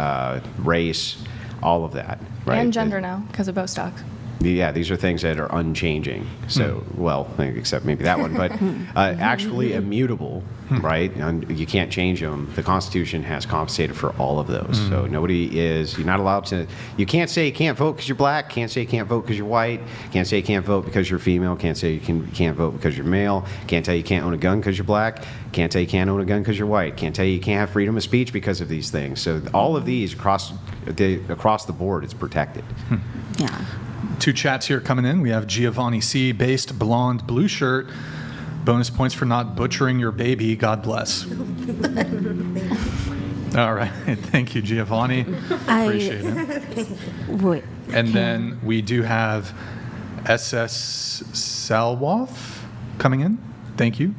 race, all of that. Right? And gender now, because of Bostock. Yeah, these are things that are unchanging. So, well, except maybe that one, but actually immutable, right? And you can't change them. The Constitution has compensated for all of those. So you're not allowed to, you can't say you can't vote because you're black, can't say you can't vote because you're white, can't say you can't vote because you're female, can't say you can't vote because you're male, can't tell you can't own a gun because you're black, can't tell you can't own a gun because you're white, can't tell you can't have freedom of speech because of these things. So all of these across the board is protected. Yeah. Two chats here coming in. We have Giovanni C. Based blonde blue shirt. Bonus points for not butchering your baby. God bless. All right. Thank you, Giovanni. Appreciate it. Wait. And then we do have SS Salwoff coming in. Thank you.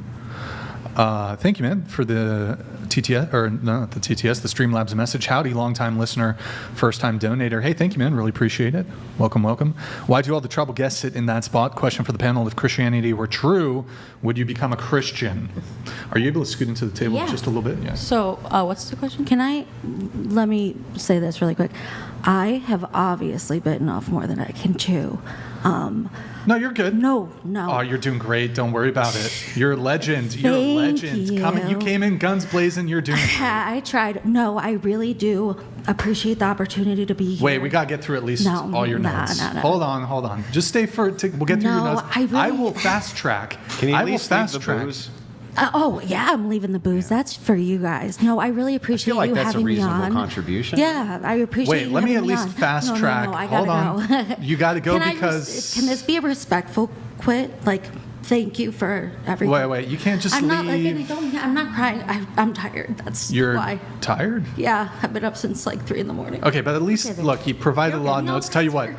Thank you, man, for the TTS, or not the TTS, the Streamlabs message. Howdy, long-time listener, first-time donator. Hey, thank you, man. Really appreciate it. Welcome, welcome. Why do all the trouble guests sit in that spot? Question for the panel. If Christianity were true, would you become a Christian? Are you able to scoot into the table just a little bit? Yes. So, what's the question? Let me say this really quick. I have obviously bitten off more than I can chew. No, you're good. No. Oh, you're doing great. Don't worry about it. You're a legend. You're a legend. You came in guns blazing. You're doing great. I tried. No, I really do appreciate the opportunity to be here. Wait, we got to get through at least all your notes. No. Hold on. Just stay we'll get through your notes. I will fast track. Can you at I will least leave fast the track. booze? I'm leaving the booze. That's for you guys. No, I really appreciate like you that's a having me reasonable on. contribution. Yeah, I appreciate you Wait, let me at having least on. fast track. No, I Hold gotta on. go. You got to go Can because... can this be a respectful quit? Like, thank you for everything. Wait. You can't just I'm leave. not like I'm not crying. I'm tired. That's You're why. tired? Yeah, I've been up since like 3 a.m. Okay, but at least, look, he provided a lot of notes. Tell you what,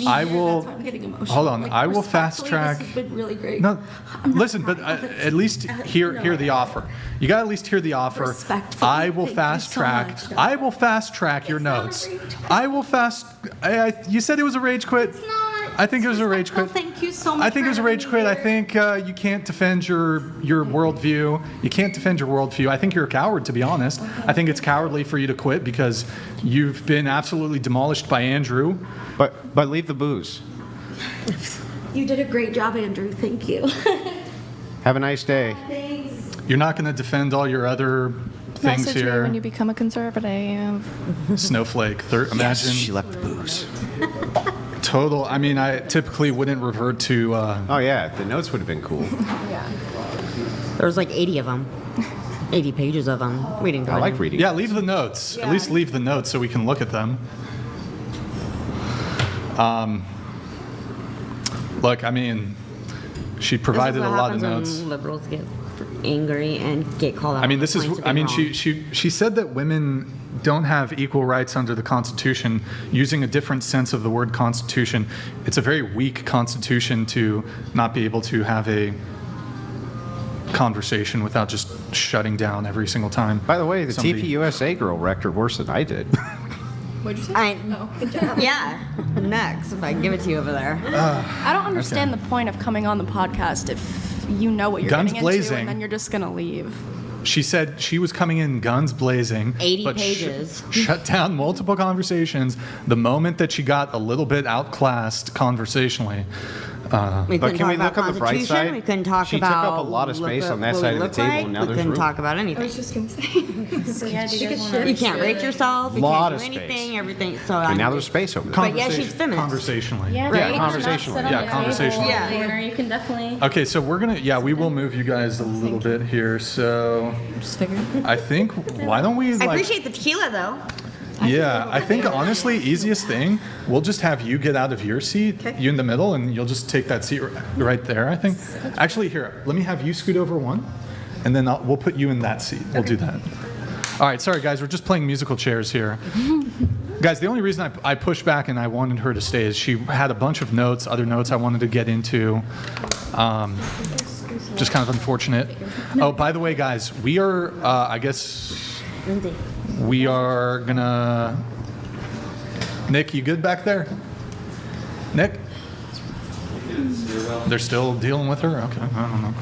I will... That's why I'm getting emotional. Hold on. Like, I will fast respectfully, track... This has been really great. No, listen, but at least hear the offer. You got to at least hear the offer. Respectfully, I will thank you fast so track. much. I will fast track your notes. I will fast. You said it was a rage quit. It's not. I think it was a rage quit. Thank you so much. I think it was a rage quit. I think you can't defend your worldview. You can't defend your worldview. I think you're a coward, to be honest. I think it's cowardly for you to quit because you've been absolutely demolished by Andrew. But leave the booze. You did a great job, Andrew. Thank you. Have a nice day. Thanks. You're not going to defend all your other things Message here. me when you become a conservative. Snowflake. Imagine. Yes, she left the booze. Total. I mean, I typically wouldn't revert to. Oh yeah, the notes would have been cool. There was like 80 of them. 80 pages of them. We didn't go. I like reading. Yeah, leave the notes. At least leave the notes so we can look at them. Look, I mean, she provided a lot of notes. When liberals get angry and get called out. I mean, this is. I mean, she said that women don't have equal rights under the Constitution, using a different sense of the word Constitution. It's a very weak Constitution to not be able to have a conversation without just shutting down every single time. By the way, the TPUSA girl wrecked her worse than I did. What'd you say? Good job. Yeah. Next, if I can give it to you over there. I don't understand the point of coming on the podcast if you know what you're Guns getting blazing. into and then you're just going to leave. She said she was coming in guns blazing. 80 but pages. Shut down multiple conversations the moment that she got a little bit outclassed conversationally. But can we look on the bright side? We couldn't talk she about. She took up a lot of space on that side of the table, and now we there's couldn't room. talk about anything. I was just going to say. You can't rate yourself. You Lot can't of do space. anything. Everything. So And now there's space over there. But yeah, she's feminist. Conversationally. Yeah, Right? conversationally. Yeah, conversationally. Yeah, you can definitely. Okay, so we're gonna. Yeah, we will move you guys a little bit here. So I think why don't we? I Like, appreciate the tequila though. Yeah, I think honestly, easiest thing, we'll just have you get out of your seat, you in the middle, and you'll just take that seat right there, I think. Actually, here, let me have you scoot over one, and then we'll put you in that seat. We'll do that. All right, sorry guys, we're just playing musical chairs here. Guys, the only reason I pushed back and I wanted her to stay is she had a bunch of notes, other notes I wanted to get into. Just kind of unfortunate. Oh, by the way, guys, we are, I guess... We are gonna. Nick, you good back there? Nick? They're still dealing with her? Okay, I don't know.